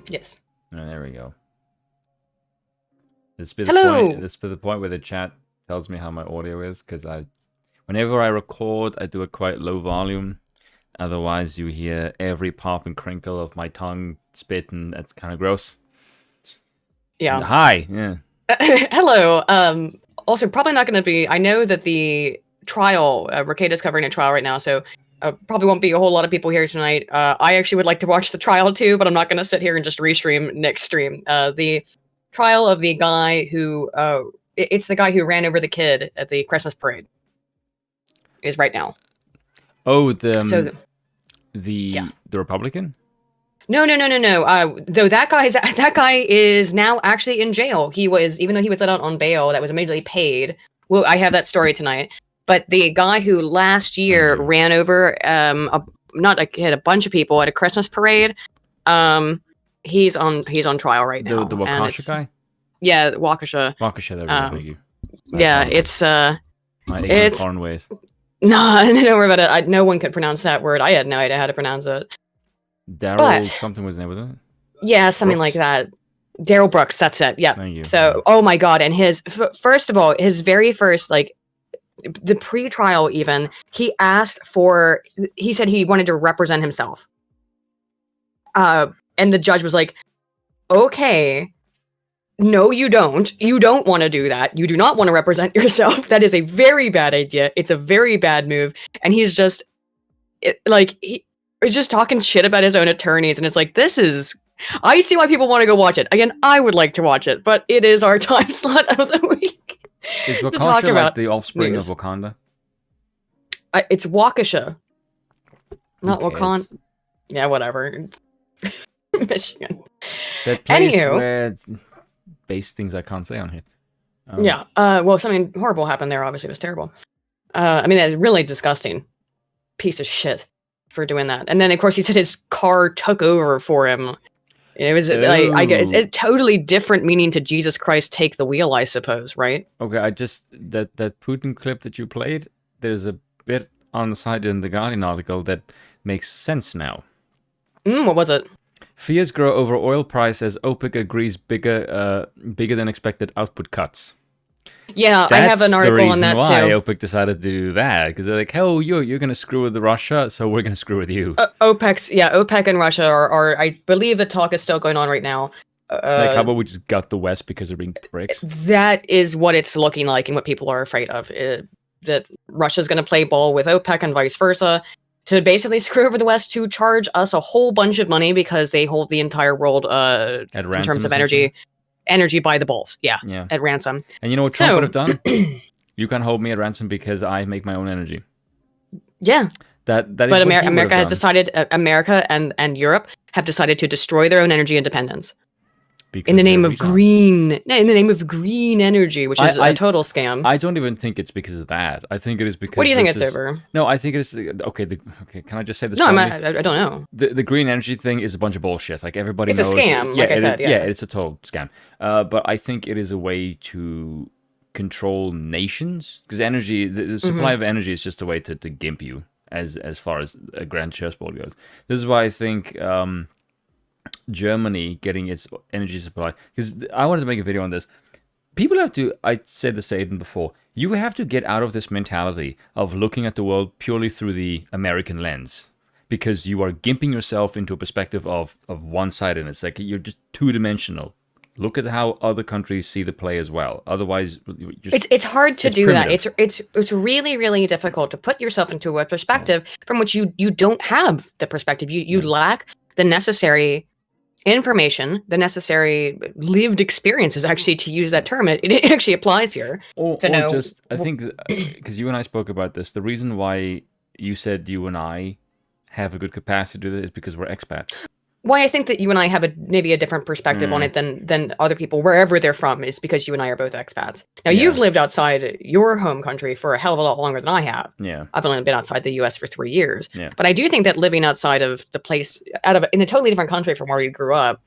Yes. Oh, there we go. This be the Hello. point. This be the point where the chat tells me how my audio is, because whenever I record, I do a quite low volume. Otherwise, you hear every pop and crinkle of my tongue spit, and that's kind of gross. Yeah. Hi. Yeah. Hello. Also, probably not going to be. I know that the trial, Mercado's covering a trial right now, so probably won't be a whole lot of people here tonight. I actually would like to watch the trial too, but I'm not going to sit here and just restream next stream. The trial of the guy who, it's the guy who ran over the kid at the Christmas parade, is right now. Oh, So the Republican? No. Though that guy is now actually in jail. He was, even though he was let out on bail, that was immediately paid. Well, I have that story tonight. But the guy who last year ran over not a kid, a bunch of people at a Christmas parade, he's on trial right now. The Waukesha guy? Yeah, Waukesha. Waukesha, there we go. Yeah, it's my foreign ways. No, don't worry about it. No one could pronounce that word. I had no idea how to pronounce it. Daryl something was the name of it? Yeah, something like that. Daryl Brooks, that's it. Yeah. Thank you. So, oh my God. And first of all, his very first, like, the pre-trial even, he said he wanted to represent himself. And the judge was like, okay, no, you don't. You don't want to do that. You do not want to represent yourself. That is a very bad idea. It's a very bad move. And he's just, he's just talking shit about his own attorneys, and it's like, I see why people want to go watch it. Again, I would like to watch it, but it is our time slot of the week. Is Waukesha like the offspring of Wakanda? It's Waukesha. Not Wakanda. Yeah, whatever. Michigan. That place where base things I can't say on here. Yeah. Well, something horrible happened there. Obviously, it was terrible. I mean, a really disgusting piece of shit for doing that. And then, of course, he said his car took over for him. It was, I guess, a totally different meaning to Jesus Christ take the wheel, I suppose, right? Okay, that Putin clip that you played, there's a bit on the side in the Guardian article that makes sense now. What was it? Fears grow over oil price as OPEC agrees bigger than expected output cuts. Yeah, I have an article on that too. That's the reason why OPEC decided to do that, because they're like, "Oh, you're going to screw with Russia, so we're going to screw with you." OPEC and Russia are, I believe the talk is still going on right now. Like, how about we just gut the West because they're being bricks? That is what it's looking like, and what people are afraid of. That Russia's going to play ball with OPEC and vice versa, to basically screw over the West, to charge us a whole bunch of money because they hold the entire world in terms of energy by the balls. Yeah, at ransom. And you know what Trump would have done? You can't hold me at ransom because I make my own energy. Yeah. But America has decided, America and Europe have decided to destroy their own energy independence. In the name of green energy, which is a total scam. I don't even think it's because of that. I think it is because. What do you think it's over? No, I think it's okay. Can I just say this? No, I don't know. The green energy thing is a bunch of bullshit. Like, everybody knows. It's a scam. Like I said, yeah, it's a total scam. But I think it is a way to control nations, because energy, the supply of energy is just a way to gimp you as far as a grand chessboard goes. This is why I think. Germany getting its energy supply, because I wanted to make a video on this. People have to, I said this to Aiden before, you have to get out of this mentality of looking at the world purely through the American lens, because you are gimping yourself into a perspective of one-sidedness. Like, you're just two-dimensional. Look at how other countries see the play as well. Otherwise, it's hard to do primitive. That. It's really, really difficult to put yourself into a perspective from which you don't have the perspective. You lack the necessary information, the necessary lived experiences, actually, to use that term. It actually applies here. I think, because you and I spoke about this, the reason why you said you and I have a good capacity to do this is because we're expats. Why I think that you and I have maybe a different perspective on it than other people, wherever they're from, is because you and I are both expats. Now, you've lived outside your home country for a hell of a lot longer than I have. Yeah. I've only been outside the U.S. for 3 years. Yeah. But I do think that living outside of the place, in a totally different country from where you grew up,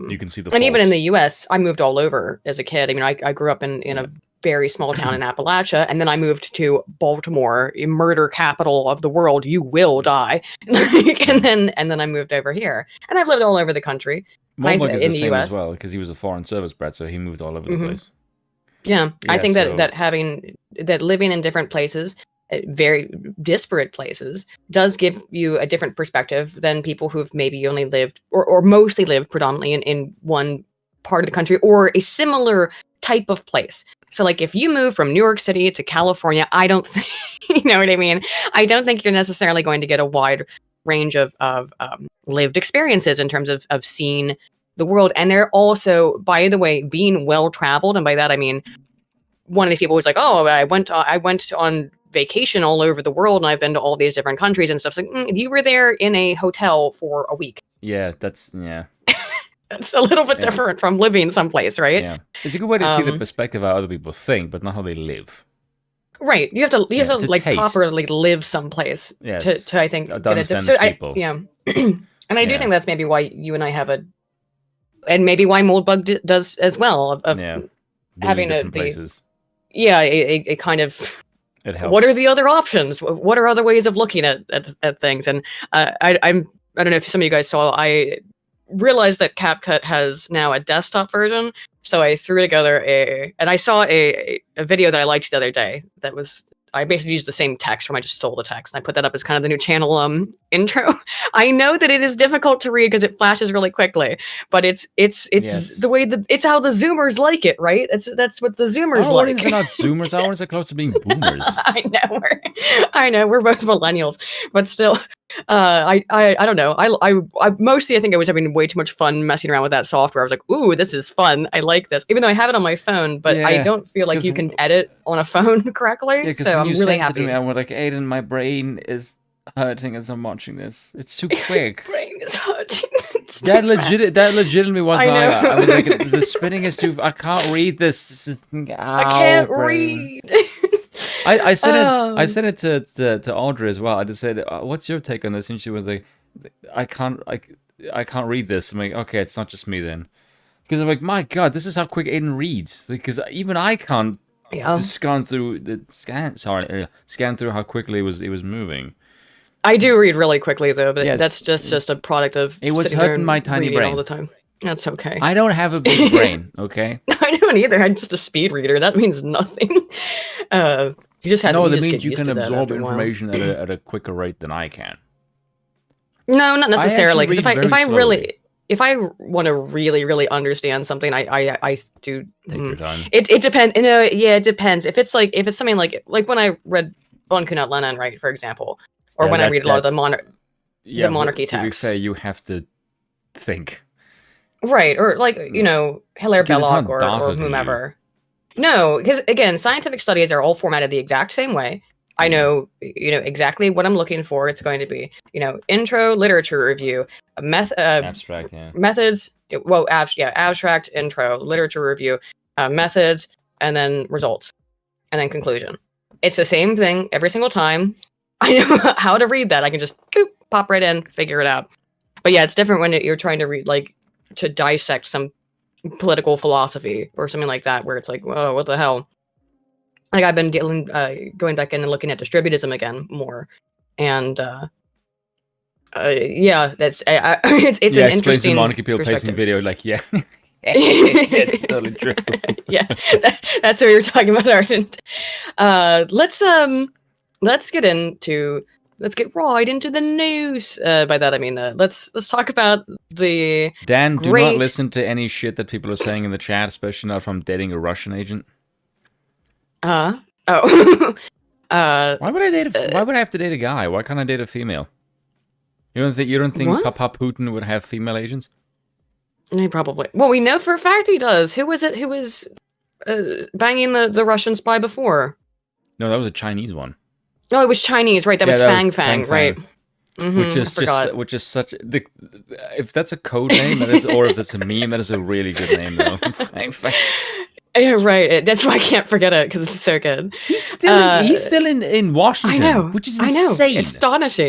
you can see the and even in the U.S., I moved all over as a kid. I mean, I grew up in a very small town in Appalachia, and then I moved to Baltimore, a murder capital of the world. You will die. and then I moved over here, and I've lived all over the country. Moldbug is in the the same US as well, because he was a foreign service brat, so he moved all over the place. Yeah, I think so- that living in different places, very disparate places, does give you a different perspective than people who've maybe only lived or mostly lived predominantly in one part of the country or a similar type of place. So like if you move from New York City to California, I don't think, you know what I mean? I don't think you're necessarily going to get a wide range of lived experiences in terms of seeing the world. And they're also, by the way, being well traveled, and by that I mean one of these people was like, "Oh, I went on vacation all over the world, and I've been to all these different countries and stuff." It's like, you were there in a hotel for a week. Yeah, That's a little bit different from living someplace, right? Yeah, it's a good way to see the perspective of how other people think, but not how they live. Right. You have to like taste. properly live someplace to I think get understand people. And I do think that's maybe why you and I have and maybe why Moldbug does as well of having different places. a kind of it helps. What are the other options? What are other ways of looking at things? And I don't know if some of you guys saw, I realized that CapCut has now a desktop version. So I threw together and I saw a video that I liked the other day that was, I basically used the same text from, I just stole the text and I put that up as kind of the new channel intro. I know that it is difficult to read because it flashes really quickly, but it's the way that it's how the Zoomers like it, right? That's what the Zoomers like. Audience are not Zoomers. Our audience are close to being boomers. I know we're both millennials, but still, I don't know. I mostly I think I was having way too much fun messing around with that software. I was like, ooh, this is fun. I like this, even though I have it on my phone, but I don't feel like you can edit on a phone correctly. So I'm really happy. And we're like, Aiden, my brain is hurting as I'm watching this. It's too quick. Brain is hurting. That legitimately was I was like, the spinning is too. I can't read this. I can't read. I said it to Audrey as well. I just said, "What's your take on this?" And she was like, "I can't read this." I'm like, "Okay, it's not just me then," because I'm like, "My God, this is how quick Aiden reads." Because even I can't scan through how quickly it was moving. I do read really quickly though, but that's just a product of it was hurting my tiny brain all the time. That's okay. I don't have a big brain, okay? I don't either. I'm just a speed reader. That means nothing. You just have that means you can absorb information at a quicker rate than I can. No, not necessarily. Because if I want to really understand something, I do take your time. It depends. It depends. If it's something like when I read Von Kunat Lenin, right, for example, or when I read a lot of the monarchy texts. To be fair, you have to think. Right, or Hilaire Belloc or whomever. No, because again, scientific studies are all formatted the exact same way. I know, exactly what I'm looking for. It's going to be, intro, literature review, abstract, methods. Abstract, intro, literature review, methods, and then results, and then conclusion. It's the same thing every single time. I know how to read that. I can just pop right in, figure it out. But yeah, it's different when you're trying to read, to dissect some political philosophy or something like that, where it's like, whoa, what the hell? Like I've been going back in and looking at distributism again more, and that's it's an interesting the monarchy people placing video totally true. That's what you're talking about, Argent. Let's get right into the news. By that I mean, let's talk about the Dan. Do not listen to any shit that people are saying in the chat, especially not from dating a Russian agent. Why would I have to date a guy? Why can't I date a female? You don't think Papa Putin would have female agents? He probably. Well, we know for a fact he does. Who was it who was banging the Russian spy before? No, that was a Chinese one. Oh, it was Chinese, right? That was Fang Fang, right? Mm-hmm, which is such. If that's a code name, or if that's a meme, that is a really good name, though. Fang Fang. Yeah, right. That's why I can't forget it because it's so good. He's still in Washington. I know, which is insane.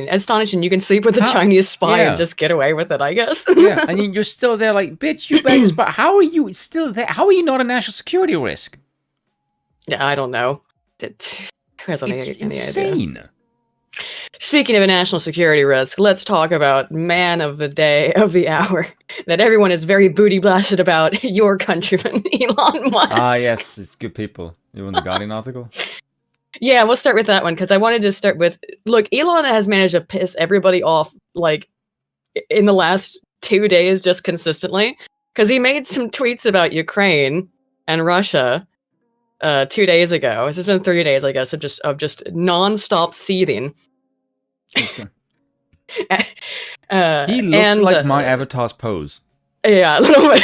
Astonishing. You can sleep with a Chinese spy and just get away with it, I guess. Yeah, and you're still there, like, bitch, you beggars. But how are you still there? How are you not a national security risk? Yeah, I don't know. Who has any idea? Insane. Speaking of a national security risk, let's talk about man of the day, of the hour, that everyone is very booty blasted about, your countryman, Elon Musk. Ah, yes, it's good people. You want the Guardian article? Yeah, we'll start with that one, because I wanted to start with, look, Elon has managed to piss everybody off, like, in the last 2 days, just consistently, because he made some tweets about Ukraine and Russia 2 days ago. This has been 3 days, I guess, of just non-stop seething. He looks like my avatar's pose. Yeah, a little bit.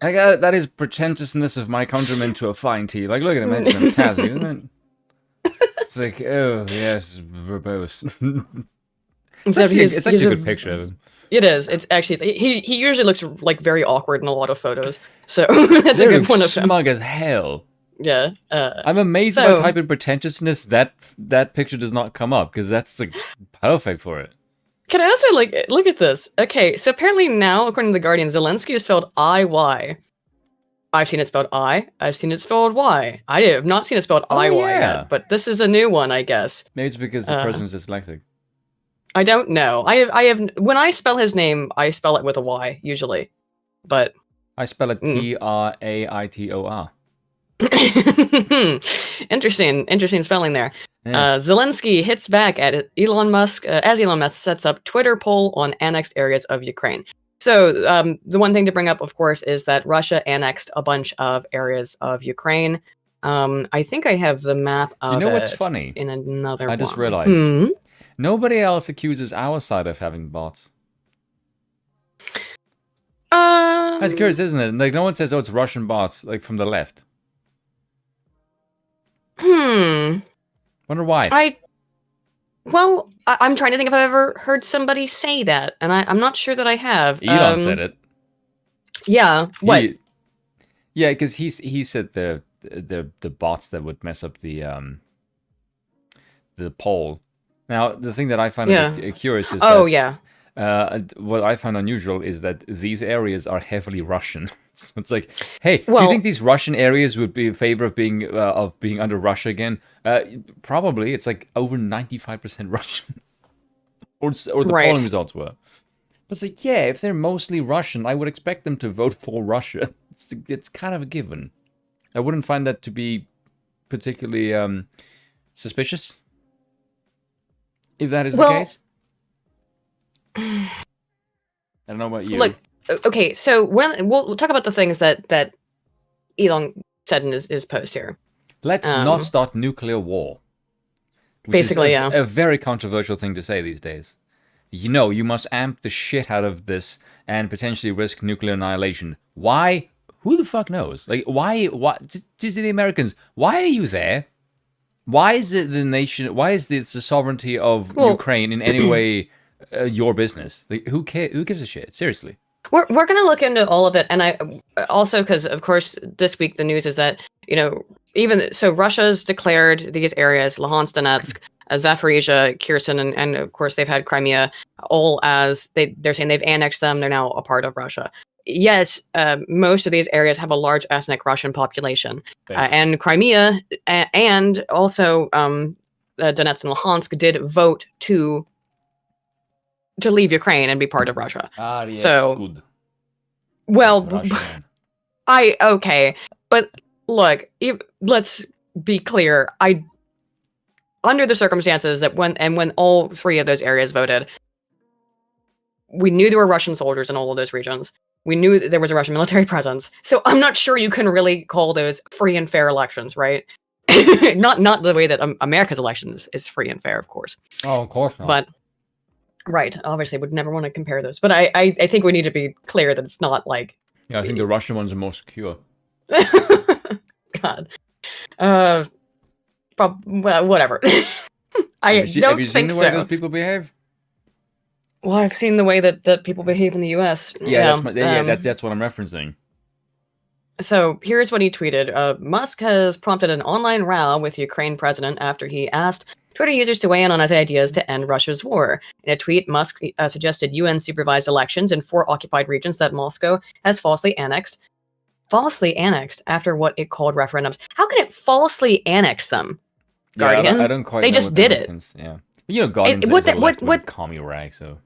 Like, that is pretentiousness of my countrymen to a fine T. Like, look at him, it's fantastic, isn't it? It's like, oh, yes, verbose. It's actually a good picture of him. It is. It's actually, he usually looks like very awkward in a lot of photos, so that's a good one of him. Smug as hell. Yeah. I'm amazed if I type in pretentiousness, that picture does not come up, because that's like perfect for it. Can I also, like, look at this? Okay, so apparently now, according to The Guardian, Zelensky is spelled I-Y. I've seen it spelled I. I've seen it spelled Y. I have not seen it spelled I-Y yet, but this is a new one, I guess. Maybe it's because the person's dyslexic. I don't know. I have when I spell his name, I spell it with a Y, usually. But I spell it Traitor. Interesting spelling there. Yeah. Zelensky hits back at Elon Musk as Elon Musk sets up Twitter poll on annexed areas of Ukraine. So the one thing to bring up, of course, is that Russia annexed a bunch of areas of Ukraine. I think I have the map of Do you know what's funny? in another I just one. realized. Nobody else accuses our side of having bots. That's curious, isn't it? Like, no one says, oh, it's Russian bots, like, from the left. Wonder why. I'm trying to think if I've ever heard somebody say that, and I'm not sure that I have. Elon said it. Yeah. What? Yeah, because he said the bots that would mess up the poll. Now, the thing that I find curious is what I find unusual is that these areas are heavily Russian. So it's like, hey, do you think these Russian areas would be in favor of being under Russia again? Probably. It's like over 95% Russian, or the polling results were. But it's like, yeah, if they're mostly Russian, I would expect them to vote for Russia. It's kind of a given. I wouldn't find that to be particularly suspicious, if that is the case. I don't know about you. Look, okay, so we'll talk about the things that Elon said in his post here. Let's not start nuclear war. Basically, is a very controversial thing to say these days. You know, you must amp the shit out of this and potentially risk nuclear annihilation. Why? Who the fuck knows? Like, why? To the Americans, why are you there? Why is it the nation? Why is the sovereignty of Ukraine in any way your business? Like, who cares? Who gives a shit? Seriously. We're gonna look into all of it, and I also, because of course this week the news is that, you know, even so Russia's declared these areas, Luhansk, Donetsk, Zaporizhia, Kherson, and of course they've had Crimea, all as they're saying they've annexed them. They're now a part of Russia. Yes, most of these areas have a large ethnic Russian population, and Crimea and also Donetsk and Luhansk did vote to leave Ukraine and be part of Russia. Yes, so, good. Well, okay, but look, let's be clear. Under the circumstances that when all three of those areas voted, we knew there were Russian soldiers in all of those regions. We knew that there was a Russian military presence. So I'm not sure you can really call those free and fair elections, right? not the way that America's elections is free and fair, of course. Oh, of course not. But right, obviously, would never want to compare those. But I think we need to be clear that it's not like. Yeah, I think the Russian ones are more secure. God. Well, whatever. Have you seen the way those people behave? Well, I've seen the way that people behave in the U.S. Yeah, that's what I'm referencing. So here's what he tweeted. Musk has prompted an online row with Ukraine president after he asked Twitter users to weigh in on his ideas to end Russia's war. In a tweet, Musk suggested UN-supervised elections in 4 occupied regions that Moscow has falsely annexed. Falsely annexed after what it called referendums. How can it falsely annex them? Guardian. Yeah, I don't quite. They know just what did that it. makes sense. Yeah, but, you know, Guardians what is a the- left what- commie rag, so.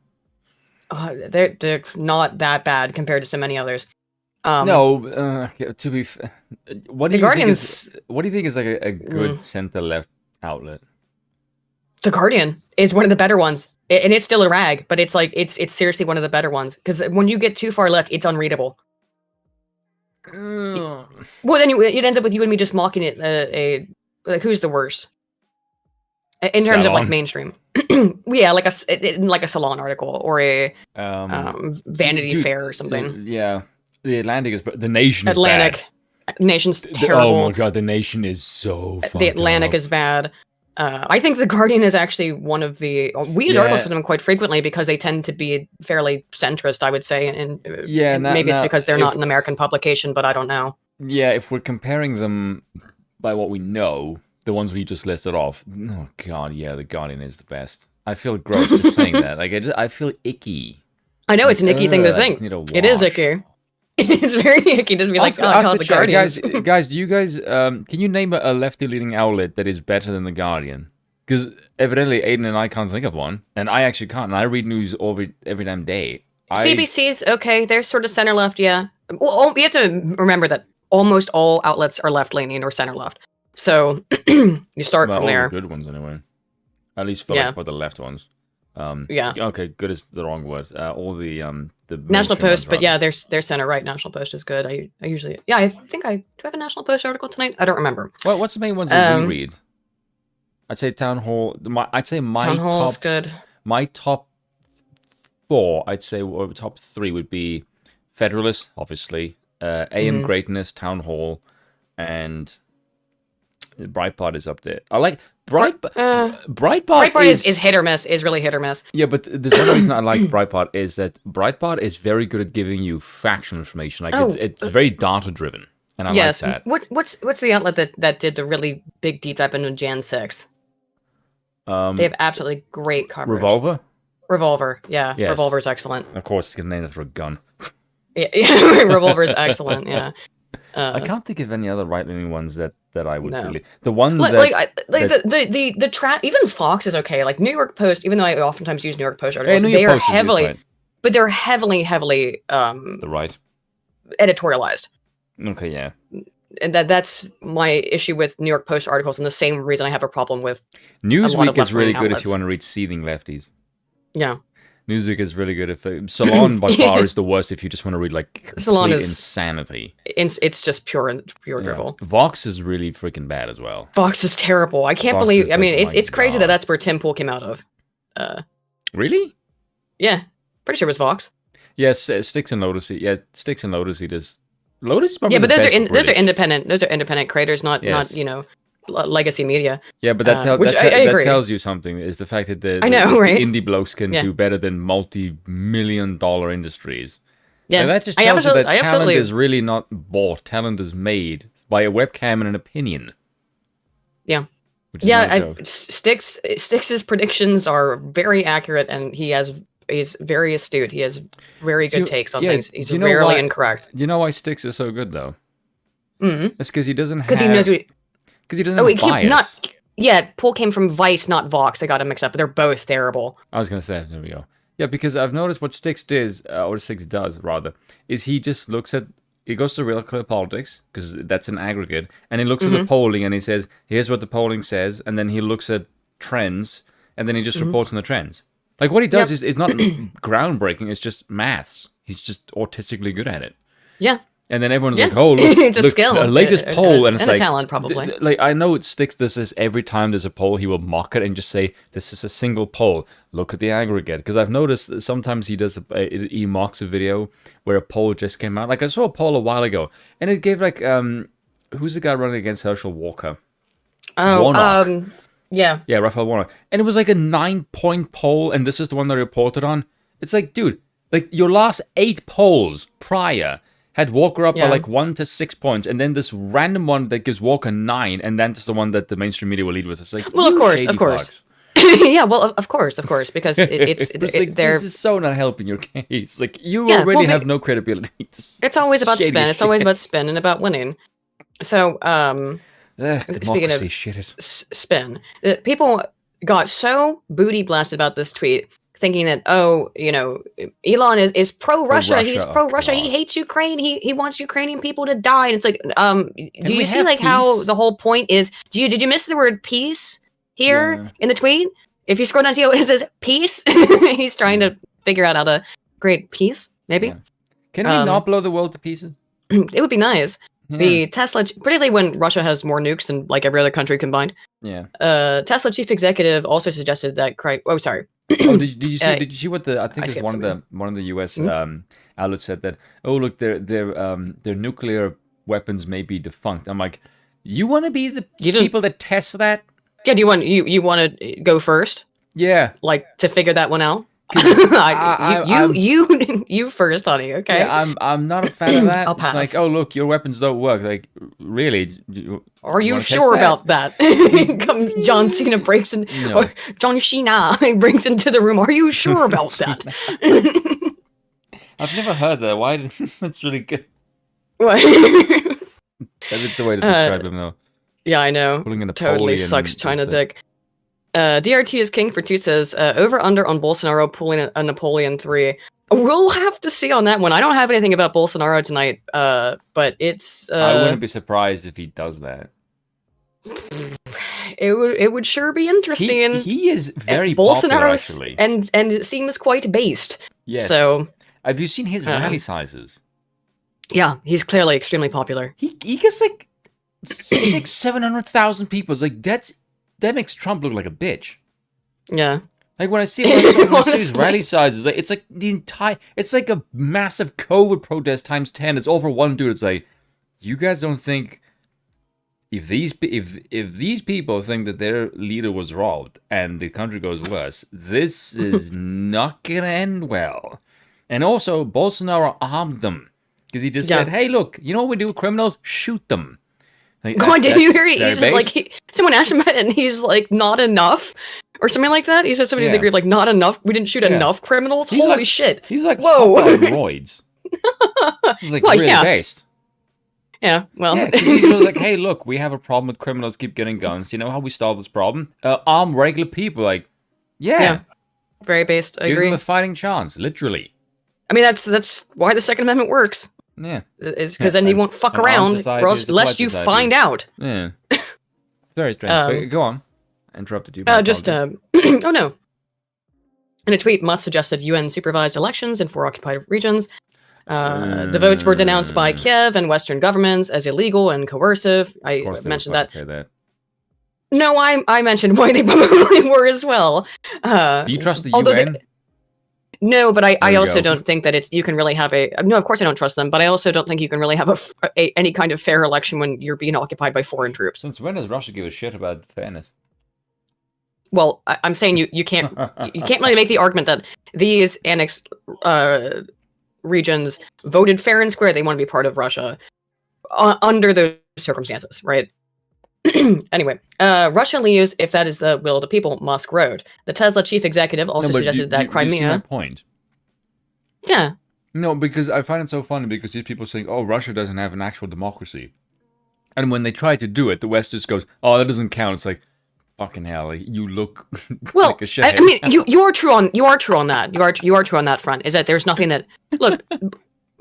They're not that bad compared to so many others. No, to be fair, what do The you Guardians. think is what do you think is like a good center left outlet? The Guardian is one of the better ones, and it's still a rag, but it's like it's seriously one of the better ones because when you get too far left, it's unreadable. Well, then it ends up with you and me just mocking it. Like who's the worst in terms of like Salon. mainstream? Yeah, like a Salon article or a Vanity Dude, Fair or something. Yeah, the Atlantic is, the Nation is Atlantic, bad. Nation's Oh terrible. my god, the Nation is so fucked The Atlantic up. is bad. I think the Guardian is actually one of the. We use articles for them quite frequently because they tend to be fairly centrist, I would say, and maybe it's because they're not an American publication, but I don't know. Yeah, if we're comparing them by what we know, the ones we just listed off, oh god, yeah, the Guardian is the best. I feel gross just saying that. Like I feel icky. I know it's an icky thing to think. It is icky. It's very icky to be like, oh, the Guardian. Guys, do you guys can you name a lefty leaning outlet that is better than the Guardian? Because evidently Aiden and I can't think of one, and I actually can't. And I read news every damn day. CBC's okay. They're sort of center left, yeah. Well, you have to remember that almost all outlets are left leaning or center left. So you start from there. All the good ones anyway. At least for the left ones. Yeah. Okay, good is the wrong word. All the National Post, but yeah, they're center right. National Post is good. I usually, yeah, I think do I have a National Post article tonight? I don't remember. Well, what's the main ones that we read? I'd say Town Hall. I'd say Town Hall's good. My top 4, I'd say, or top 3 would be Federalist, obviously, AM Greatness, Town Hall, and Breitbart is up there. I like Breitbart. Breitbart is hit or miss. Is really hit or miss. Yeah, but there's one reason I like Breitbart is that Breitbart is very good at giving you factual information. Like it's very data driven, and I like that. What's the outlet that did the really big deep dive into Jan 6? They have absolutely great coverage. Revolver. Yeah, yes. Revolver's excellent. Of course, it's gonna name it for a gun. Yeah, Revolver's excellent. Yeah. I can't think of any other right-leaning ones that I would really. The even Fox is okay. Like New York Post, even though I oftentimes use New York Post articles, they are heavily the right editorialized. Okay, yeah. And that's my issue with New York Post articles, and the same reason I have a problem with Newsweek is really good if you want to read seething lefties. Yeah. Newsweek is really good if Salon by far is the worst if you just want to read like Salon is insanity. It's just pure drivel. Vox is really freaking bad as well. Vox is terrible. I can't believe. I mean, it's crazy that that's where Tim Pool came out of. Really? Yeah, pretty sure it was Vox. Yes, Sticks and Lotus. Yeah, Sticks and Lotus. Lotus is probably but those are independent. Those are independent creators, not legacy media. Yeah, but that tells you something, is the fact that the indie blokes can do better than multi-million-dollar industries. Yeah, and that just tells you that talent is really not bought. Talent is made by a webcam and an opinion. Yeah. Styx's predictions are very accurate, and he's very astute. He has very good takes on things. He's rarely incorrect. Do you know why Styx is so good, though? It's because he doesn't have... Because he knows... Because he doesn't have bias. Pool came from Vice, not Vox. They got him mixed up, but they're both terrible. I was going to say, there we go. Yeah, because I've noticed what Styx does, is he just he goes to Real Clear Politics, because that's an aggregate, and he looks at the polling, and he says, here's what the polling says, and then he looks at trends, and then he just reports on the trends. Like, what he does is not groundbreaking, it's just maths. He's just autistically good at it. Yeah. And then everyone's like, "Oh, look, it's a skill, a latest poll," and it's like a talent, probably. Like I know it Sticks does this every time there's a poll. He will mock it and just say, "This is a single poll. Look at the aggregate." Because I've noticed that sometimes he mocks a video where a poll just came out. Like I saw a poll a while ago, and it gave like who's the guy running against Herschel Walker? Oh, Warnock. Yeah, Raphael Warnock, and it was like a 9-point poll, and this is the one they reported on. It's like, dude, like your last 8 polls prior had Walker up by like 1 to 6 points, and then this random one that gives Walker 9, and then it's the one that the mainstream media will lead with. It's like, well, of course. Yeah, well, of course, because they're. This is so not helping your case. Like, you Yeah, already well, have no credibility. It's always about shady spin. It's shit. always about spin and about winning. So, speaking Democracy, of shit it. spin, people got so booty blasted about this tweet, thinking that Elon is pro-Russia. He's Pro-Russia, pro-Russia. He God. hates Ukraine. He wants Ukrainian people to die. And it's like, do we you see have like how peace? the whole point is? Did you miss the word peace here Yeah. in the tweet? If you scroll down to it says peace, he's trying to figure out how to create peace. Maybe. Yeah. Can we not blow the world to pieces? It would be nice. Yeah. The Tesla, particularly when Russia has more nukes than like every other country combined. Yeah. Tesla chief executive also suggested that. Sorry. Did you see what I think I see it's one of the U.S. Outlets said that? Oh, look, their nuclear weapons may be defunct. I'm like, you want to be the people that test that? Yeah. Do you want to go first? Yeah. Like to figure that one out. You first, honey. Okay. Yeah, I'm not a fan of that. I'll It's pass. like, oh look, your weapons don't work. Like, really? Are you wanna test sure that? about that? Comes John Cena breaks in. No. Or John Cena breaks into the room. Are you sure about that? I've never heard that. Why? That's really good. What? That's the way to describe him, though. Yeah, I know. Pulling a Totally Napoleon sucks China is dick. DRT is king for two says over under on Bolsonaro pulling a Napoleon 3. We'll have to see on that one. I don't have anything about Bolsonaro tonight, but it's. I wouldn't be surprised if he does that. It would sure be interesting. He is very Bolsonaro popular, actually. and it seems quite based. Yes. So have you seen his rally sizes? yeah, he's clearly extremely popular. He gets like 700,000 people. It's like that makes Trump look like a bitch. Yeah. Like when I see his rally sizes, like, it's like it's like a massive COVID protest times 10. It's all for one dude. It's like, you guys don't think if these people think that their leader was robbed and the country goes worse, this is not gonna end well. And also, Bolsonaro armed them because he just said, "Hey, look, you know what we do with criminals? Shoot them." Like, God, did you hear it? He's like, someone asked him about it, and he's like, not enough, or something like that. He said something in the group like, not enough. We didn't shoot enough criminals. He's Holy like, shit! He's like, whoa, roids. He's like really based. Yeah, well, he was like, hey, look, we have a problem with criminals keep getting guns. You know how we solve this problem? Arm regular people. Like, very based. I give agree. them a fighting chance, literally. I mean, that's why the Second Amendment works. Yeah, is because then you won't fuck around, or else, lest you find out. Yeah, very strange. But go on. I interrupted you. Oh no. In a tweet, Musk suggested UN supervised elections in 4 occupied regions. The votes were denounced by Kiev and Western governments as illegal and coercive. I mentioned that. Say that. No, I mentioned why they probably were as well. Do you trust the UN? No, but I also don't think that you can really have no, of course I don't trust them, but I also don't think you can really have any kind of fair election when you're being occupied by foreign troops. Since when does Russia give a shit about fairness? Well, I'm saying you can't really make the argument that these annexed regions voted fair and square. They want to be part of Russia under those circumstances, right? Anyway, Russia leaves if that is the will of the people, Musk wrote. The Tesla chief executive also suggested that Crimea... You see my point? Yeah. No, because I find it so funny because these people saying, oh, Russia doesn't have an actual democracy. And when they try to do it, the West just goes, oh, that doesn't count. It's like, fucking hell, you look like a shithead. I mean, you are true on that. You are true on that front. Is that there's nothing that... Look,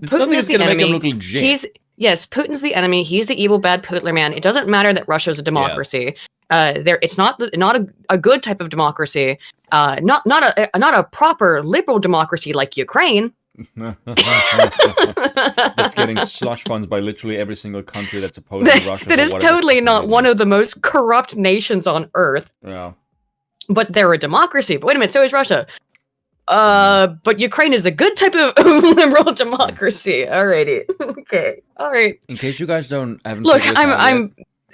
Putin is the enemy. Make him look legit. Yes, Putin's the enemy. He's the evil, bad Putler man. It doesn't matter that Russia's a democracy. It's not a good type of democracy. Not a proper liberal democracy like Ukraine. That's getting slush funds by literally every single country that's opposed to Russia. That is totally not one of the most corrupt nations on earth. Yeah. But they're a democracy. But wait a minute, so is Russia. But Ukraine is the good type of liberal democracy. Alrighty. Okay. All right. In case you guys haven't look,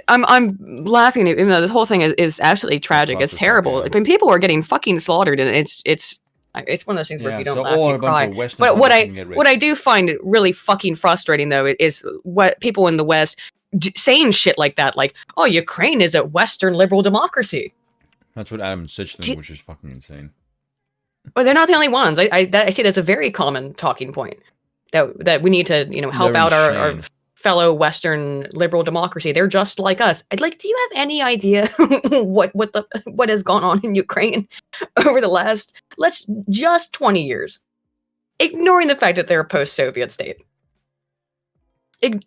I'm laughing even though this whole thing is absolutely tragic. It's terrible. I mean, people are getting fucking slaughtered, and it's one of those things where if you don't laugh, you cry. But what I do find really fucking frustrating though is what people in the West saying shit like that, like, oh, Ukraine is a Western liberal democracy. That's what Adam and Sitch think, which is fucking insane. Well, they're not the only ones. I see that's a very common talking point that we need to, help out our fellow Western liberal democracy. They're just like us. I'd like, do you have any idea what has gone on in Ukraine over the last, just 20 years? Ignoring the fact that they're a post-Soviet state.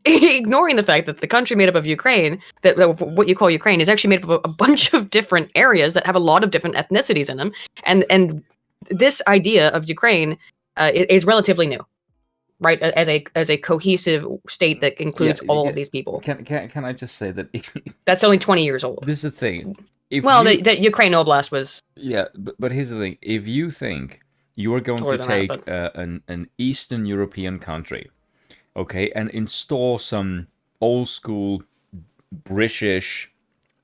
Ignoring the fact that the country made up of Ukraine, that what you call Ukraine, is actually made up of a bunch of different areas that have a lot of different ethnicities in them, and this idea of Ukraine is relatively new, right? As a cohesive state that includes all of these people. Can I just say that that's only 20 years old? This is the thing. The Ukraine Oblast was. Yeah, but here's the thing: if you think you are going to take an Eastern European country, okay, and install some old school British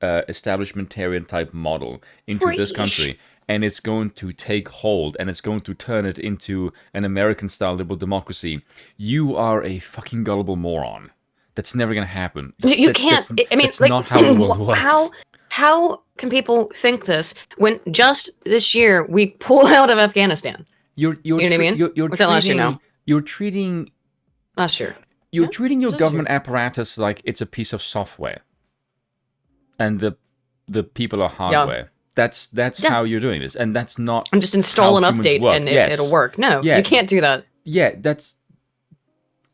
establishmentarian type model into this country, and it's going to take hold, and it's going to turn it into an American-style liberal democracy, you are a fucking gullible moron. That's never going to happen. You can't. That's not how the world works. How can people think this when just this year we pull out of Afghanistan? You know what I mean? You're treating. Sure. You're treating your government apparatus like it's a piece of software, and the people are hardware. Yeah. That's how you're doing this, and that's not. I'm just install an update and it'll work. No, you can't do that. Yeah,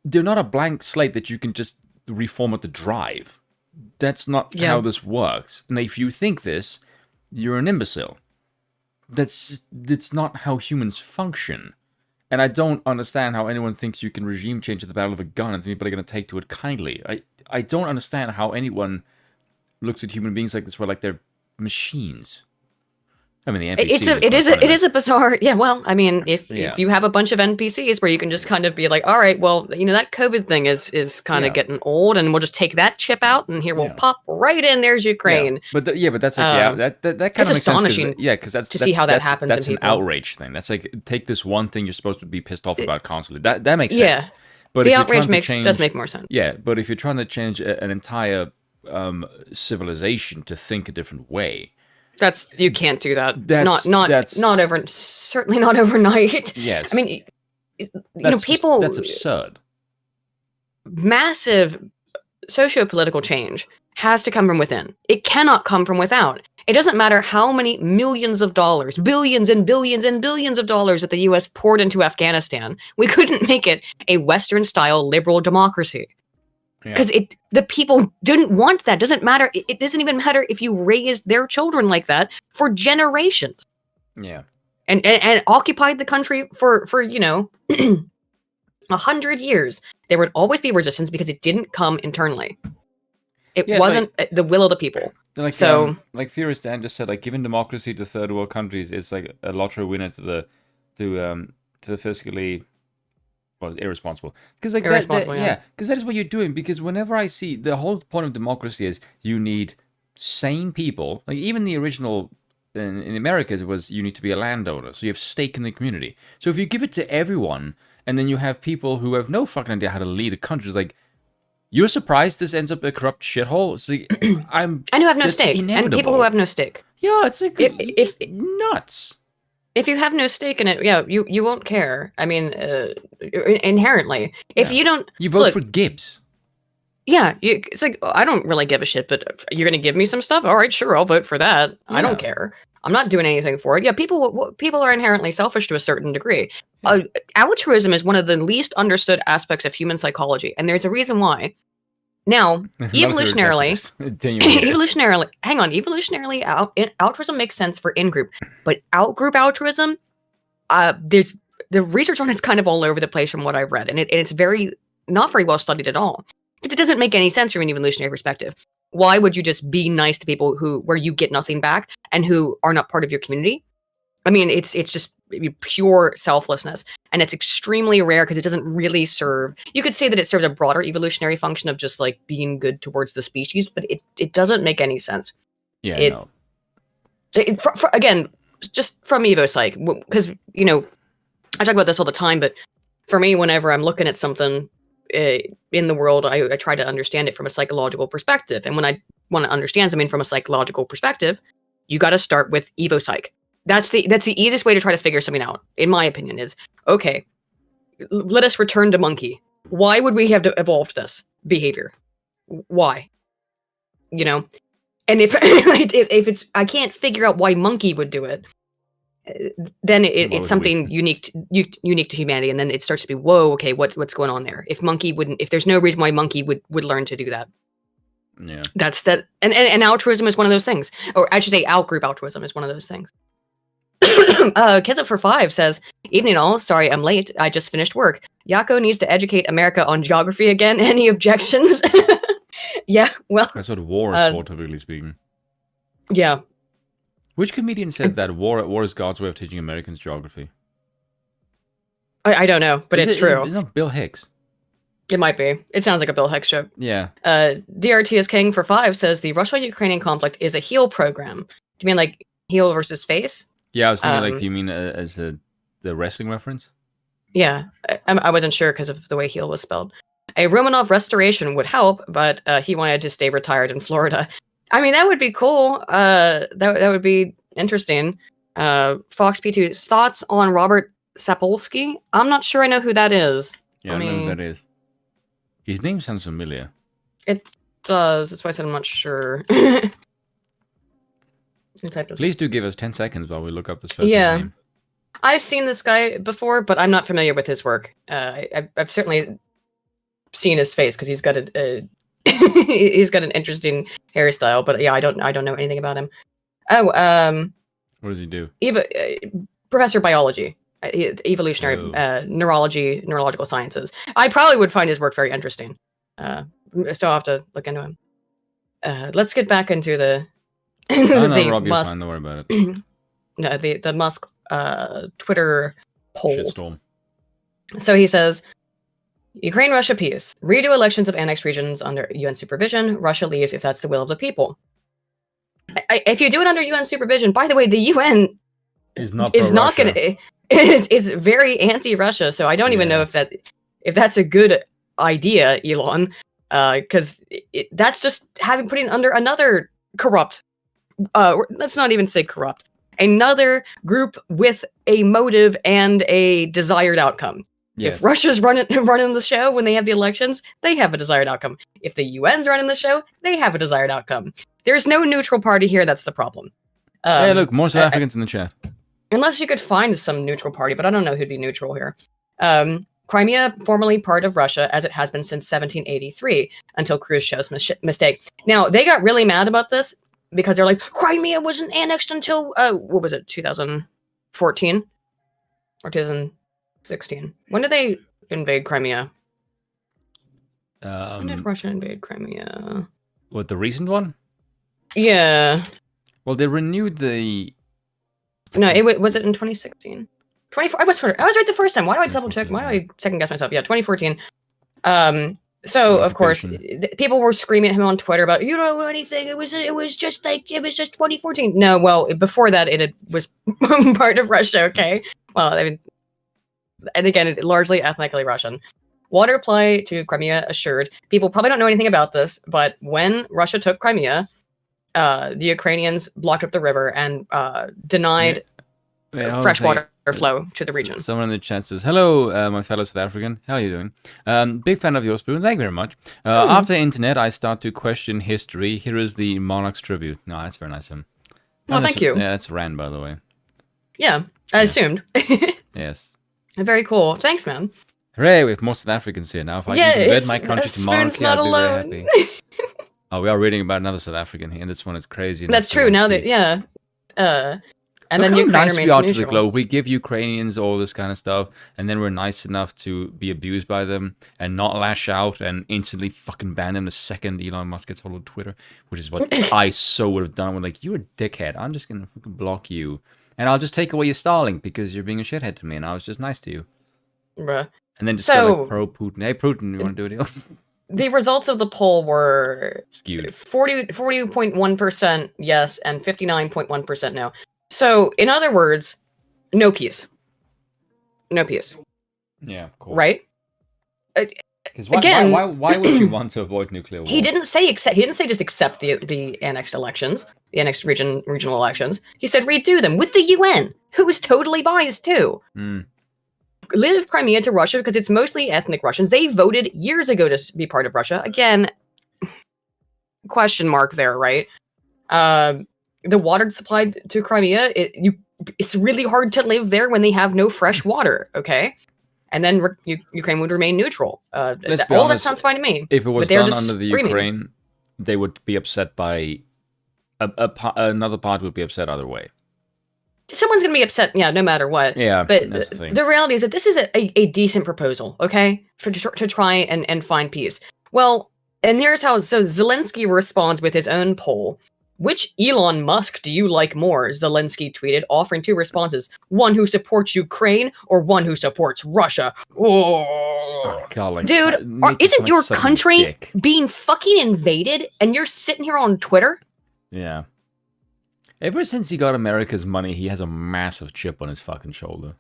they're not a blank slate that you can just reformat the drive. That's not how this works. And if you think this, you're an imbecile. That's not how humans function. And I don't understand how anyone thinks you can regime change at the battle of a gun and people are going to take to it kindly. I don't understand how anyone looks at human beings like this, where like they're machines. I mean, the NPCs it is a bizarre. Yeah, well, I mean, if you have a bunch of NPCs where you can just kind of be like, all right, well, that COVID thing is kind of getting old, and we'll just take that chip out, and here we'll pop right in. There's Ukraine. Yeah. But that's like that kind of makes astonishing. Sense, because that's see how that happens. That's an outrage thing. That's like, take this one thing you're supposed to be pissed off about constantly. That makes sense. Yeah, but the outrage does make more sense. Yeah, but if you're trying to change an entire civilization to think a different way. You can't do that. Certainly not overnight. Yes. I mean, people. That's absurd. Massive socio-political change has to come from within. It cannot come from without. It doesn't matter how many millions of dollars, billions and billions and billions of dollars that the U.S. poured into Afghanistan. We couldn't make it a Western-style liberal democracy. Because the people didn't want that. Doesn't matter. It doesn't even matter if you raised their children like that for generations. Yeah. And occupied the country for 100 years. There would always be resistance because it didn't come internally. It wasn't the will of the people. Like, like Furious Dan just said, like, giving democracy to third world countries is like a lottery winner to the fiscally. Well, irresponsible. Because because that is what you're doing. Because whenever I see, the whole point of democracy is you need sane people. Like, even the original in America, it was you need to be a landowner, so you have stake in the community. So if you give it to everyone, and then you have people who have no fucking idea how to lead a country, it's like, you're surprised this ends up a corrupt shithole? It's like, and who have no stake, inevitable. And people who have no stake. Yeah, it's like if nuts. If you have no stake in it, you won't care. I mean, inherently, if you don't, you vote for Gibbs. Yeah, it's like, I don't really give a shit, but you're gonna give me some stuff. All right, sure, I'll vote for that. Yeah. I don't care. I'm not doing anything for it. Yeah, people are inherently selfish to a certain degree. Yeah. Altruism is one of the least understood aspects of human psychology, and there's a reason why. Now, evolutionarily, altruism makes sense for in-group, but out-group altruism, there's the research on it's kind of all over the place from what I've read, and it's not very well studied at all. Because it doesn't make any sense from an evolutionary perspective. Why would you just be nice to people where you get nothing back and who are not part of your community? I mean, it's just pure selflessness, and it's extremely rare because it doesn't really serve. You could say that it serves a broader evolutionary function of just like being good towards the species, but it doesn't make any sense. Yeah, again, just from EvoPsych, because I talk about this all the time, but for me, whenever I'm looking at something in the world, I try to understand it from a psychological perspective, and when I want to understand something from a psychological perspective, you got to start with evopsych. That's the easiest way to try to figure something out, in my opinion, is, okay, let us return to monkey. Why would we have evolved this behavior? Why? You know? And if it's, I can't figure out why monkey would do it, then it's something unique to humanity, and then it starts to be, whoa, okay, what's going on there? If there's no reason why monkey would learn to do that. Yeah. That's that, and altruism is one of those things, or I should say, outgroup altruism is one of those things. Kids Up for 5 says, "Evening all. Sorry I'm late. I just finished work. Yako needs to educate America on geography again. Any objections?" Yeah, well, that's what war is for, typically speaking. Yeah. Which comedian said that war is God's way of teaching Americans geography? I don't know, but it's true. It's not Bill Hicks. It might be. It sounds like a Bill Hicks joke. Yeah. DRT is King for 5 says the Russia-Ukrainian conflict is a heel program. Do you mean like heel versus face? Yeah, I was thinking do you mean as the wrestling reference? Yeah, I wasn't sure because of the way heel was spelled. A Romanov restoration would help, but he wanted to stay retired in Florida. I mean, that would be cool. That would be interesting. Fox P2, thoughts on Robert Sapolsky? I'm not sure I know who that is. Yeah, I don't know who that is. His name sounds familiar. It does. That's why I said I'm not sure. Please do give us 10 seconds while we look up this person's name. I've seen this guy before, but I'm not familiar with his work. I've certainly seen his face because he's got he's got an interesting hairstyle. But yeah, I don't know anything about him. Oh, what does he do? Professor biology, evolutionary neurological sciences. I probably would find his work very interesting. So I'll have to look into him. Let's get back into the Rob, you're fine. Don't worry about it. No, the Musk Twitter poll. Shitstorm. So he says, Ukraine-Russia peace. Redo elections of annexed regions under UN supervision. Russia leaves if that's the will of the people. If you do it under UN supervision, by the way, the UN is not going to... Is very anti-Russia, so I don't even know if that's a good idea, Elon, because that's just putting under another corrupt... let's not even say corrupt. Another group with a motive and a desired outcome. Yes. If Russia's running the show when they have the elections, they have a desired outcome. If the UN's running the show, they have a desired outcome. There's no neutral party here. That's the problem. Hey, look, more South Africans in the chat. Unless you could find some neutral party, but I don't know who'd be neutral here. Crimea, formerly part of Russia, as it has been since 1783, until Khrushchev's mistake. Now, they got really mad about this because they're like, Crimea wasn't annexed until, what was it, 2014? Or 2016? When did they invade Crimea? When did Russia invade Crimea? What, the recent one? Yeah. Well, they renewed the... No, was it in 2016? I was right the first time. Why do I double check? Why do I second guess myself? Yeah, 2014. So of course, people were screaming at him on Twitter about, you don't know anything. It was just 2014. No, well, before that, it was part of Russia. Okay. Well, I mean, and again, largely ethnically Russian. Water supply to Crimea assured. People probably don't know anything about this, but when Russia took Crimea, the Ukrainians blocked up the river and denied fresh water flow to the region. Someone in the chat says, hello, my fellow South African. How are you doing? Big fan of your spoon. Thank you very much. After internet, I start to question history. Here is the monarch's tribute. No, that's very nice of him. Well, thank you. Yeah, that's Rand, by the way. Yeah, I assumed. Yes. Very cool. Thanks, man. Hooray, we have more South Africans here now. If I can convert my country to monarchy, I'd be very happy. Oh, we are reading about another South African here, and this one is crazy. That's true. Now that, yeah. And look then Ukraine nice we are neutral. to the globe. We give Ukrainians all this kind of stuff, and then we're nice enough to be abused by them and not lash out and instantly fucking ban them the second Elon Musk gets hold of Twitter, which is what I so would have done. With like, you're a dickhead. I'm just gonna fucking block you, and I'll just take away your Starlink because you're being a shithead to me, and I was just nice to you. Bruh. And then just go like pro Putin. Hey Putin, you want to do a deal? The results of the poll were skewed. 40.1% yes and 59.1% no. So, in other words, no peace. No peace. Yeah, cool. Right? Because again, why would you want to avoid nuclear war? he didn't say just accept the annexed elections, the annexed regional elections. He said redo them with the UN, who was totally biased too. Live Crimea to Russia because it's mostly ethnic Russians. They voted years ago to be part of Russia. Again, question mark there, right? The water supplied to Crimea, it's really hard to live there when they have no fresh water, okay? And then Ukraine would remain neutral. Let's be honest, that sounds fine to me. If it was done under the Ukraine, they would be upset by... another part would be upset either way. Someone's going to be upset, yeah, no matter what. Yeah, but that's the thing. The reality is that this is a decent proposal, okay? To try and find peace. Well, and here's how... So Zelensky responds with his own poll. Which Elon Musk do you like more? Zelensky tweeted, offering two responses. One who supports Ukraine or one who supports Russia. Oh, God, like, dude, isn't your country being fucking invaded and you're sitting here on Twitter? Yeah. Ever since he got America's money, he has a massive chip on his fucking shoulder.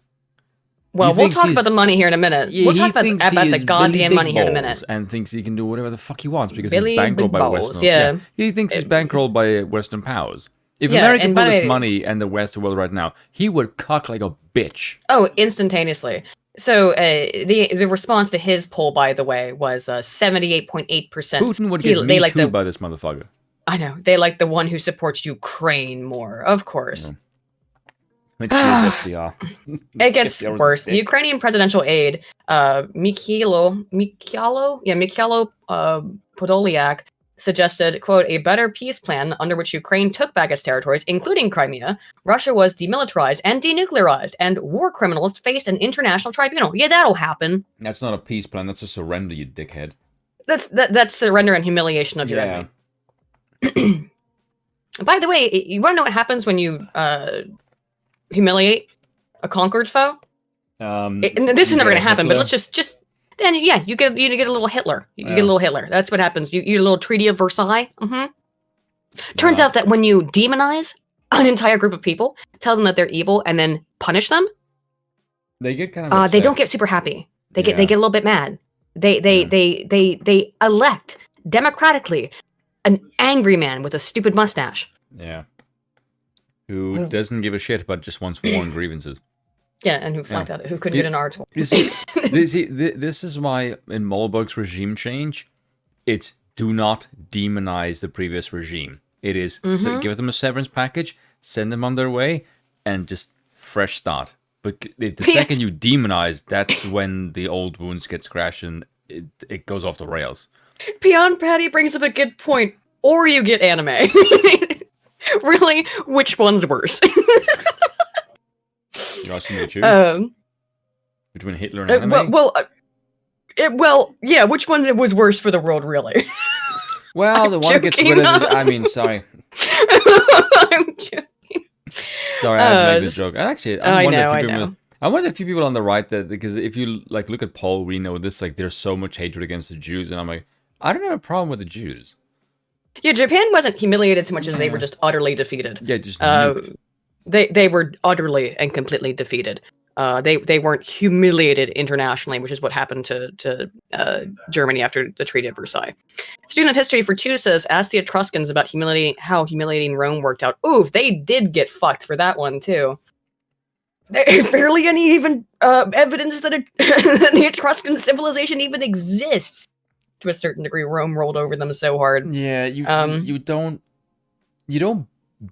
Well, we'll talk about the money here in a minute. Yeah, we'll talk about the goddamn money here in a minute. And thinks he can do whatever the fuck he wants because Billy he's bankrolled by Western. Yeah. He thinks he's bankrolled by Western powers. If America put its money and the Western world right now, he would cuck like a bitch. Oh, instantaneously. So the response to his poll, by the way, was 78.8%. Putin would get me too by this motherfucker. I know. They like the one who supports Ukraine more, of course. Yeah. Which is FDR. It gets worse. The Ukrainian presidential aide, Mikhailo Podolyak, suggested, quote, a better peace plan under which Ukraine took back its territories, including Crimea. Russia was demilitarized and denuclearized, and war criminals faced an international tribunal. Yeah, that'll happen. That's not a peace plan. That's a surrender, you dickhead. That's surrender and humiliation of your enemy. By the way, you want to know what happens when you humiliate a conquered foe? And this is never going to happen, but let's just then you get a little Hitler. You get a little Hitler. That's what happens. You get a little Treaty of Versailles. Turns out that when you demonize an entire group of people, tell them that they're evil, and then punish them, they get kind of they don't get super happy. They get a little bit mad. They elect democratically an angry man with a stupid mustache. Yeah. Who doesn't give a shit but just wants war and grievances. Yeah, and who couldn't get an article. You see, this is why in Mollberg's regime change, it's do not demonize the previous regime. It is give them a severance package, send them on their way, and just fresh start. But the second you demonize, that's when the old wounds get scratched and it goes off the rails. Peon Patty brings up a good point. Or you get anime. Really? Which one's worse? You're asking me to choose? Between Hitler and anime? Well, yeah, which one was worse for the world, really? Well, the one that gets rid of it. I mean, sorry. I'm joking. Sorry, I had to make this joke. And actually, I know. I wonder if a few people on the right that, because if you like look at Paul Reno, this like there's so much hatred against the Jews, and I'm like, I don't have a problem with the Jews. Yeah, Japan wasn't humiliated so much as they were just utterly defeated. Yeah, just they were utterly and completely defeated. They weren't humiliated internationally, which is what happened to Germany after the Treaty of Versailles. Student of history for two says, ask the Etruscans about how humiliating Rome worked out. Ooh, they did get fucked for that one too. There's barely any even evidence that the Etruscan civilization even exists. To a certain degree, Rome rolled over them so hard. Yeah, you don't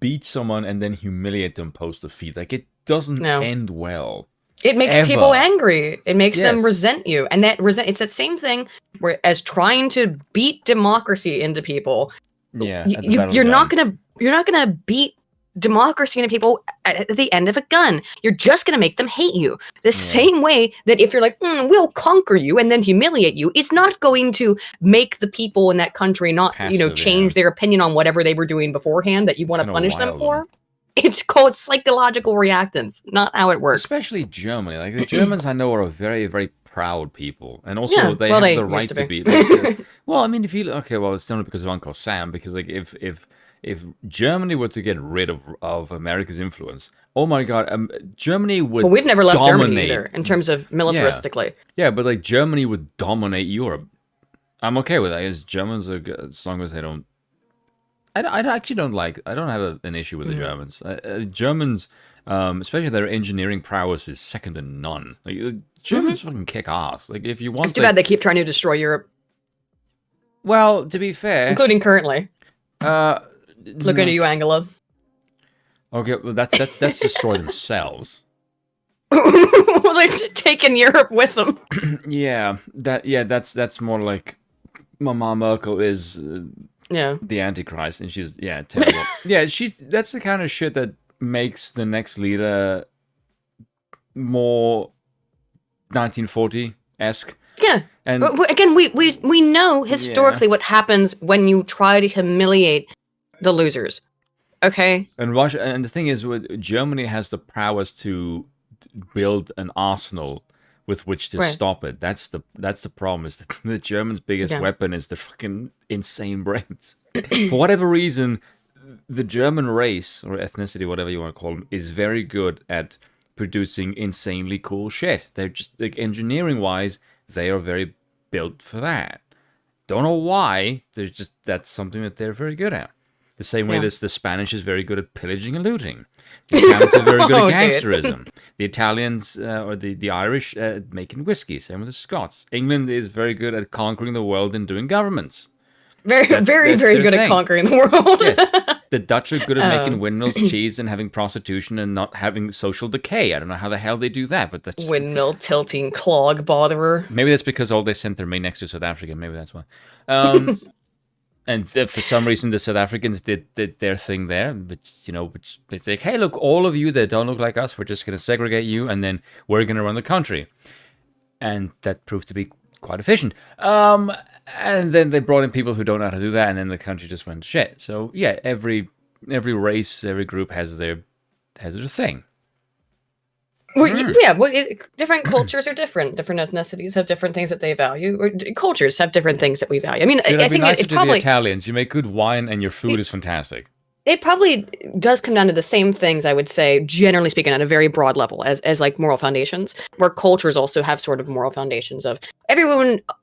beat someone and then humiliate them post defeat. Like it doesn't end well. It makes people angry. It makes them resent you, and it's that same thing where as trying to beat democracy into people. Yeah, you're not gonna beat democracy into people at the end of a gun. You're just going to make them hate you. The same way that if you're like, we'll conquer you and then humiliate you, it's not going to make the people in that country not, change their opinion on whatever they were doing beforehand that you want to punish them for. It's called psychological reactance, not how it works. Especially Germany. Like the Germans I know are a very, very proud people. And also they have the right to be. Like, well, I mean, it's only because of Uncle Sam, because like if if Germany were to get rid of America's influence, oh my God, Germany would. Well, we've never left dominate. Germany either in terms of militaristically. Yeah, but like Germany would dominate Europe. I'm okay with that. As Germans are good, as long as they don't. I actually don't like. I don't have an issue with the Germans. Germans, especially their engineering prowess, is second to none. Like, Germans fucking kick ass. Like if you want, It's too bad they keep trying to destroy Europe. Well, to be fair, including currently. Look at you, Angela. Okay, well that's destroy themselves. Well, they've taken Europe with them. That's more like Mama Merkel is the Antichrist, and she's terrible. That's the kind of shit that makes the next leader more 1940-esque. Yeah, and again, we know historically what happens when you try to humiliate the losers. Okay. And Russia, and the thing is, Germany has the prowess to build an arsenal with which to stop it. That's the problem. Is that the Germans' biggest weapon is the fucking insane brains. For whatever reason, the German race or ethnicity, whatever you want to call them, is very good at producing insanely cool shit. They're just like engineering-wise, they are very built for that. Don't know why. That's something that they're very good at. The same way the Spanish is very good at pillaging and looting. The Italians are very good at gangsterism. The Italians or the Irish making whiskey. Same with the Scots. England is very good at conquering the world and doing governments. Very good at conquering the world. Yes. The Dutch are good at making windmills, cheese, and having prostitution and not having social decay. I don't know how the hell they do that, but that's... Windmill tilting clog botherer. Maybe that's because all they sent their main next to South Africa. Maybe that's why. And for some reason, the South Africans did their thing there, which they say, hey, look, all of you that don't look like us, we're just going to segregate you, and then we're going to run the country. And that proved to be quite efficient. And then they brought in people who don't know how to do that, and then the country just went to shit. So yeah, every race, every group has their thing. Well, different cultures are different. Different ethnicities have different things that they value, or cultures have different things that we value. I mean, I think it probably the Italians. You make good wine, and your food is fantastic. It probably does come down to the same things, I would say, generally speaking, at a very broad level, as like moral foundations, where cultures also have sort of moral foundations of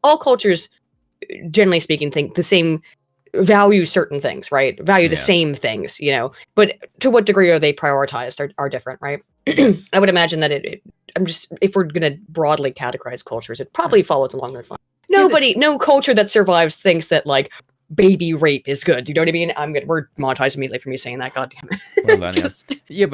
all cultures, generally speaking, think the same, value certain things, right? Value the same things, but to what degree are they prioritized are different, right? I would imagine that if we're going to broadly categorize cultures, it probably follows along those lines. No culture that survives thinks that like baby rape is good. You know what I mean? We're monetized immediately for me saying that. God damn it. Well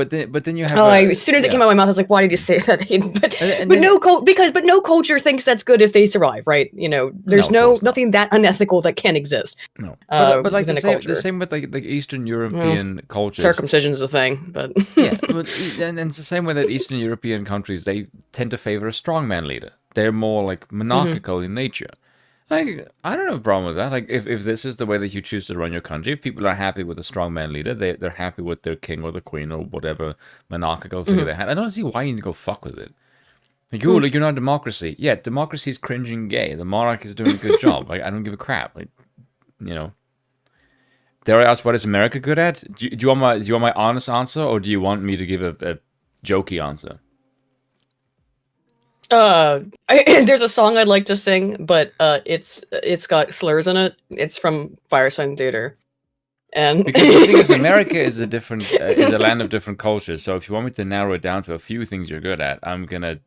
done, but then you have. As soon as it came out of my mouth, I was like, "Why did you say that?" But no culture thinks that's good if they survive, right? There's nothing that unethical that can exist. No, but like the same with like Eastern European cultures. Circumcision's a thing, but and it's the same way that Eastern European countries, they tend to favor a strongman leader. They're more like monarchical in nature. Like, I don't have a problem with that. Like, if this is the way that you choose to run your country, if people are happy with a strongman leader, they're happy with their king or the queen or whatever monarchical figure they have. I don't see why you need to go fuck with it. Like, like you're not a democracy. Yeah, democracy is cringing gay. The monarch is doing a good job. Like, I don't give a crap. Like, Dare I ask, what is America good at? Do you want my honest answer, or do you want me to give a jokey answer? There's a song I'd like to sing, but it's got slurs in it. It's from Fireside Theater, and because the thing is, America is a land of different cultures. So if you want me to narrow it down to a few things you're good at, I'm gonna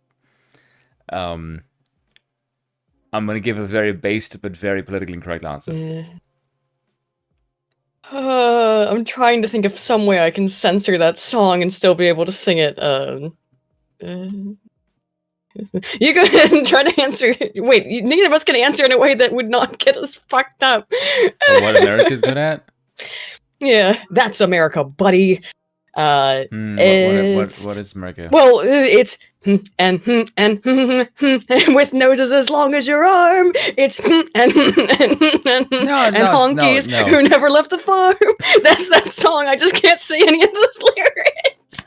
give a very based but very politically incorrect answer. I'm trying to think of some way I can censor that song and still be able to sing it. You go ahead and try to answer. Wait, neither of us can answer in a way that would not get us fucked up. What America's good at? Yeah, that's America, buddy. What is America? Well, it's and with noses as long as your arm. It's and honkies who never left the farm. That's that song. I just can't say any of the lyrics.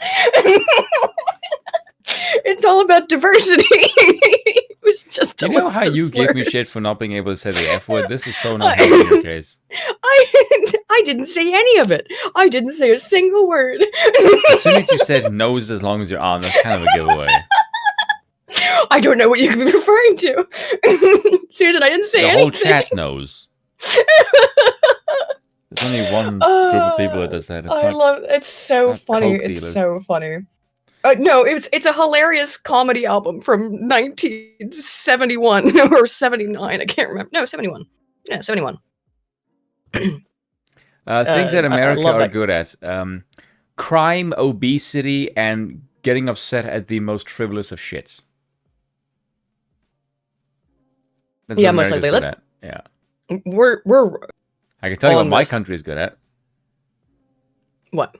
It's all about diversity. It was just you know how you gave me shit for not being able to say the F word? This is so not helping your case. I I didn't say any of it. I didn't say a single word. As soon as you said nose as long as your arm, that's kind of a giveaway. I don't know what you could be referring to. Susan, I didn't say The anything. whole chat knows. There's only one group of people that does that. It's so funny. It's so funny. No, it's a hilarious comedy album from 1971 or 79. I can't remember. No, 71. Yeah, 71. Things that America are good at. Crime, obesity, and getting upset at the most frivolous of shits. That's yeah, most likely. Yeah. We're I can tell you what my country is good at. What?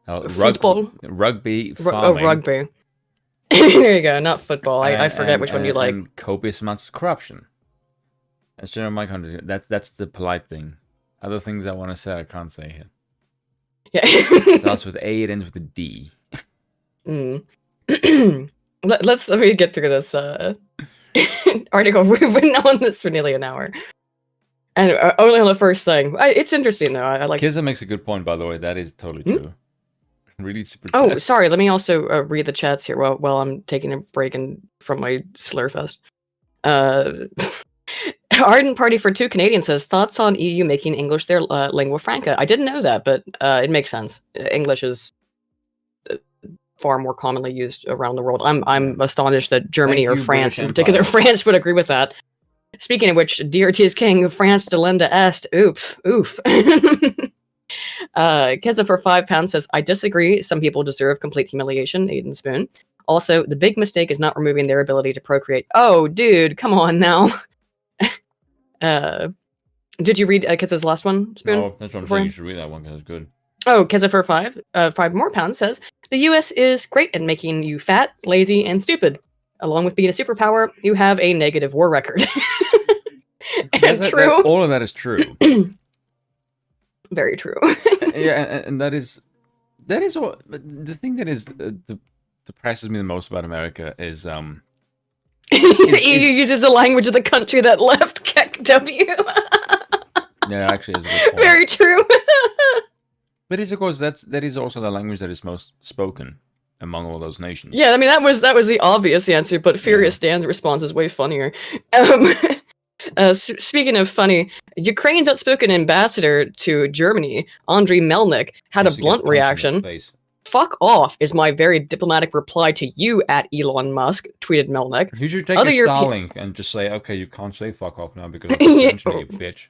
Football? Rugby, farming. Rugby. There you go. Not football. I forget which one you like. And copious amounts of corruption. That's generally my country. That's the polite thing. Other things I want to say, I can't say here. Yeah. It starts with A, it ends with a D. Let me get through this article. We've been on this for nearly an hour. And only on the first thing. It's interesting, though. I like. Kizza makes a good point, by the way. That is totally true. Really super. Oh, sorry. Let me also read the chats here while I'm taking a break from my slurfest. Ardent Party for Two Canadians says, thoughts on EU making English their lingua franca. I didn't know that, but it makes sense. English is far more commonly used around the world. I'm astonished that Germany or France, in particular France, would agree with that. Speaking of which, DRT is king, France delenda est. Oof. Keza for £5 says, I disagree. Some people deserve complete humiliation. Aiden Spoon. Also, the big mistake is not removing their ability to procreate. Oh, dude, come on now. Did you read Keza's last one, Spoon? No, that's what I'm saying. You should read that one because it's good. Oh, Keza for five more pounds says, the US is great at making you fat, lazy, and stupid. Along with being a superpower, you have a negative war record. And true. All of that is true. Very true. Yeah, and that is all. The thing that is depresses me the most about America is EU uses the language of the country that left KEKW. Yeah, actually, is a good point. Very true. But of course that is also the language that is most spoken among all those nations. Yeah, I mean that was the obvious answer, but Furious Dan's response is way funnier. Speaking of funny, Ukraine's outspoken ambassador to Germany, Andriy Melnik, had a blunt reaction. Fuck off is my very diplomatic reply to you at Elon Musk, tweeted Melnik. You should take your Starlink and just say, okay, you can't say fuck off now because eventually you bitch.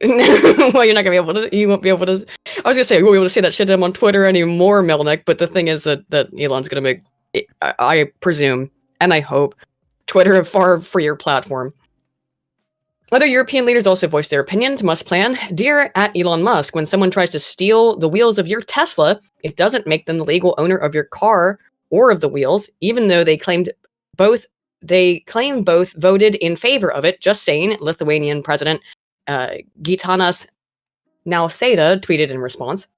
Well, you're not gonna be able to. You won't be able to. I was gonna say we won't be able to say that shit to him on Twitter anymore, Melnik. But the thing is that Elon's gonna make, I presume, and I hope, Twitter a far freer platform. Other European leaders also voiced their opinions. Must plan, dear at Elon Musk, when someone tries to steal the wheels of your Tesla, it doesn't make them the legal owner of your car or of the wheels, even though they claim both voted in favor of it. Just saying, Lithuanian President Gitanas Nausėda tweeted in response.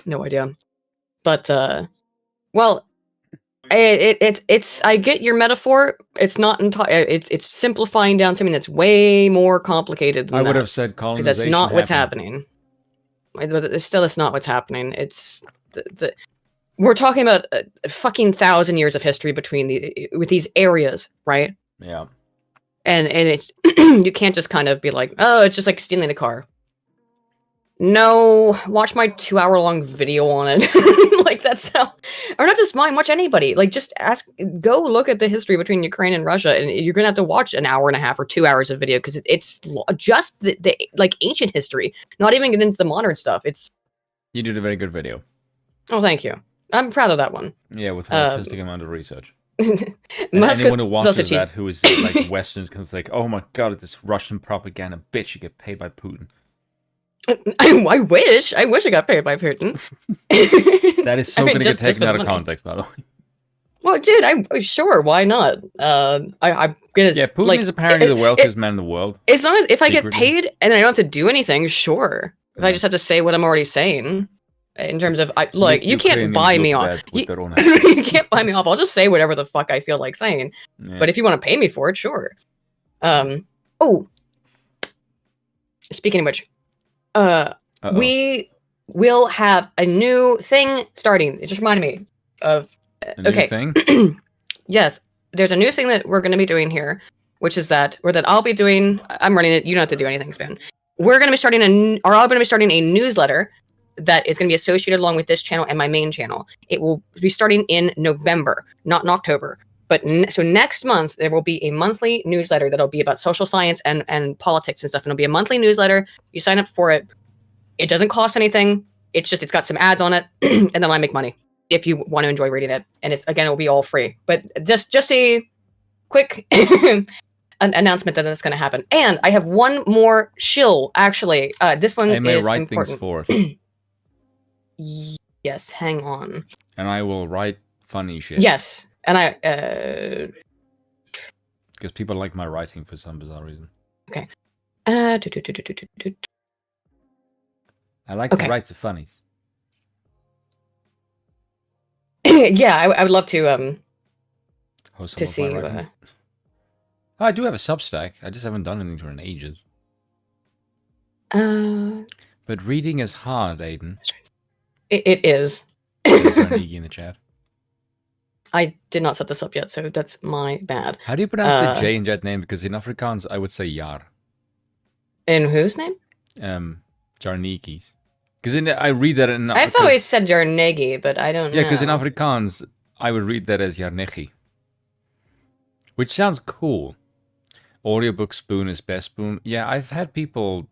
No idea. But, well, it's I get your metaphor. It's not it's simplifying down something that's way more complicated than I would have said colonization. That's not what's happening. It's not what's happening. It's we're talking about a fucking 1,000 years of history with these areas, right? Yeah. And it's you can't just kind of be like, oh, it's just like stealing a car. No, watch my 2-hour-long video on it. Like that's how, or not just mine. Watch anybody. Like just go look at the history between Ukraine and Russia, and you're gonna have to watch an hour and a half or 2 hours of video because it's just the like ancient history. Not even get into the modern stuff. You did a very good video. Oh, thank you. I'm proud of that one. Yeah, with an artistic amount of research. Musk anyone who watches that who is like Westerns can like, oh my god, it's this Russian propaganda bitch. You get paid by Putin. I wish I got paid by Putin. That is so going to get taken out of context, by the way. Well, dude, I'm sure. Why not? I'm gonna. Yeah, Putin is apparently the wealthiest man in the world. As long as if I get paid and I don't have to do anything, sure. If I just have to say what I'm already saying, in terms of you can't buy me off. You can't buy me off. I'll just say whatever the fuck I feel like saying. Yeah. But if you want to pay me for it, sure. Oh, speaking of which. Uh-oh. We will have a new thing starting. It just reminded me of A new okay. thing? Yes, there's a new thing that we're going to be doing here, which is that I'll be doing. I'm running it. You don't have to do anything, Spoon. We're going to be starting I'm going to be starting a newsletter that is going to be associated along with this channel and my main channel. It will be starting in November, not in October. But so next month, there will be a monthly newsletter that'll be about social science and politics and stuff. And it'll be a monthly newsletter. You sign up for it. It doesn't cost anything. It's got some ads on it, and then I make money if you want to enjoy reading it. And it will be all free. But just a quick announcement that that's going to happen. And I have one more shill, actually. This one I may is write important. things for it. Yes, hang on. And I will write funny shit. Yes, and I because people like my writing for some bizarre reason. Okay. I like to write the funnies. Yeah, I would love to Host to see. I do have a Substack. I just haven't done anything for in ages. But reading is hard, Aiden. It is. Is there an Iggy in the chat? I did not set this up yet, so that's my bad. How do you pronounce the J in that name? Because in Afrikaans, I would say Jar. In whose name? Jarniki's. Because I read that in... I've always said Jarnegi, but I don't know. Yeah, because in Afrikaans, I would read that as Jarnegi. Which sounds cool. Audiobook Spoon is best Spoon. Yeah, I've had people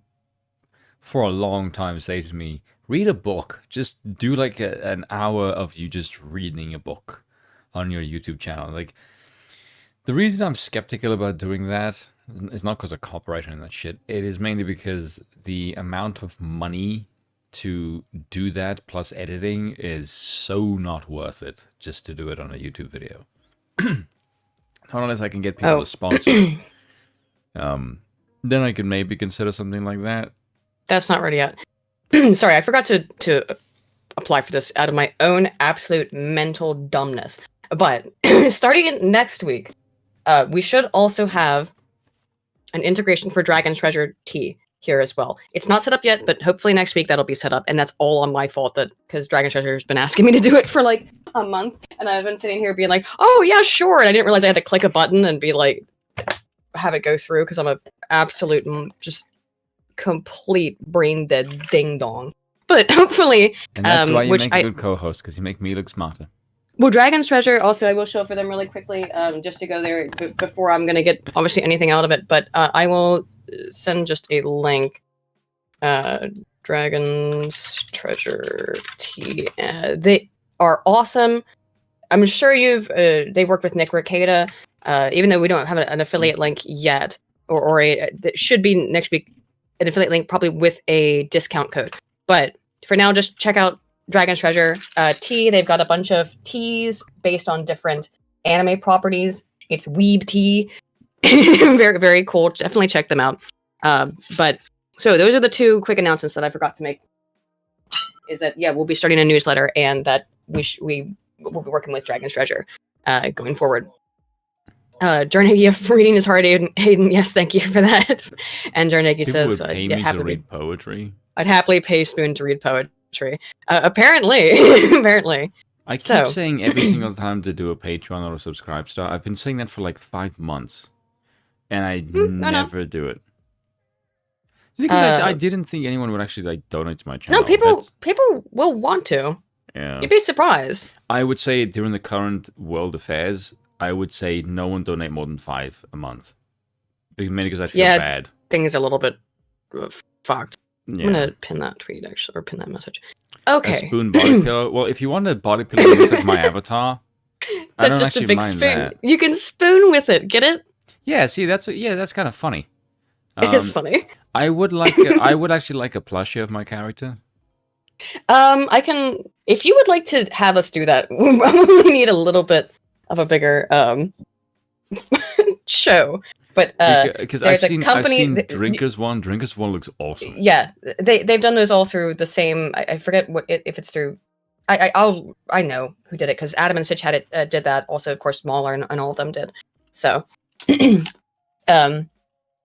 for a long time say to me, read a book. Just do like an hour of you just reading a book on your YouTube channel. Like, the reason I'm skeptical about doing that is not because of copyright and that shit. It is mainly because the amount of money to do that plus editing is so not worth it just to do it on a YouTube video. Not unless I can get people to sponsor. Then I can maybe consider something like that. That's not ready yet. Sorry, I forgot to apply for this out of my own absolute mental dumbness. But starting next week, we should also have an integration for Dragon's Treasure Tea here as well. It's not set up yet, but hopefully next week that'll be set up. And that's all on my fault, because Dragon's Treasure has been asking me to do it for like a month. And I've been sitting here being like, oh yeah, sure. And I didn't realize I had to click a button and be like, have it go through, because I'm a absolute just complete brain dead ding dong. But hopefully, and that's why you make a good co-host, because you make me look smarter. Well, Dragon's Treasure, also, I will show for them really quickly, just to go there before I'm going to get, obviously, anything out of it. But I will send just a link. Dragon's Treasure Tea. They are awesome. I'm sure they worked with Nick Ricada, even though we don't have an affiliate link yet, or it should be next week, an affiliate link probably with a discount code. But for now, just check out Dragon's Treasure tea. They've got a bunch of teas based on different anime properties. It's weeb tea. Very, very cool. Definitely check them out. But so those are the two quick announcements that I forgot to make. Is that, yeah, we'll be starting a newsletter, and that we will be working with Dragon's Treasure going forward. Jarnegi, if reading is hard, Hayden, yes, thank you for that. And Jarnegi says, would pay me to read poetry. I'd happily pay Spoon to read poetry. Apparently. Apparently. I keep saying every single time to do a Patreon or a subscribe star. I've been saying that for like 5 months. And I never do it. Because I didn't think anyone would actually like donate to my channel. No, people will want to. Yeah. You'd be surprised. I would say during the current world affairs, I would say no one donate more than 5 a month. Mainly because I feel bad. Things are a little bit fucked. Yeah. I'm gonna pin that tweet actually, or pin that message. Okay. A spoon body pillow. Well, if you want a body pillow that looks like my avatar, that's just a big spoon. That. You can spoon with it. Get it? Yeah. See, that's kind of funny. It is funny. I would actually like a plushie of my character. I can. If you would like to have us do that, we probably need a little bit of a bigger show. But because I've seen Drinkers One. Drinkers One looks awesome. Yeah, they've done those all through the same. I forget if it's through. I know who did it, because Adam and Sitch had it did that. Also, of course, Smaller and all of them did. So,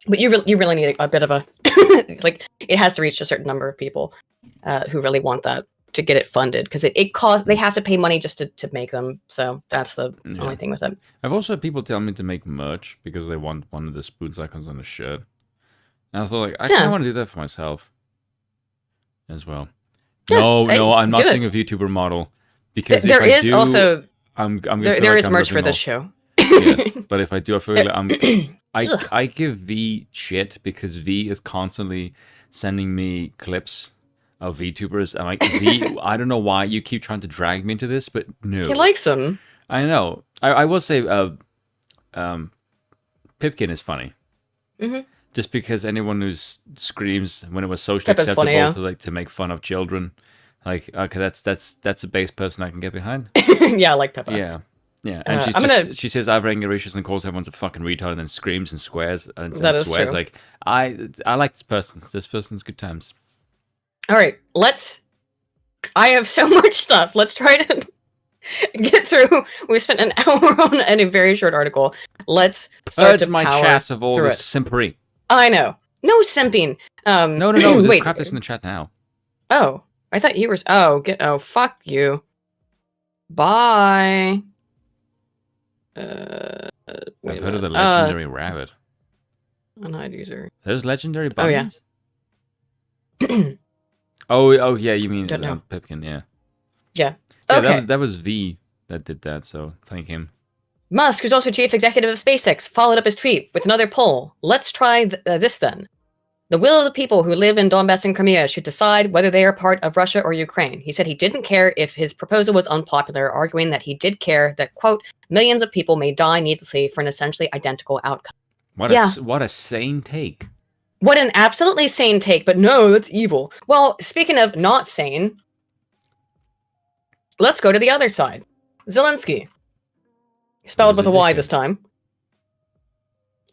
But you really need a bit of a like. It has to reach a certain number of people who really want that to get it funded, because it costs. They have to pay money just to make them. So that's the only thing with it. I've also had people tell me to make merch because they want one of the spoons icons on a shirt. And I thought, like, I kind of want to do that for myself as well. Yeah, no, I'm not doing a VTuber model, because there if I is do, also I'm gonna there, feel there like is I'm merch for ripping this off. show. Yes, but if I do, I feel like Ugh. I give V shit because V is constantly sending me clips of VTubers. I'm like, V, I don't know why you keep trying to drag me into this, but no. He likes them. I know. I will say, Pipkin is funny. Mm-hmm. Just because anyone who screams when it was socially Pip is acceptable funny, to make fun of children, like, okay, that's a base person I can get behind. Yeah, I like Peppa. Yeah. And she says I have anger issues and calls everyone's a fucking retard and then screams and swears and swears. true. Like, I like this person. This person's good times. All right, I have so much stuff. Let's try to get through. We spent an hour on a very short article. Let's start to my power chat of all through this simpery. I know. No simping. No. Wait. Crap this in the chat now. Oh, I thought you were. Oh, fuck you. Bye. I've heard of the legendary rabbit. Unhide user. There's legendary Oh, yeah. bunnies? oh yeah, you mean Don't know. Pipkin, yeah. Yeah. Yeah, Okay. that was V that did that, so thank him. Musk, who's also chief executive of SpaceX, followed up his tweet with another poll. Let's try this then. The will of the people who live in Donbass and Crimea should decide whether they are part of Russia or Ukraine. He said he didn't care if his proposal was unpopular, arguing that he did care that, quote, millions of people may die needlessly for an essentially identical outcome. What a sane take. What an absolutely sane take, but no, that's evil. Well, speaking of not sane, let's go to the other side. Zelensky. Spelled with a Y this time.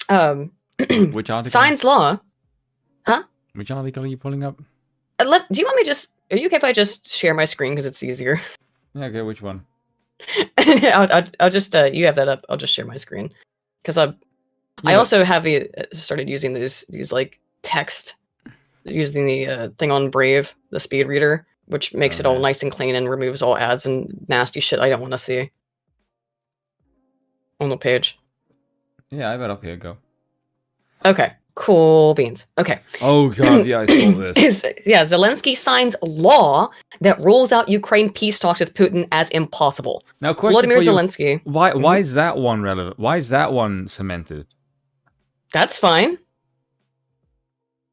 Which article? Signs law. Huh? Which article are you pulling up? Do you want me are you okay if I just share my screen because it's easier? Yeah, okay, which one? I'll just, you have that up. I'll just share my screen. Because I also have started using these like text, using the thing on Brave, the speed reader, which makes it all nice and clean and removes all ads and nasty shit I don't want to see on the page. Yeah, I have it up here. Go. Okay, cool beans. Okay. Oh god, yeah, I saw this. Zelensky signs law that rules out Ukraine peace talks with Putin as impossible. Now, question Vladimir for you, Zelensky. Why is that one relevant? Why is that one cemented? That's fine.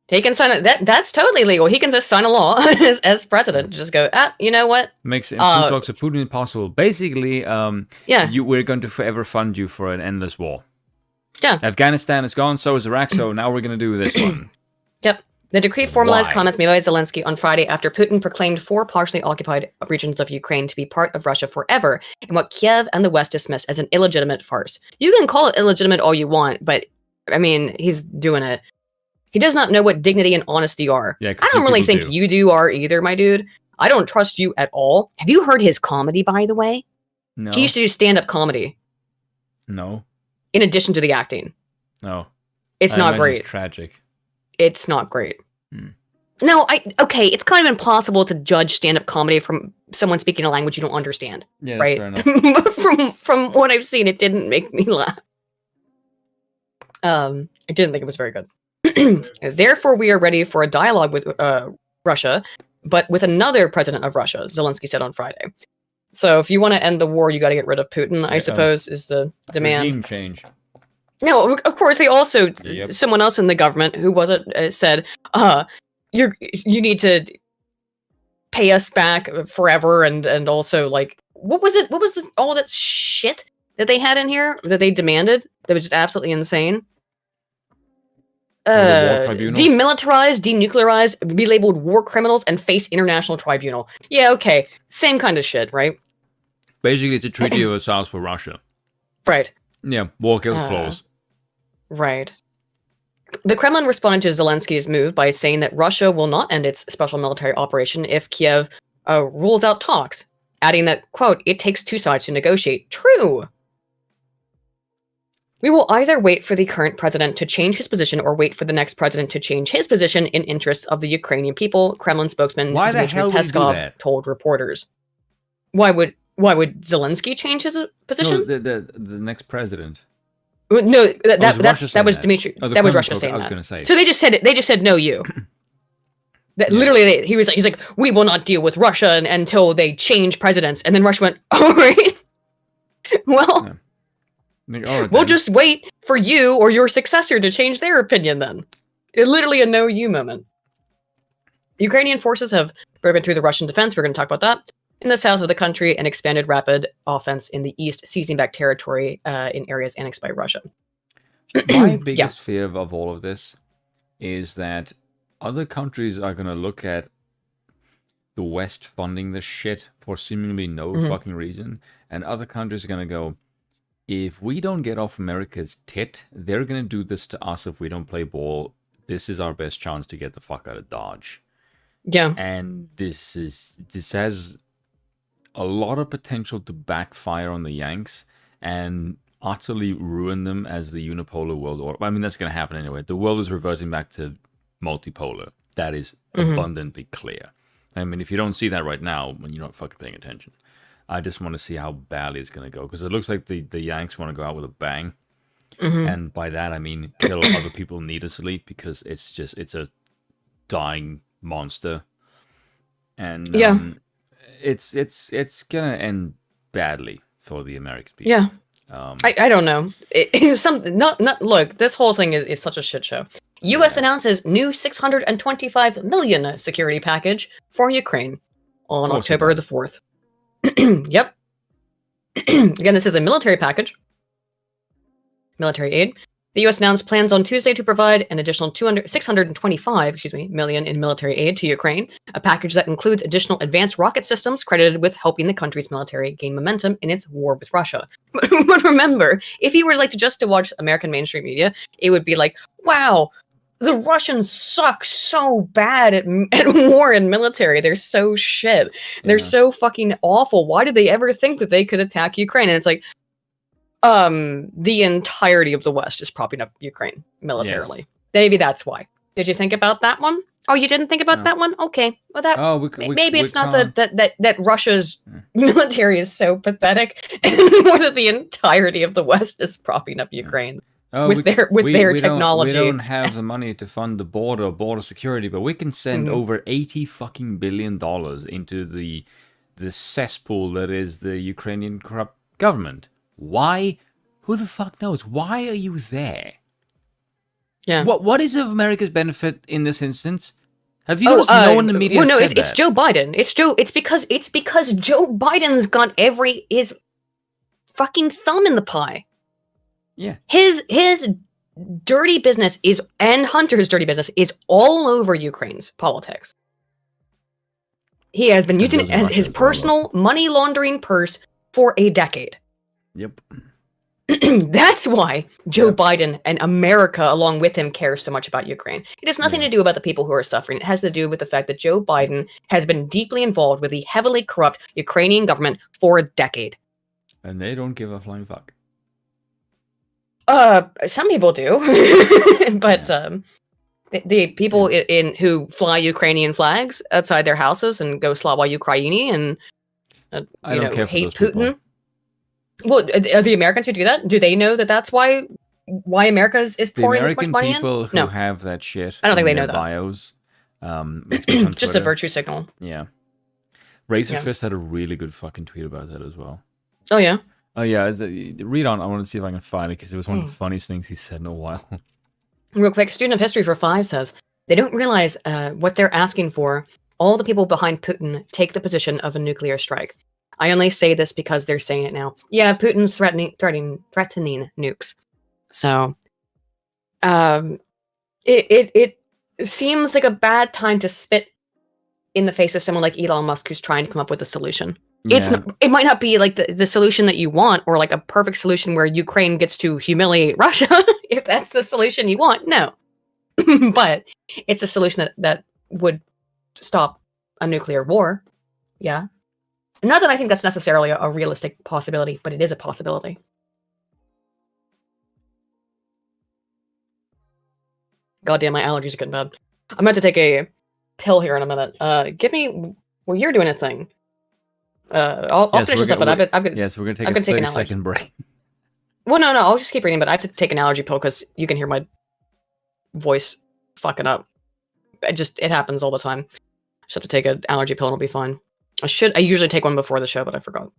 He can sign it. That's totally legal. He can just sign a law as president. Just go, you know what? Makes peace talks with Putin impossible. Basically, yeah, we're going to forever fund you for an endless war. Yeah. Afghanistan is gone, so is Iraq, so now we're going to do this one. Yep. The decree formalized comments made by Zelensky on Friday after Putin proclaimed 4 partially occupied regions of Ukraine to be part of Russia forever, in what Kiev and the West dismissed as an illegitimate farce. You can call it illegitimate all you want, but, I mean, he's doing it. He does not know what dignity and honesty are. Yeah, I don't really think you do are either, my dude. I don't trust you at all. Have you heard his comedy, by the way? No. He used to do stand-up comedy. No. In addition to the acting. No. It's not great. It's tragic. It's not great. No, okay, it's kind of impossible to judge stand-up comedy from someone speaking a language you don't understand. Yeah, right? fair enough. from what I've seen, it didn't make me laugh. I didn't think it was very good. Therefore, we are ready for a dialogue with Russia, but with another president of Russia, Zelensky said on Friday. So if you want to end the war, you got to get rid of Putin, I suppose, is the demand. Regime change. No, of course, they also, someone else in the government who wasn't, said, you need to pay us back forever, and also, like, what was all that shit that they had in here that they demanded that was just absolutely insane? Demilitarized, denuclearized, be labeled war criminals, and face international tribunal. Yeah, okay. Same kind of shit, right? Basically, it's a treaty of Versailles for Russia. Right. Yeah, war guilt clause. Right. The Kremlin responded to Zelensky's move by saying that Russia will not end its special military operation if Kiev rules out talks, adding that, quote, it takes 2 sides to negotiate. True. We will either wait for the current president to change his position or wait for the next president to change his position in interests of the Ukrainian people, Kremlin spokesman Why the Dmitry hell would he do Peskov that? told reporters. Why would Zelensky change his position? No, the next president. No, that was that? Dmitry. Oh, the that was Kremlin Russia spoke- saying I was that. gonna say. So they just said no, you. That Yeah. literally, he's like, we will not deal with Russia until they change presidents, and then Russia went, all right, well, Yeah. Like, all right, we'll then. just wait for you or your successor to change their opinion. Then, literally a no you moment. Ukrainian forces have broken through the Russian defense. We're going to talk about that. In the south of the country, and expanded rapid offense in the east, seizing back territory in areas annexed by Russia. My biggest fear of all of this is that other countries are going to look at the West funding this shit for seemingly no fucking reason, and other countries are going to go, if we don't get off America's tit, they're going to do this to us if we don't play ball. This is our best chance to get the fuck out of Dodge. Yeah. And this has a lot of potential to backfire on the Yanks and utterly ruin them as the unipolar world order. I mean, that's going to happen anyway. The world is reverting back to multipolar. That is abundantly clear. I mean, if you don't see that right now, when you're not fucking paying attention, I just want to see how badly it's going to go. Because it looks like the Yanks want to go out with a bang. And by that, I mean kill other people needlessly, because it's a dying monster. And it's gonna end badly for the American people. Yeah. I don't know. Look, this whole thing is such a shit show. U.S. announces new $625 million security package for Ukraine on October the 4th. Yep. Again, this is a military package. Military aid. The U.S. announced plans on Tuesday to provide an additional $625 million in military aid to Ukraine, a package that includes additional advanced rocket systems credited with helping the country's military gain momentum in its war with Russia. But remember, if you were to watch American mainstream media, it would be like, wow, the Russians suck so bad at war and military. They're so shit. They're so fucking awful. Why did they ever think that they could attack Ukraine? And it's like, the entirety of the West is propping up Ukraine militarily. Yes. Maybe that's why. Did you think about that one? Oh, you didn't think about that one? Okay. Well, maybe it's not that Russia's military is so pathetic, more that the entirety of the West is propping up Ukraine with their technology. We don't have the money to fund the border security, but we can send over $80 fucking billion into the cesspool that is the Ukrainian corrupt government. Why? Who the fuck knows? Why are you there? Yeah. What is of America's benefit in this instance? Have you noticed no one in the media said that? It's Joe Biden. It's because Joe Biden's got his fucking thumb in the pie. Yeah. His dirty business and Hunter's dirty business is all over Ukraine's politics. He has been using it as his personal money laundering purse for a decade. Yep. That's why Joe Biden and America, along with him, cares so much about Ukraine. It has nothing to do about the people who are suffering. It has to do with the fact that Joe Biden has been deeply involved with the heavily corrupt Ukrainian government for a decade. And they don't give a flying fuck. Some people do, but the people who fly Ukrainian flags outside their houses and go Slava Ukraini and I don't care for hate those Putin. people. Well, are the Americans who do that? Do they know that that's why America is pouring this much money in? The American people who have that shit I don't think they know in their bios, especially on just a Twitter. virtue signal. Yeah. Razorfist had a really good fucking tweet about that as well. Oh, yeah? Oh, yeah. Read on. I want to see if I can find it, because it was one of the funniest things he said in a while. Real quick, student of history for 5 says, they don't realize what they're asking for. All the people behind Putin take the position of a nuclear strike. I only say this because they're saying it now. Yeah, Putin's threatening nukes. So, it seems like a bad time to spit in the face of someone like Elon Musk, who's trying to come up with a solution. Yeah. It might not be like the solution that you want, or like a perfect solution where Ukraine gets to humiliate Russia, if that's the solution you want. No, but it's a solution that would stop a nuclear war. Yeah. Not that I think that's necessarily a realistic possibility, but it is a possibility. Goddamn, my allergies are getting bad. I'm about to take a pill here in a minute. Give me. Well, you're doing a thing. I'll finish this up, but I've been. Yes, we're gonna take I've a been taking 30-second break. Well, no, I'll just keep reading, but I have to take an allergy pill because you can hear my voice fucking up. It happens all the time. Just have to take an allergy pill and it'll be fine. I usually take one before the show, but I forgot.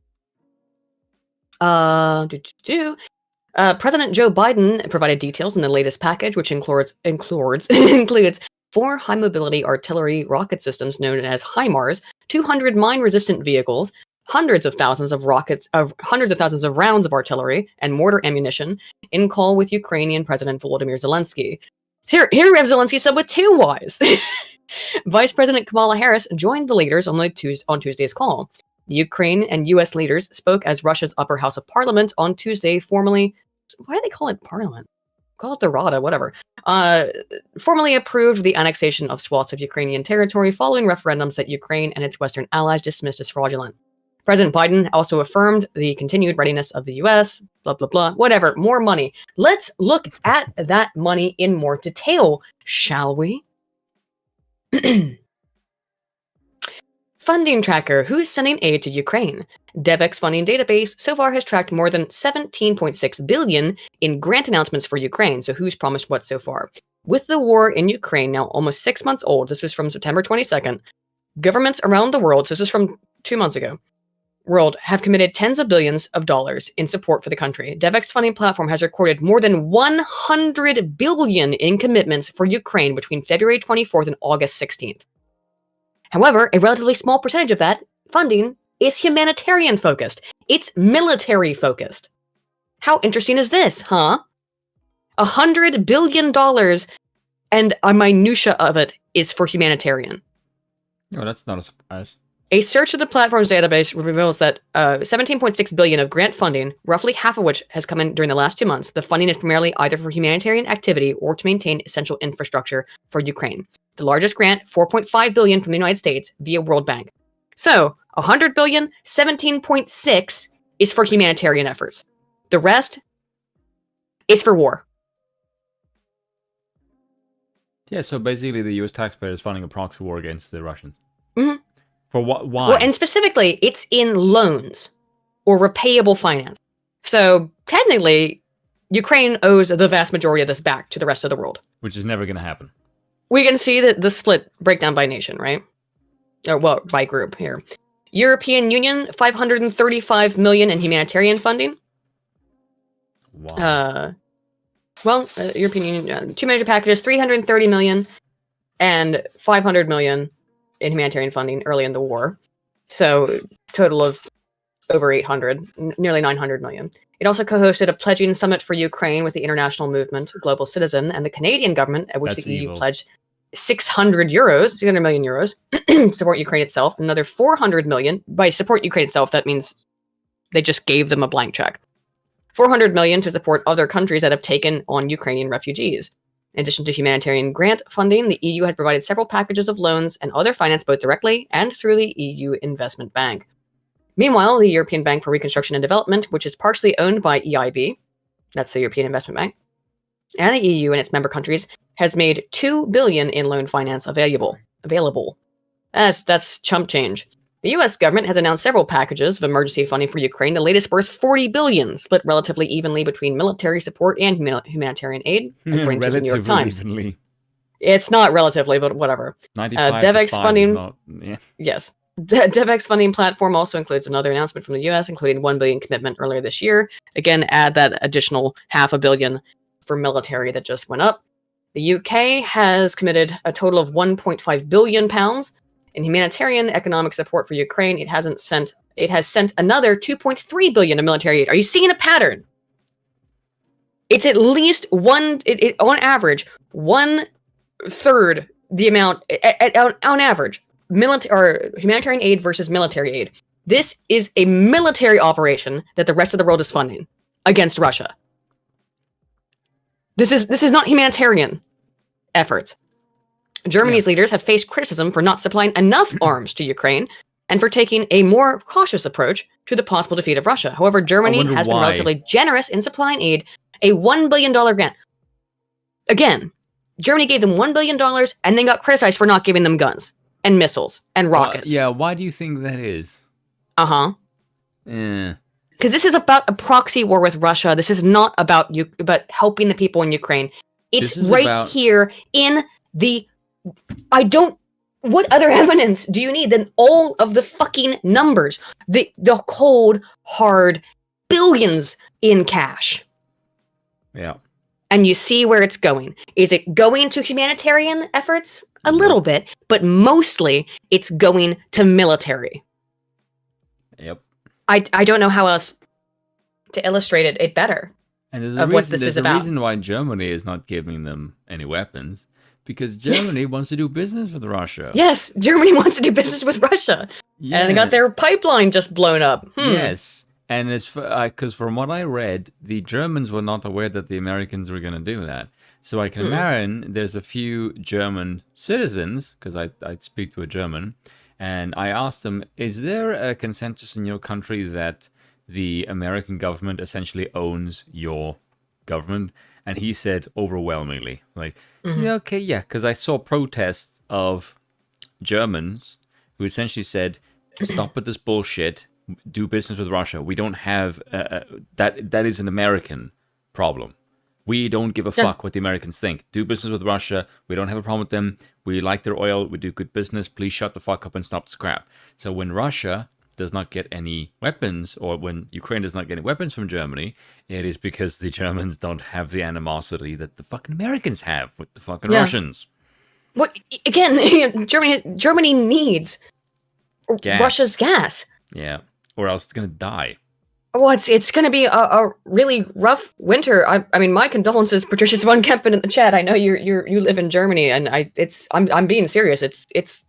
President Joe Biden provided details in the latest package, which includes 4 high-mobility artillery rocket systems known as HIMARS, 200 mine-resistant vehicles, hundreds of thousands of rounds of artillery and mortar ammunition, in call with Ukrainian President Volodymyr Zelensky. Here we have Zelensky said with 2 Ys. Vice President Kamala Harris joined the leaders on Tuesday's call. The Ukraine and U.S. leaders spoke as Russia's upper house of parliament on Tuesday formally. Why do they call it parliament? Call it the Rada, whatever. Formally approved the annexation of swaths of Ukrainian territory following referendums that Ukraine and its Western allies dismissed as fraudulent. President Biden also affirmed the continued readiness of the U.S., blah, blah, blah, whatever, more money. Let's look at that money in more detail, shall we? Funding tracker, who's sending aid to Ukraine? DevEx funding database so far has tracked more than 17.6 billion in grant announcements for Ukraine. So who's promised what so far? With the war in Ukraine now almost 6 months old, this was from September 22nd, governments around the world, so this is from 2 months ago, world have committed tens of billions of dollars in support for the country. DevEx funding platform has recorded more than 100 billion in commitments for Ukraine between February 24th and August 16th. However, a relatively small percentage of that funding is humanitarian focused. It's military focused. How interesting is this, huh? $100 billion and a minutia of it is for humanitarian. No, that's not a surprise. A search of the platform's database reveals that 17.6 billion of grant funding, roughly half of which has come in during the last 2 months. The funding is primarily either for humanitarian activity or to maintain essential infrastructure for Ukraine. The largest grant, 4.5 billion from the United States via World Bank. So, 100 billion, 17.6 is for humanitarian efforts. The rest is for war. Yeah, so basically the US taxpayer is funding a proxy war against the Russians. Mm-hmm. For what? Why? Well, and specifically, it's in loans or repayable finance. So technically, Ukraine owes the vast majority of this back to the rest of the world. Which is never going to happen. We can see that the split breakdown by nation, right? Or, well, by group here. European Union, 535 million in humanitarian funding. Wow. European Union, 2 major packages, 330 million and 500 million in humanitarian funding early in the war. So total of over 800, nearly 900 million. It also co-hosted a pledging summit for Ukraine with the international movement Global Citizen and the Canadian government, at which the EU pledged 600 million euros to support Ukraine itself. Another 400 million. By support Ukraine itself, that means they just gave them a blank check. 400 million to support other countries that have taken on Ukrainian refugees. In addition to humanitarian grant funding, the EU has provided several packages of loans and other finance both directly and through the EU Investment Bank. Meanwhile, the European Bank for Reconstruction and Development, which is partially owned by EIB, that's the European Investment Bank, and the EU and its member countries, has made 2 billion in loan finance available. That's chump change. The US government has announced several packages of emergency funding for Ukraine, the latest worth 40 billion, split relatively evenly between military support and humanitarian aid, according to the New York Times. Evenly. It's not relatively, but whatever. 95 DevEx to 5 funding. is not, yeah. Yes. DevEx funding platform also includes another announcement from the US, including 1 billion commitment earlier this year. Again, add that additional $500 million for military that just went up. The UK has committed a total of £1.5 billion in humanitarian economic support for Ukraine. It has sent another 2.3 billion in military aid. Are you seeing a pattern? It's at least on average, 1/3 the amount on average, humanitarian aid versus military aid. This is a military operation that the rest of the world is funding against Russia. This is not humanitarian efforts. Germany's leaders have faced criticism for not supplying enough arms to Ukraine and for taking a more cautious approach to the possible defeat of Russia. However, Germany has been relatively generous in supplying aid, a $1 billion grant. Again, Germany gave them $1 billion and then got criticized for not giving them guns and missiles and rockets. Yeah, why do you think that is? Uh-huh. Yeah. Because this is about a proxy war with Russia. This is not about helping the people in Ukraine. It's right here in the... What other evidence do you need than all of the fucking numbers? The cold, hard billions in cash. Yeah. And you see where it's going. Is it going to humanitarian efforts? A little bit, but mostly it's going to military. Yep. I don't know how else to illustrate it better. And there's a reason why Germany is not giving them any weapons. Because Germany wants to do business with Russia. Yes, Germany wants to do business with Russia. Yeah. And they got their pipeline just blown up. Yes. And it's because from what I read, the Germans were not aware that the Americans were going to do that. So I can imagine there's a few German citizens, because I speak to a German, and I asked them, is there a consensus in your country that the American government essentially owns your government? And he said overwhelmingly, like, yeah, okay, yeah, because I saw protests of Germans who essentially said, stop with this bullshit, do business with Russia. We don't have, that is an American problem. We don't give a fuck what the Americans think. Do business with Russia. We don't have a problem with them. We like their oil. We do good business. Please shut the fuck up and stop the crap. So when Russia does not get any weapons, or when Ukraine does not get any weapons from Germany, it is because the Germans don't have the animosity that the fucking Americans have with the fucking Russians. Well, again, Germany needs Russia's gas. Yeah, or else it's gonna die. Well, it's going to be a really rough winter. I mean, my condolences, Patricia Von Kempen in the chat. I know you live in Germany, and I'm being serious. It's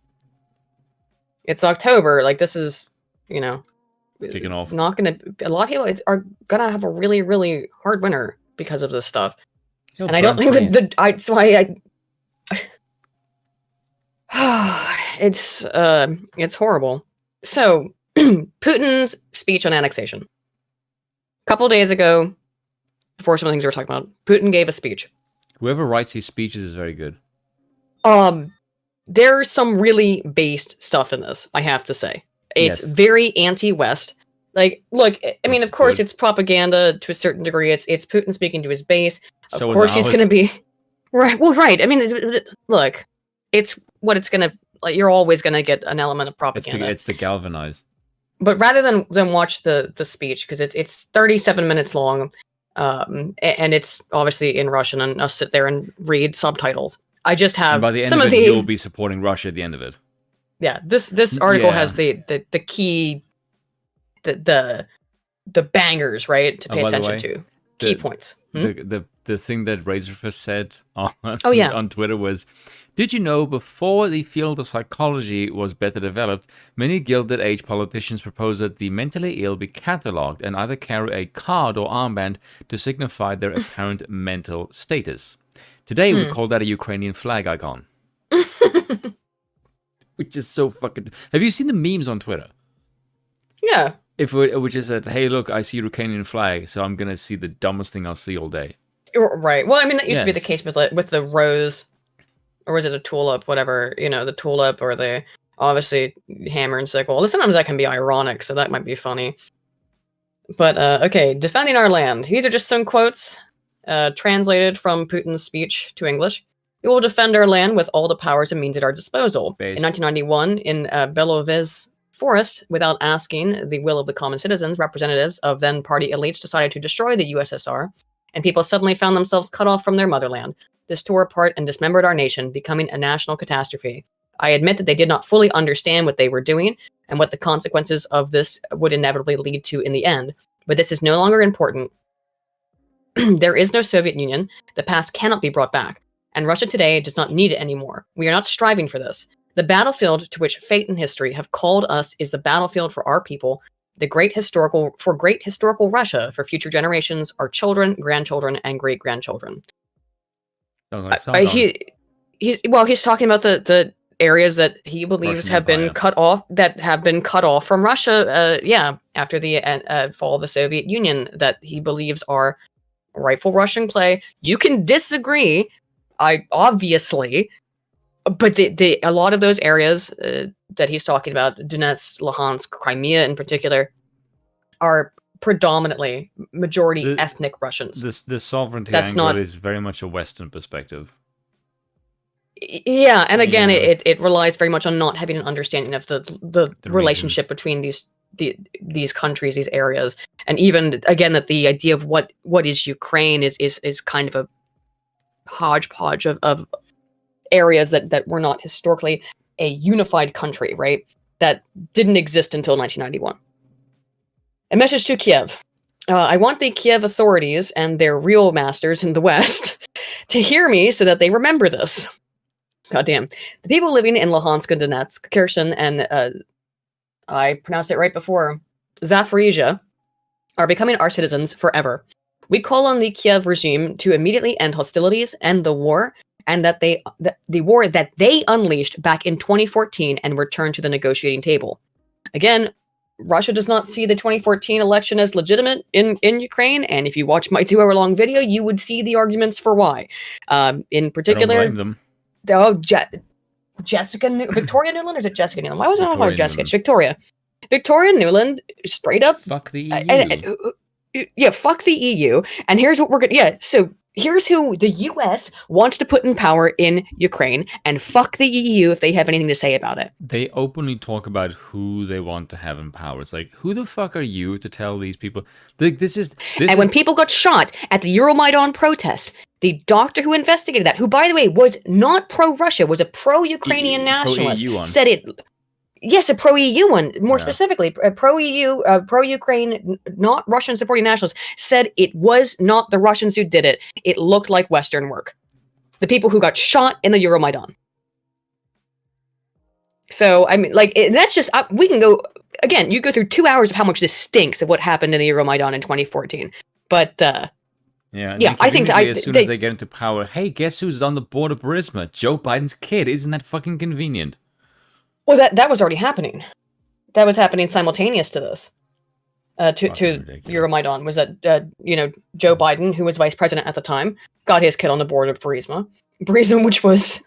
October. Like, this is, kicking off. Not going to. A lot of people are going to have a really, really hard winter because of this stuff. And I don't think it's horrible. So Putin's speech on annexation. Couple days ago, before some of the things we were talking about, Putin gave a speech. Whoever writes these speeches is very good. There's some really based stuff in this, I have to say. It's very anti-West. Like, look, I mean, of course, it's propaganda to a certain degree. It's Putin speaking to his base. Of course, he's going to be right. Well, right. I mean, look, it's what it's going to. Like, you're always going to get an element of propaganda. It's the galvanize. But rather than watch the speech, because it's 37 minutes long, and it's obviously in Russian, and I'll sit there and read subtitles. I just have, and by the end of it, you'll be supporting Russia at the end of it. Yeah, this article has the key, the bangers, right, to pay attention to. Key points. The thing that Razorfist said on Twitter was, did you know before the field of psychology was better developed, many Gilded Age politicians proposed that the mentally ill be catalogued and either carry a card or armband to signify their apparent mental status. Today we call that a Ukrainian flag icon. Which is so fucking... Have you seen the memes on Twitter? Yeah. Which is that, hey, look, I see a Ukrainian flag, so I'm going to see the dumbest thing I'll see all day. Right. Well, I mean, that used to be the case with the rose, or was it a tulip, whatever, the tulip, or the, obviously, hammer and sickle. Sometimes that can be ironic, so that might be funny. But, okay, defending our land. These are just some quotes, translated from Putin's speech to English. We will defend our land with all the powers and means at our disposal. In 1991, in Belovezh Forest, without asking the will of the common citizens, representatives of then party elites decided to destroy the USSR, and people suddenly found themselves cut off from their motherland. This tore apart and dismembered our nation, becoming a national catastrophe. I admit that they did not fully understand what they were doing and what the consequences of this would inevitably lead to in the end, but this is no longer important. There is no Soviet Union. The past cannot be brought back, and Russia today does not need it anymore. We are not striving for this. The battlefield to which fate and history have called us is the battlefield for our people, great historical Russia, for future generations, our children, grandchildren, and great-grandchildren. He's talking about the areas that he believes Russian have been cut off from Russia, after the fall of the Soviet Union, that he believes are rightful Russian clay. You can disagree obviously, but a lot of those areas that he's talking about, Donetsk, Luhansk, Crimea in particular, are predominantly majority ethnic Russians. The sovereignty That's angle not, is very much a Western perspective. yeah, and again, Yeah. it relies very much on not having an understanding of the relationship between these countries, these areas, and even again that the idea of what is Ukraine is kind of a hodgepodge of areas that were not historically a unified country, right? That didn't exist until 1991. A message to Kiev. I want the Kiev authorities and their real masters in the West to hear me so that they remember this. Goddamn. The people living in Luhansk and Donetsk, Kherson, and I pronounced it right before, Zaporizhia, are becoming our citizens forever. We call on the Kiev regime to immediately end hostilities, end the war, and that the war that they unleashed back in 2014 and return to the negotiating table. Again, Russia does not see the 2014 election as legitimate in Ukraine, and if you watch my 2-hour-long video, you would see the arguments for why. In particular, I don't blame them. Oh, Victoria Nuland, or is it Jessica Nuland? Why was I talking about Jessica? It's Victoria. Victoria Nuland, straight up. Fuck the EU. Yeah, fuck the EU. And here's what we're gonna. Yeah, so here's who the US wants to put in power in Ukraine, and fuck the EU if they have anything to say about it. They openly talk about who they want to have in power. It's like, who the fuck are you to tell these people? When people got shot at the Euromaidan protests, the doctor who investigated that, who by the way was not pro-Russia, was a pro-Ukrainian nationalist, said it. Yes, a pro-EU one, more specifically, a pro-EU, pro-Ukraine, not Russian-supporting nationalists, said it was not the Russians who did it. It looked like Western work. The people who got shot in the Euromaidan. So, I mean, like, that's just, we can go, again, you go through 2 hours of how much this stinks of what happened in the Euromaidan in 2014. But, yeah, I think as soon as they get into power, hey, guess who's on the board of Burisma? Joe Biden's kid. Isn't that fucking convenient? Well, that was already happening. That was happening simultaneous to this. To Euromaidan was that Joe Biden, who was vice president at the time, got his kid on the board of Burisma, which was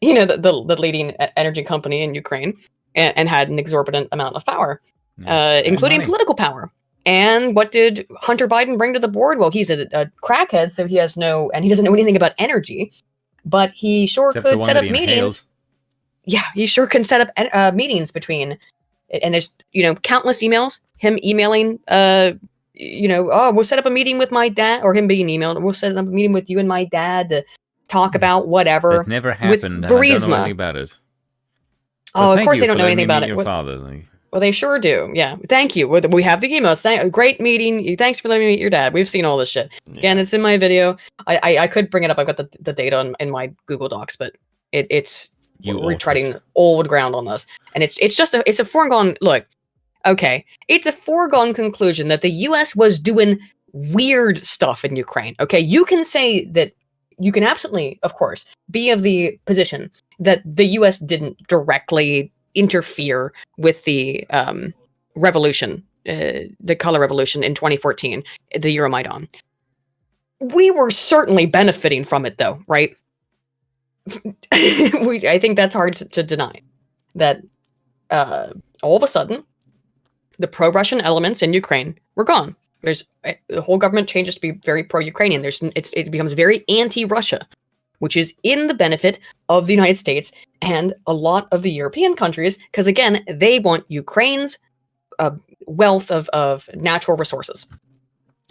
the leading energy company in Ukraine, and had an exorbitant amount of power, including political power. And what did Hunter Biden bring to the board? Well, he's a crackhead, so he doesn't know anything about energy, but he sure could set up meetings. Yeah, he sure can set up meetings between, and there's countless emails. Him emailing, we'll set up a meeting with my dad, or him being emailed. We'll set up a meeting with you and my dad to talk about whatever. That never happened. With Burisma. I don't know anything about it. Oh, of course they don't know anything about it. Your father. Well, they sure do. Yeah, thank you. We have the emails. Great meeting. Thanks for letting me meet your dad. We've seen all this shit. Again, it's in my video. I could bring it up. I've got the data in my Google Docs, but we're treading old ground on this, and it's a foregone look. Okay, it's a foregone conclusion that the U.S. was doing weird stuff in Ukraine. Okay, you can say that. You can absolutely, of course, be of the position that the U.S. didn't directly interfere with the revolution, the color revolution in 2014, the Euromaidan. We were certainly benefiting from it, though, right? I think that's hard to deny. That all of a sudden, the pro-Russian elements in Ukraine were gone. The whole government changes to be very pro-Ukrainian. It becomes very anti-Russia, which is in the benefit of the United States and a lot of the European countries, because again, they want Ukraine's wealth of natural resources,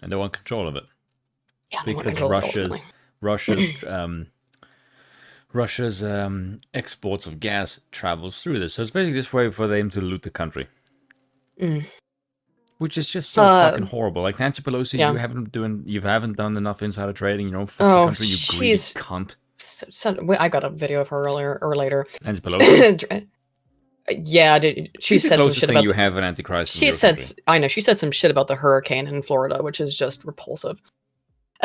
and they want control of it. Yeah, because Russia's exports of gas travels through this, so it's basically just a way for them to loot the country. Which is just so fucking horrible. Like Nancy Pelosi, you haven't done enough insider trading in your own fucking country, you greedy cunt. I got a video of her earlier or later. Nancy Pelosi. Yeah, she said some shit about. You have an antichrist. I know she said some shit about the hurricane in Florida, which is just repulsive.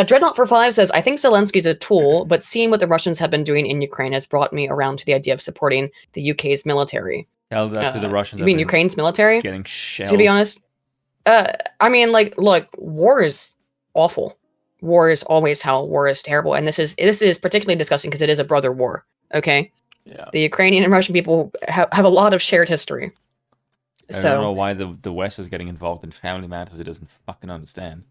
Dreadnought for 5 says, I think Zelensky's a tool, but seeing what the Russians have been doing in Ukraine has brought me around to the idea of supporting the UK's military. Tell that to the Russians. You mean Ukraine's military? Getting shelled. To be honest. I mean, look, war is awful. war is always hell. War is terrible, and this is particularly disgusting because it is a brother war. Okay, Yeah. the Ukrainian and Russian people have a lot of shared history. I don't know why the West is getting involved in family matters it doesn't fucking understand.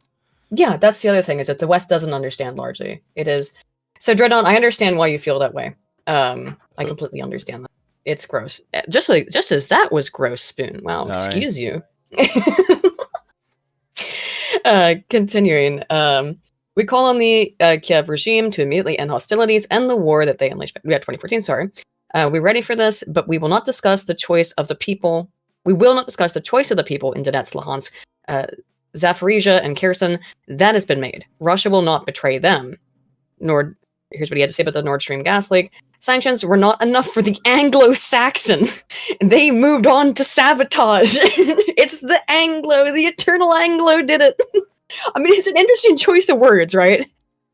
Yeah, that's the other thing, is that the West doesn't understand largely. It is so, Dreadon, I understand why you feel that way. I completely understand that. It's gross. Just as that was gross, Spoon. Wow, excuse you. Continuing. We call on the Kiev regime to immediately end hostilities and the war that they unleashed. We had 2014, sorry. We're ready for this, but we will not discuss the choice of the people. We will not discuss the choice of the people in Donetsk, Luhansk, Zaporizhia, and Kherson. That has been made. Russia will not betray them. Nor, here's what he had to say about the Nord Stream gas leak. Sanctions were not enough for the Anglo-Saxon. They moved on to sabotage. It's the eternal Anglo did it. I mean, it's an interesting choice of words, right?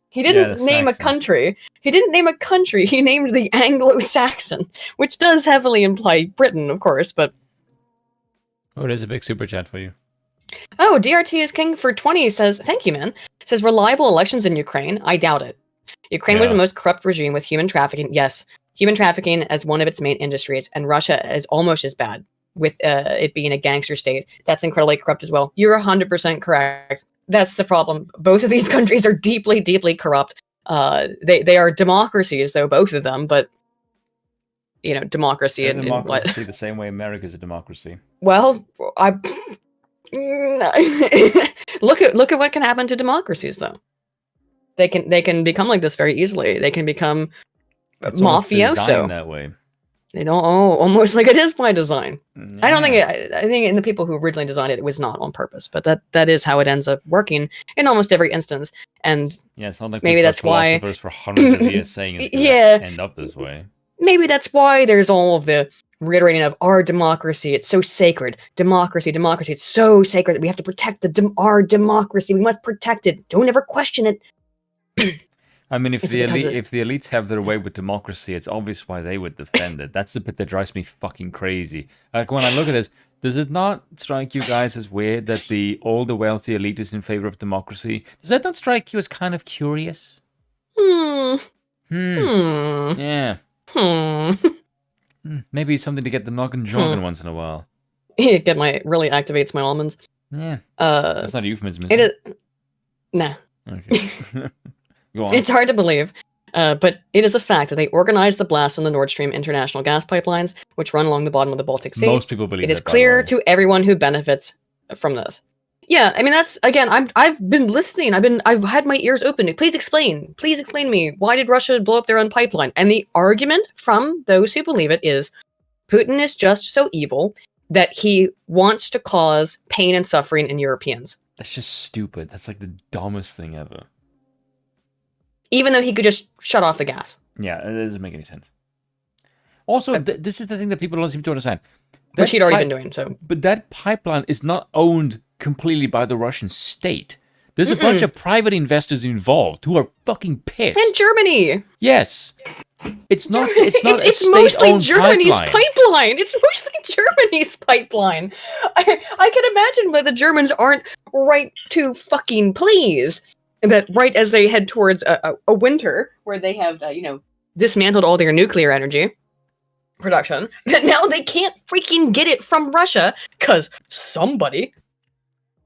He didn't name a country. He didn't name a country. He named the Anglo-Saxon, which does heavily imply Britain, of course, but... Oh, it is a big super chat for you. Oh, DRT is king for 20 says, thank you, man. Says, reliable elections in Ukraine? I doubt it. Ukraine was the most corrupt regime with human trafficking. Yes, human trafficking as one of its main industries, and Russia is almost as bad with it being a gangster state. That's incredibly corrupt as well. You're 100% correct. That's the problem. Both of these countries are deeply, deeply corrupt. They are democracies, though, both of them, but, you know, democracy and what? The same way America's a democracy. Well, look at what can happen to democracies, though. They can become like this very easily. They can become mafioso that way. They don't. Oh, almost like it is by design. Yeah. I don't think I think in the people who originally designed it, it was not on purpose, but that is how it ends up working in almost every instance. And yeah, it's not like maybe that's why philosophers for hundreds of years saying it's gonna end up this way. Maybe that's why there's all of the reiterating of our democracy. It's so sacred. Democracy. It's so sacred that we have to protect our democracy. We must protect it. Don't ever question it. I mean, if the elites have their way with democracy, it's obvious why they would defend it. That's the bit that drives me fucking crazy. Like, when I look at this, does it not strike you guys as weird that all the wealthy elite is in favor of democracy? Does that not strike you as kind of curious? Yeah. Maybe something to get the noggin jogging once in a while. Really activates my almonds. Yeah. That's not a euphemism, is it? Is, nah. Okay. Go on. It's hard to believe, but it is a fact that they organized the blast on the Nord Stream international gas pipelines, which run along the bottom of the Baltic Sea. Most people believe it is clear to everyone who benefits from this. Yeah, I mean, that's, again, I've been listening. I've had my ears open. Please explain me. Why did Russia blow up their own pipeline? And the argument from those who believe it is Putin is just so evil that he wants to cause pain and suffering in Europeans. That's just stupid. That's like the dumbest thing ever. Even though he could just shut off the gas. Yeah, it doesn't make any sense. Also, this is the thing that people don't seem to understand. Which he'd already been doing, so. But that pipeline is not owned completely by the Russian state. There's a bunch of private investors involved who are fucking pissed. And Germany. Yes. It's not it's mostly Germany's pipeline. It's mostly Germany's pipeline. I can imagine why the Germans aren't right to fucking please that right as they head towards a winter where they have dismantled all their nuclear energy production, that now they can't freaking get it from Russia because somebody,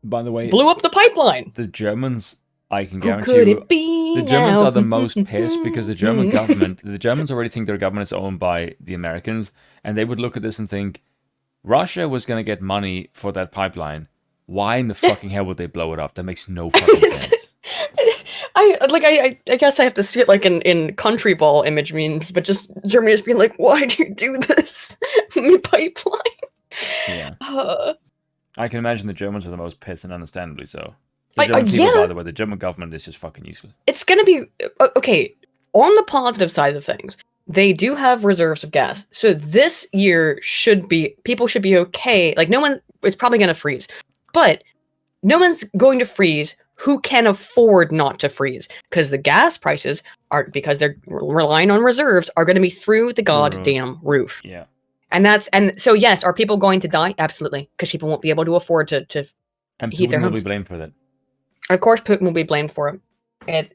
by the way, blew up the pipeline. The Germans, I can guarantee you, the Germans are the most pissed because the German government, the Germans already think their government is owned by the Americans, and they would look at this and think, Russia was going to get money for that pipeline. Why in the fucking hell would they blow it up? That makes no fucking sense. I guess I have to see it like in country ball image means, but just Germany just being like, why do you do this? Pipeline. Yeah. I can imagine the Germans are the most pissed, and understandably so. The German people, by the way, the German government is just fucking useless. It's gonna be okay. On the positive side of things, they do have reserves of gas, so this year people should be okay. Like, no one is probably gonna freeze, but no one's going to freeze who can afford not to freeze, because the gas prices because they're relying on reserves, are going to be through the goddamn roof. Yeah. And so yes, are people going to die? Absolutely, because people won't be able to afford to and heat their homes. Putin will be blamed for that. Of course, Putin will be blamed for it.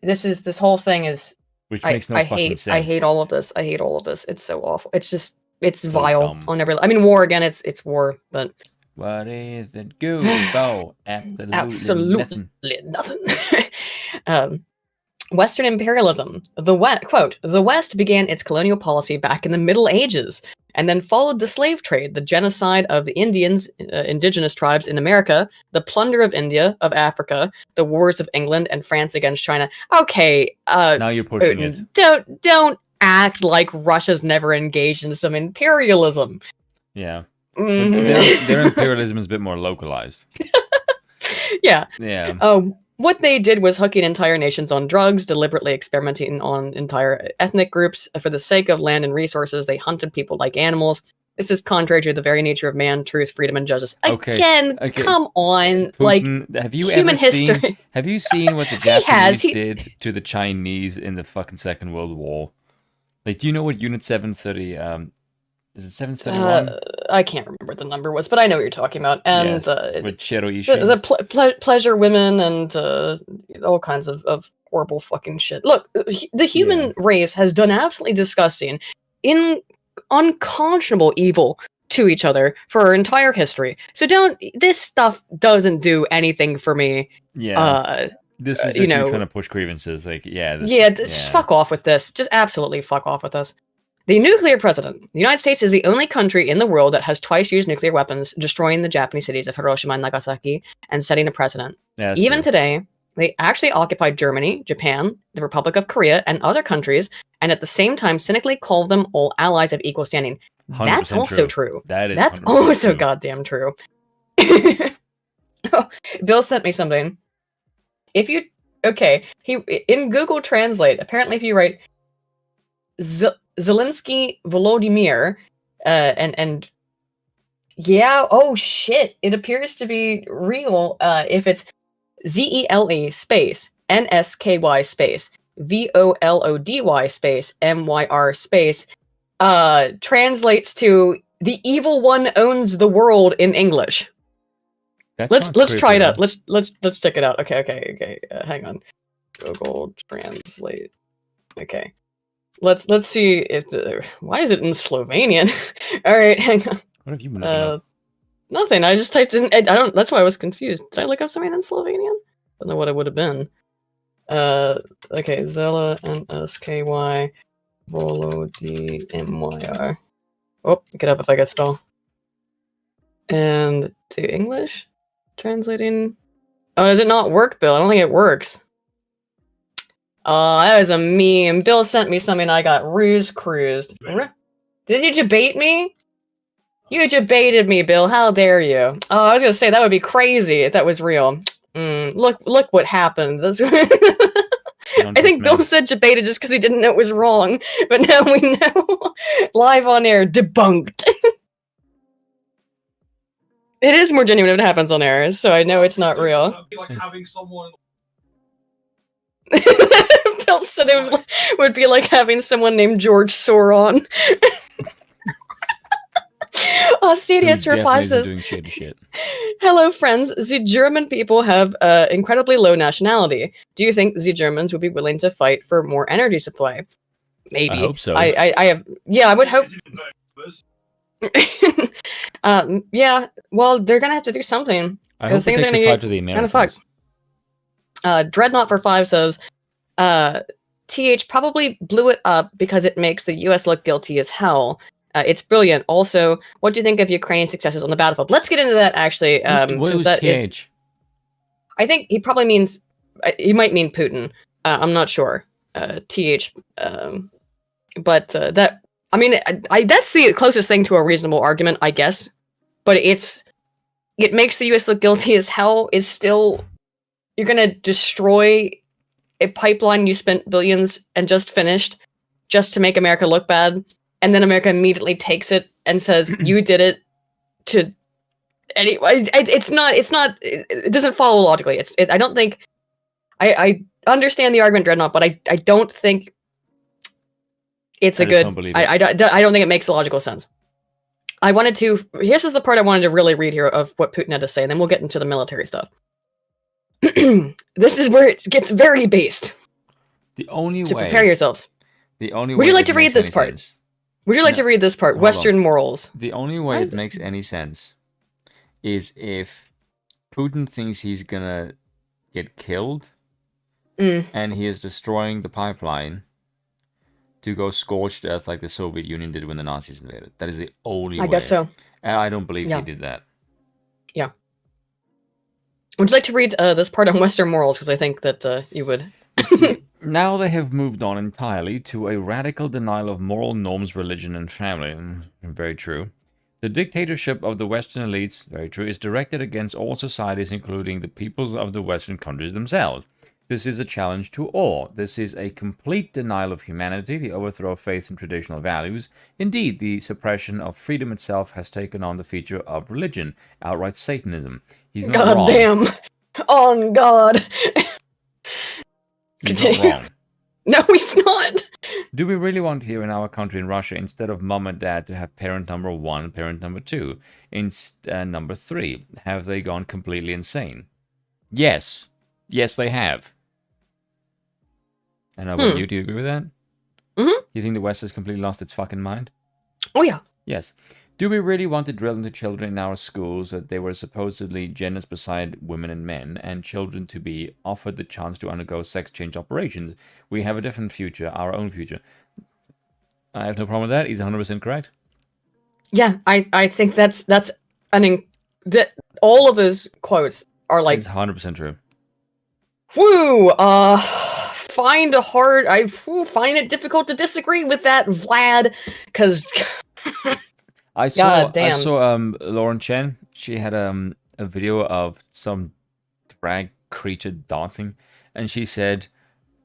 This whole thing is. Which I makes no I fucking hate sense. I hate all of this. I hate all of this. It's so awful. It's So vile dumb. on every. I mean, war again. It's war, but What is it good about? Absolutely, absolutely nothing. nothing. Western imperialism. Quote, the West began its colonial policy back in the Middle Ages and then followed the slave trade, the genocide of the indigenous tribes in America, the plunder of India, of Africa, the wars of England and France against China. Okay, Now you're pushing Putin, it. don't act like Russia's never engaged in some imperialism. Yeah. Mhm. Their imperialism is a bit more localized. Yeah. Yeah. What they did was hooking entire nations on drugs, deliberately experimenting on entire ethnic groups. For the sake of land and resources, they hunted people like animals. This is contrary to the very nature of man, truth, freedom, and justice. Okay, Again, okay. come on. Putin, Like, have you human ever seen? history. Have you seen what the He has, Japanese did to the Chinese in the fucking Second World War? Like, do you know what Unit 730? Is it 731? I can't remember what the number was, but I know what you're talking about. And Yes, with Shiro Ishii. the pleasure women and all kinds of horrible fucking shit. Look, the human race has done absolutely disgusting, unconscionable evil to each other for our entire history. So this stuff doesn't do anything for me. Yeah. This is just you trying to push grievances. Like, just fuck off with this. Just absolutely fuck off with this. The nuclear president. The United States is the only country in the world that has twice used nuclear weapons, destroying the Japanese cities of Hiroshima and Nagasaki and setting a precedent. Yeah, even true. today, they actually occupied Germany, Japan, the Republic of Korea, and other countries, and at the same time cynically call them all allies of equal standing. That's also true. That's also goddamn true. Bill sent me something. In Google Translate, apparently if you write Zelensky Volodymyr, and yeah, oh shit, it appears to be real. If it's ZELE space NSKY space VOLODY space MYR space, translates to the evil one owns the world in English. Let's try it out. Let's check it out. Okay. Hang on. Google Translate. Okay. Let's see if why is it in Slovenian? All right, hang on. What have you been looking up? Nothing. I just typed in. I don't. That's why I was confused. Did I look up something in Slovenian? I don't know what it would have been. Okay. Zela NSKY VOLODYMYR. Oh, look it up if I get spell. And to English, translating. Oh, does it not work, Bill? I don't think it works. Oh, that was a meme. Bill sent me something. I got ruse-cruised. Did you debate me? You debated me, Bill. How dare you? Oh, I was gonna say that would be crazy if that was real. Look what happened. I think Bill said debated just because he didn't know it was wrong, but now we know. Live on air, debunked. It is more genuine if it happens on air, so I know it's not real. It'd be like having someone. Bill said it would be like having someone named George Sauron. Serious Reply says, hello friends, the German people have incredibly low nationality. Do you think the Germans would be willing to fight for more energy supply? Maybe. I hope so. I would hope. Yeah, well, they're gonna have to do something. I hope it takes a fight to the Americans. Dreadnought for 5 says, TH probably blew it up because it makes the US look guilty as hell. It's brilliant. Also, what do you think of Ukraine's successes on the battlefield? Let's get into that, actually. What was TH? I think he probably means... he might mean Putin. I'm not sure. TH. But that... I mean, that's the closest thing to a reasonable argument, I guess. But it makes the US look guilty as hell is still... You're gonna destroy a pipeline you spent billions and just finished just to make America look bad, and then America immediately takes it and says, you did it to... Anyway, it doesn't follow logically. I don't think... I understand the argument, Dreadnought, but I don't think it's a good... I don't think it makes logical sense. Here's the part I wanted to really read here of what Putin had to say, and then we'll get into the military stuff. This is where it gets very based. The only So way. prepare yourselves. The only Would way you like it to read makes this any part? sense- Would you like to read this part? hold Western on. morals. The only way it makes any sense is if Putin thinks he's gonna get killed and he is destroying the pipeline to go scorched earth like the Soviet Union did when the Nazis invaded. That is the only way. I guess so. And I don't believe he did that. Yeah. Would you like to read this part on Western morals? Because I think that you would. Now they have moved on entirely to a radical denial of moral norms, religion, and family. Very true. The dictatorship of the Western elites, very true, is directed against all societies, including the peoples of the Western countries themselves. This is a challenge to all. This is a complete denial of humanity, the overthrow of faith and traditional values. Indeed, the suppression of freedom itself has taken on the feature of religion, outright Satanism. He's not wrong. God damn. On God. He's not wrong. No, he's not. Do we really want here in our country, in Russia, instead of mom and dad, to have parent number 1, parent number 2, number 3? Have they gone completely insane? Yes. Yes, they have. And how about you? Do you agree with that? Mm-hmm. You think the West has completely lost its fucking mind? Oh, yeah. Yes. Do we really want to drill into children in our schools that they were supposedly genders beside women and men, and children to be offered the chance to undergo sex change operations? We have a different future, our own future. I have no problem with that. He's 100% correct. Yeah, I think that's that all of his quotes are like, it's 100% true. Woo, find it difficult to disagree with that, Vlad, because I saw Lauren Chen. She had a video of some drag creature dancing, and she said,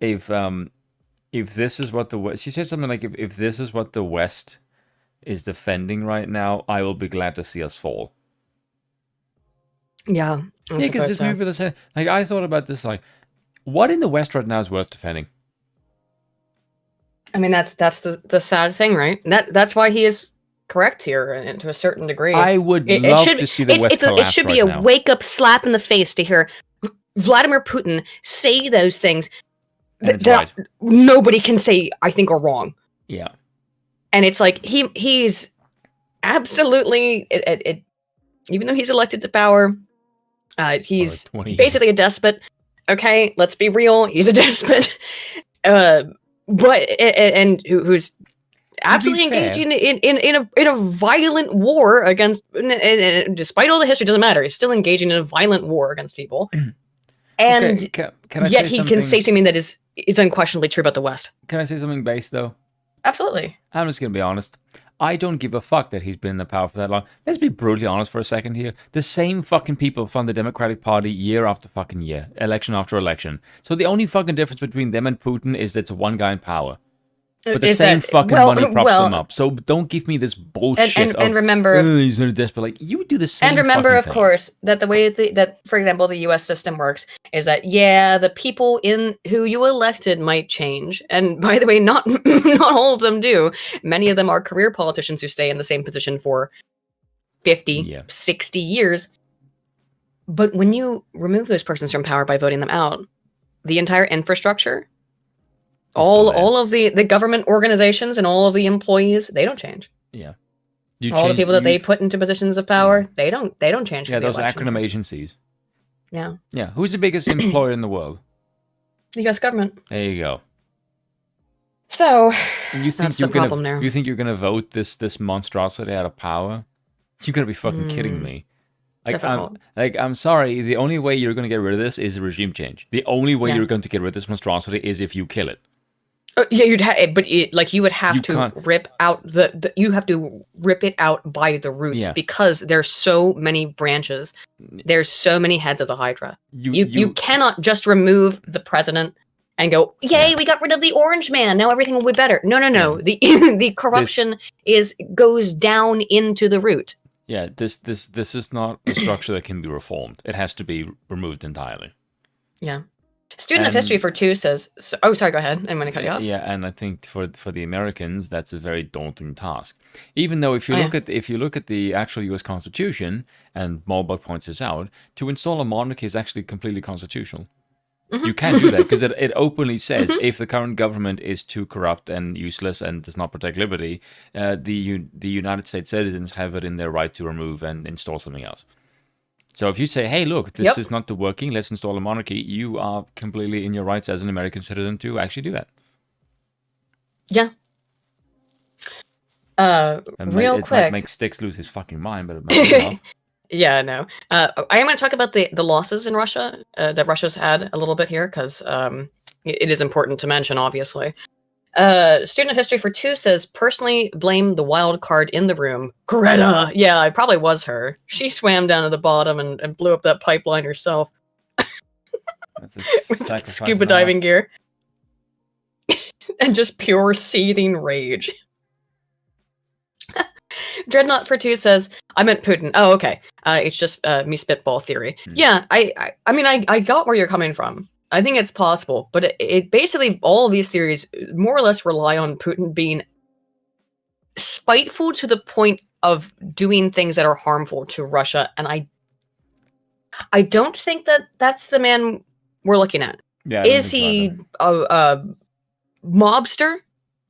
if this is what the West, she said something like, if this is what the West is defending right now, I will be glad to see us fall. Yeah, because it's people that say, like, I thought about this, like, what in the West right now is worth defending? I mean, that's the sad thing, right? That's why he is correct here, and to a certain degree. I would love to see the West collapse. It should be a wake-up slap in the face to hear Vladimir Putin say those things that nobody can say, I think, are wrong. Yeah. And it's like, he's absolutely, even though he's elected to power, he's basically a despot. Okay, let's be real, he's a despot. Who's absolutely engaging in a violent war against, and despite all the history, doesn't matter. He's still engaging in a violent war against people, and okay, can I yet he can say something that is unquestionably true about the West. Can I say something based though? Absolutely. I'm just gonna be honest. I don't give a fuck that he's been in the power for that long. Let's be brutally honest for a second here. The same fucking people fund the Democratic Party year after fucking year, election after election. So the only fucking difference between them and Putin is that it's one guy in power. But the same fucking money props them up. So don't give me this bullshit. And remember, he's not desperate. Like, you do the same. And remember, fucking of thing. course, that the way that, for example, the U.S. system works is that the people in who you elected might change. And by the way, not all of them do. Many of them are career politicians who stay in the same position for 50, 60 years. But when you remove those persons from power by voting them out, the entire infrastructure, all of the government organizations and all of the employees, they don't change. Yeah. All the people that they put into positions of power, they don't change. Yeah, those acronym agencies. Yeah. Yeah. Who's the biggest employer in the world? The U.S. government. There you go. So you think that's the problem there. You think you're gonna vote this monstrosity out of power? You're gonna be fucking kidding me. I'm sorry. The only way you're gonna get rid of this is regime change. The only way you're going to get rid of this monstrosity is if you kill it. Yeah, you would have to rip out you have to rip it out by the roots because there's so many branches. There's so many heads of the Hydra. You cannot just remove the president and go, yay, we got rid of the orange man. Now everything will be better. No. The corruption goes down into the root. Yeah, this is not a structure that can be reformed. It has to be removed entirely. Yeah. Student of history for 2 says, oh, sorry, go ahead. I'm going to cut you off. Yeah, and I think for the Americans, that's a very daunting task. Even though if you look at the actual U.S. Constitution, and Mulbach points this out, to install a monarchy is actually completely constitutional. You can't do that because it openly says if the current government is too corrupt and useless and does not protect liberty, the United States citizens have it in their right to remove and install something else. So if you say, hey, look, this is not working, let's install a monarchy, you are completely in your rights as an American citizen to actually do that. Yeah. Real quick. Might make Styx lose his fucking mind, but it might be Yeah, no. I am going to talk about the losses in Russia that Russia's had a little bit here, because it is important to mention, obviously. Student of history for 2 says, personally blame the wild card in the room. Greta! Yeah, it probably was her. She swam down to the bottom and blew up that pipeline herself. That's with scuba diving gear. And just pure seething rage. Dreadnought for 2 says, I meant Putin. Oh, okay. It's just me spitball theory. Yeah, I mean, I got where you're coming from. I think it's possible, but it basically, all of these theories more or less rely on Putin being spiteful to the point of doing things that are harmful to Russia, and I don't think that that's the man we're looking at. Yeah, is he a mobster?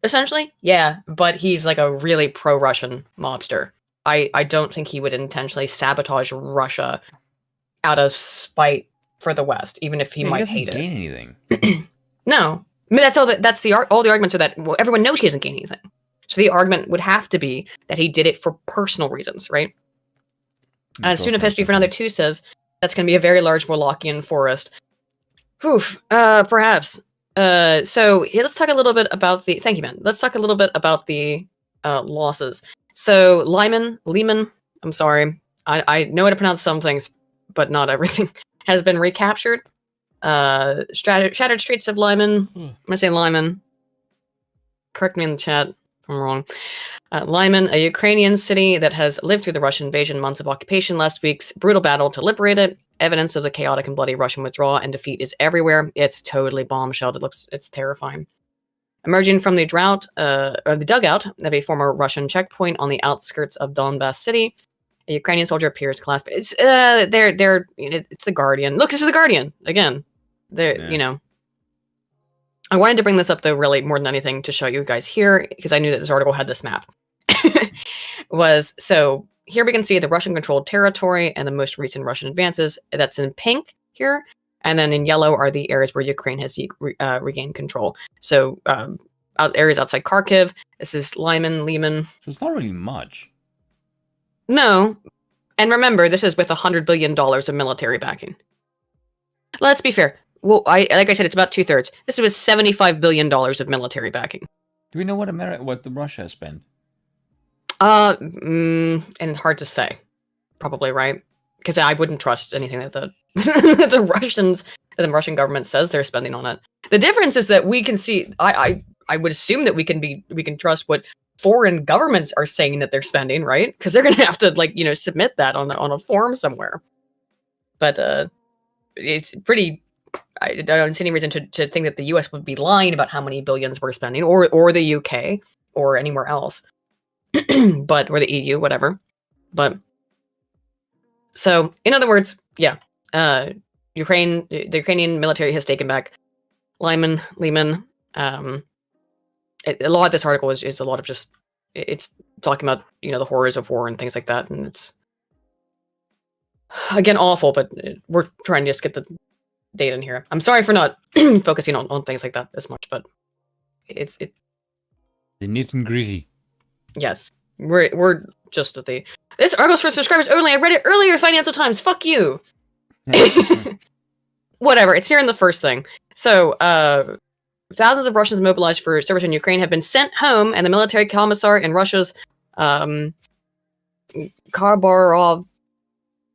Essentially, yeah, but he's like a really pro-Russian mobster. I don't think he would intentionally sabotage Russia out of spite for the West, even if he might hate it. He doesn't gain anything. No, I mean all the arguments are that everyone knows he doesn't gain anything. So the argument would have to be that he did it for personal reasons, right? Student of history for another 2 says that's going to be a very large Wallachian forest. Oof, perhaps. So let's talk a little bit about the. Thank you, man. Let's talk a little bit about the losses. So Lehman, I'm sorry, I know how to pronounce some things, but not everything, has been recaptured. Shattered streets of Lyman. I'm gonna say Lyman. Correct me in the chat if I'm wrong. Lyman, a Ukrainian city that has lived through the Russian invasion, months of occupation, last week's brutal battle to liberate it. Evidence of the chaotic and bloody Russian withdrawal and defeat is everywhere. It's totally bombshelled. It's terrifying. Emerging from the or the dugout of a former Russian checkpoint on the outskirts of Donbass city, a Ukrainian soldier appears clasped. It's the Guardian. Look, this is the Guardian again. You know. I wanted to bring this up though, really more than anything, to show you guys here, because I knew that this article had this map. So here we can see the Russian-controlled territory and the most recent Russian advances. That's in pink here. And then in yellow are the areas where Ukraine has regained control. So areas outside Kharkiv. This is Lyman. So it's not really much. No. And remember, this is with $100 billion of military backing. Let's be fair. Well, like I said, it's about 2/3. This was $75 billion of military backing. Do we know what Russia has spent? And hard to say. Probably, right? Because I wouldn't trust anything that the Russian government says they're spending on it. The difference is that we can see. I would assume that we can trust what foreign governments are saying that they're spending, right? Because they're going to have to submit that on a form somewhere. But it's pretty. I don't see any reason to think that the U.S. would be lying about how many billions we're spending, or the UK, or anywhere else, or the EU, whatever. But so, in other words, yeah, the Ukrainian military has taken back Lyman. A lot of this article is a lot of it's talking about the horrors of war and things like that, and it's again awful. But we're trying to just get the data in here. I'm sorry for not focusing on things like that as much, but it's the nit and gritty. Yes, we're just at this article's for subscribers only. I read it earlier. Financial Times. Fuck you. Whatever. It's here in the first thing. So, thousands of Russians mobilized for service in Ukraine have been sent home, and the military commissar in Russia's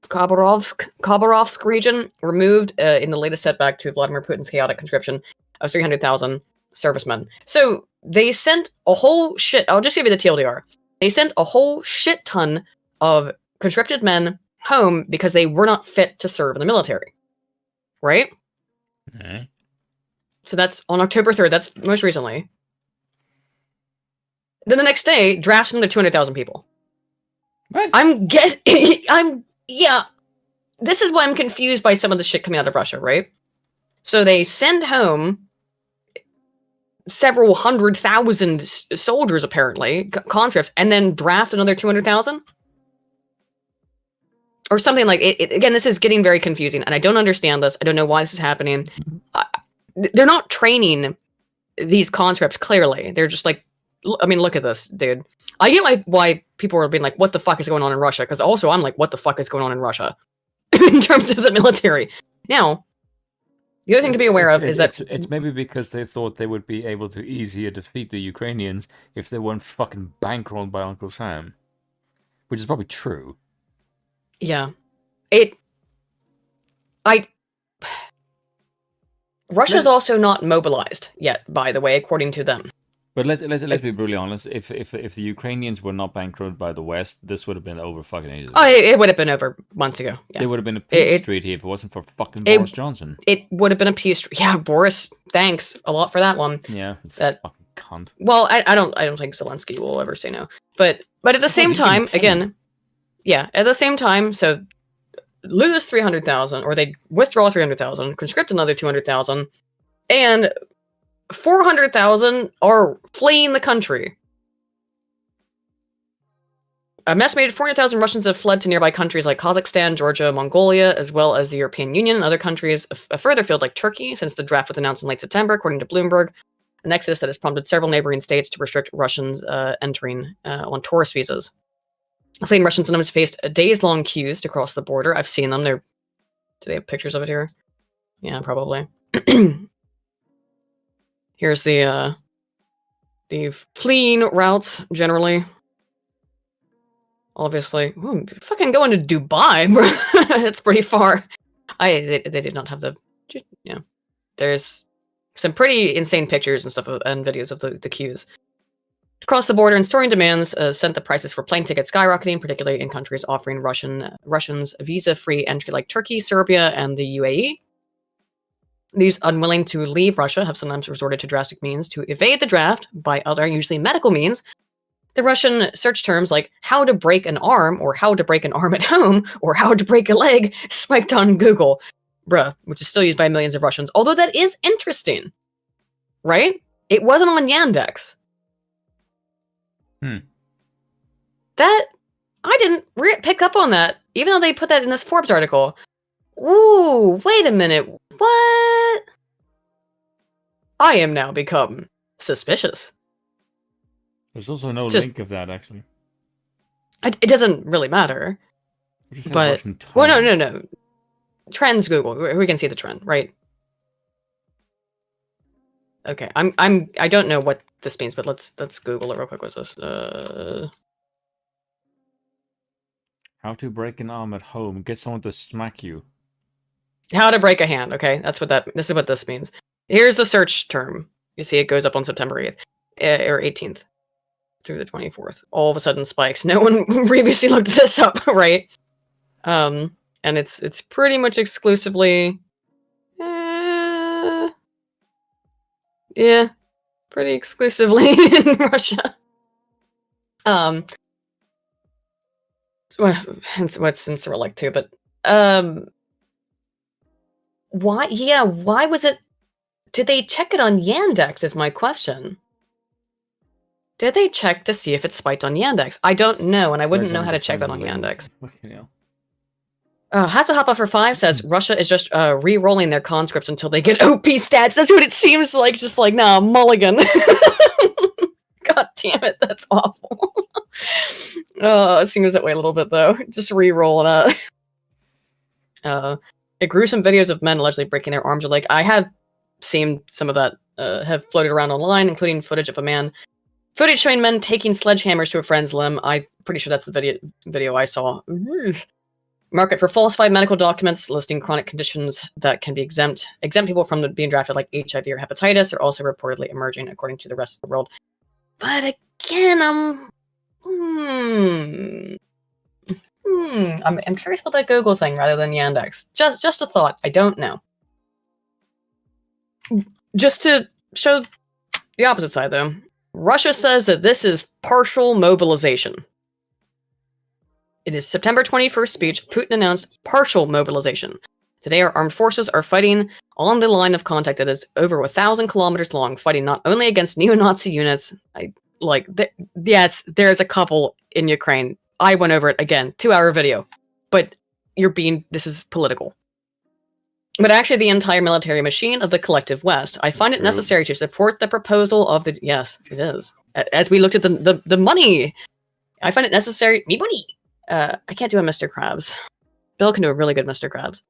Khabarovsk region removed in the latest setback to Vladimir Putin's chaotic conscription of 300,000 servicemen. So they sent a whole shit. I'll just give you the TLDR. They sent a whole shit ton of conscripted men home because they were not fit to serve in the military. Right? Okay. So that's on October 3rd. That's most recently. Then the next day, drafts another 200,000 people. What? Yeah. This is why I'm confused by some of the shit coming out of Russia, right? So they send home several 100,000 soldiers, apparently, conscripts, and then draft another 200,000? Or something like it. Again, this is getting very confusing, and I don't understand this. I don't know why this is happening. They're not training these conscripts, clearly. They're just like, I mean, look at this, dude. I get why people are being like, what the fuck is going on in Russia? Because also I'm like, what the fuck is going on in Russia? In terms of the military. Now, the other thing to be aware of is that... It's maybe because they thought they would be able to easier defeat the Ukrainians if they weren't fucking bankrolled by Uncle Sam. Which is probably true. Yeah. Russia's also not mobilized yet, by the way, according to them. But let's be brutally honest. If the Ukrainians were not bankrolled by the West, this would have been over fucking ages ago. Oh, it would have been over months ago. Yeah. There would have been a peace treaty if it wasn't for fucking Boris Johnson. It would have been a peace treaty. Yeah, Boris, thanks a lot for that one. Yeah, that fucking cunt. Well, I don't think Zelensky will ever say no. But at the same time, again, yeah, at the same time, so lose 300,000, or they withdraw 300,000, conscript another 200,000, and 400,000 are fleeing the country. An estimated 400,000 Russians have fled to nearby countries like Kazakhstan, Georgia, Mongolia, as well as the European Union and other countries. A further field like Turkey, since the draft was announced in late September, according to Bloomberg. An exodus that has prompted several neighboring states to restrict Russians entering on tourist visas. Fleeing Russian citizens faced days-long queues to cross the border. I've seen them. Do they have pictures of it here? Yeah, probably. Here's the fleeing routes, generally. Obviously. Ooh, fucking going to Dubai, bro. That's pretty far. They did not have the... Yeah. There's some pretty insane pictures and stuff and videos of the queues. Across the border, and soaring demands sent the prices for plane tickets skyrocketing, particularly in countries offering Russians visa-free entry like Turkey, Serbia, and the UAE. These unwilling to leave Russia have sometimes resorted to drastic means to evade the draft by other, usually medical means. The Russian search terms like how to break an arm, or how to break an arm at home, or how to break a leg spiked on Google. Bruh, which is still used by millions of Russians. Although that is interesting, right? It wasn't on Yandex. That, I didn't pick up on that, even though they put that in this Forbes article. Ooh, wait a minute. What? I am now become suspicious. There's also no link of that, actually. It doesn't really matter. But, well, no. Trends Google. We can see the trend, right? Okay, I don't know what this means, but let's Google it real quick. What's this? How to break an arm at home. Get someone to smack you. How to break a hand. Okay, this is what this means. Here's the search term. You see it goes up on September 8th or 18th through the 24th. All of a sudden spikes. No one previously looked this up, right? And it's pretty much exclusively yeah, pretty exclusively in Russia. What's in Cyrillic too, but why? Yeah, why was it? Did they check it on Yandex? Is my question. Did they check to see if it's spiked on Yandex? I don't know, and I wouldn't know how to check that on Yandex. Hasselhopper for 5 says Russia is just re-rolling their conscripts until they get OP stats. That's what it seems like. Just like, nah, mulligan. God damn it, that's awful. It seems that way a little bit, though. Just re-roll that. Gruesome videos of men allegedly breaking their arms or leg. I have seen some of that have floated around online, including footage of a man. Footage showing men taking sledgehammers to a friend's limb. I'm pretty sure that's the video I saw. Market for falsified medical documents listing chronic conditions that can be exempt people from being drafted, like HIV or hepatitis, are also reportedly emerging, according to the rest of the world. But again, I'm curious about that Google thing rather than Yandex. Just a thought. I don't know. Just to show the opposite side, though, Russia says that this is partial mobilization. In his September 21st speech, Putin announced partial mobilization. Today, our armed forces are fighting on the line of contact that is over 1,000 kilometers long, fighting not only against neo-Nazi units. Yes, there's a couple in Ukraine. I went over it again, 2-hour video. But this is political. But actually, the entire military machine of the collective West. I find it necessary to support the proposal of the... Yes, it is. As we looked at the money, I find it necessary... Me money! I can't do a Mr. Krabs. Bill can do a really good Mr. Krabs.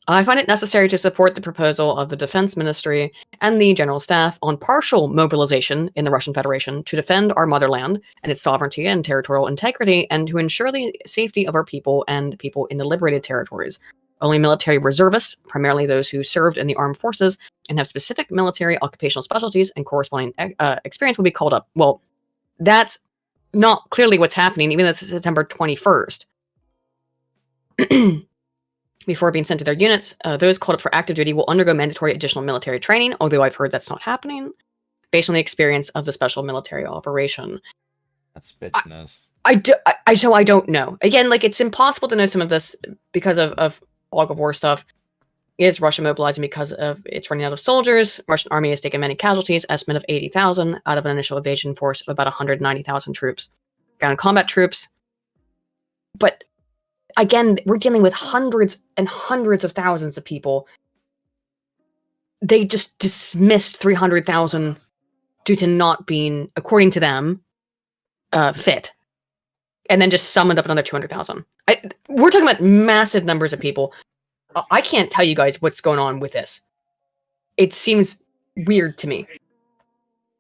I find it necessary to support the proposal of the Defense Ministry and the General Staff on partial mobilization in the Russian Federation to defend our motherland and its sovereignty and territorial integrity, and to ensure the safety of our people and people in the liberated territories. Only military reservists, primarily those who served in the armed forces and have specific military occupational specialties and corresponding experience, will be called up. Well, that's not clearly what's happening, even though it's September 21st. Before being sent to their units, those called up for active duty will undergo mandatory additional military training, although I've heard that's not happening, based on the experience of the special military operation. That's business. So I don't know. Again, it's impossible to know some of this because of log of war stuff. Is Russia mobilizing because of it's running out of soldiers? Russian army has taken many casualties, estimate of 80,000 out of an initial invasion force of about 190,000 troops. Ground combat troops. But again, we're dealing with hundreds and hundreds of thousands of people. They just dismissed 300,000 due to not being, according to them, fit. And then just summoned up another 200,000. We're talking about massive numbers of people. I can't tell you guys what's going on with this. It seems weird to me.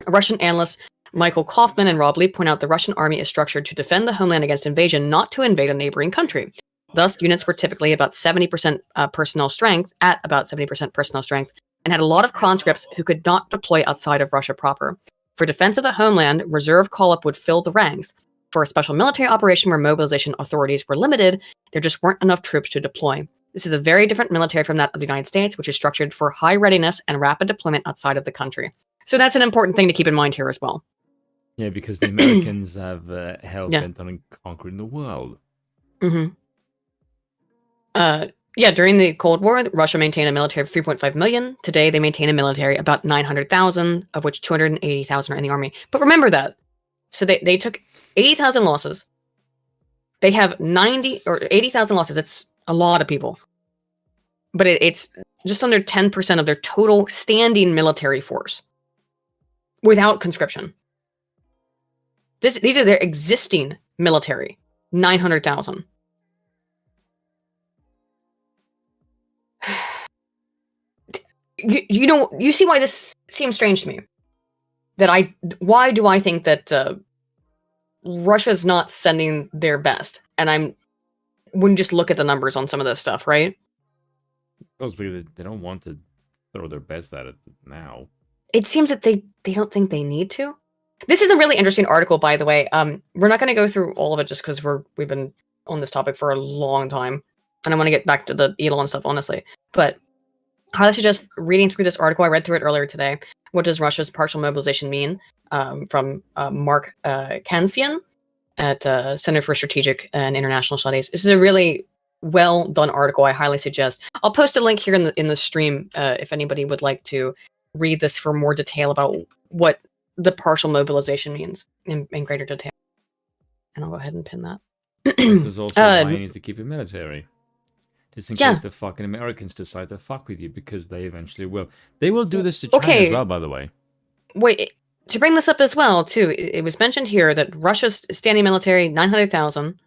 Russian analysts Michael Kaufman and Rob Lee point out the Russian army is structured to defend the homeland against invasion, not to invade a neighboring country. Thus, units were typically about 70% personnel strength, and had a lot of conscripts who could not deploy outside of Russia proper. For defense of the homeland, reserve call-up would fill the ranks. For a special military operation where mobilization authorities were limited, there just weren't enough troops to deploy. This is a very different military from that of the United States, which is structured for high readiness and rapid deployment outside of the country. So that's an important thing to keep in mind here as well. Yeah, because the Americans have hell-bent on conquering the world. Mm-hmm. During the Cold War, Russia maintained a military of 3.5 million. Today, they maintain a military about 900,000, of which 280,000 are in the army. But remember that. So they took 80,000 losses. They have 90 or 80,000 losses. It's a lot of people. But it's just under 10% of their total standing military force without conscription. These are their existing military, 900,000. You see why this seems strange to me? Why do I think that Russia's not sending their best? And when you just look at the numbers on some of this stuff, right? Because they don't want to throw their best at it now. It seems that they don't think they need to. This is a really interesting article, by the way. We're not going to go through all of it just because we've been on this topic for a long time, and I want to get back to the Elon stuff, honestly. But I highly suggest reading through this article. I read through it earlier today. What does Russia's partial mobilization mean? From Mark Kansian at Center for Strategic and International Studies. This is a really well done article. I highly suggest. I'll post a link here in the stream if anybody would like to read this for more detail about what the partial mobilization means in greater detail. And I'll go ahead and pin that. This is also why you need to keep your military. Just in case the fucking Americans decide to fuck with you, because they eventually will. They will do this to China as well, by the way. Wait, to bring this up as well, too, it was mentioned here that Russia's standing military, 900,000.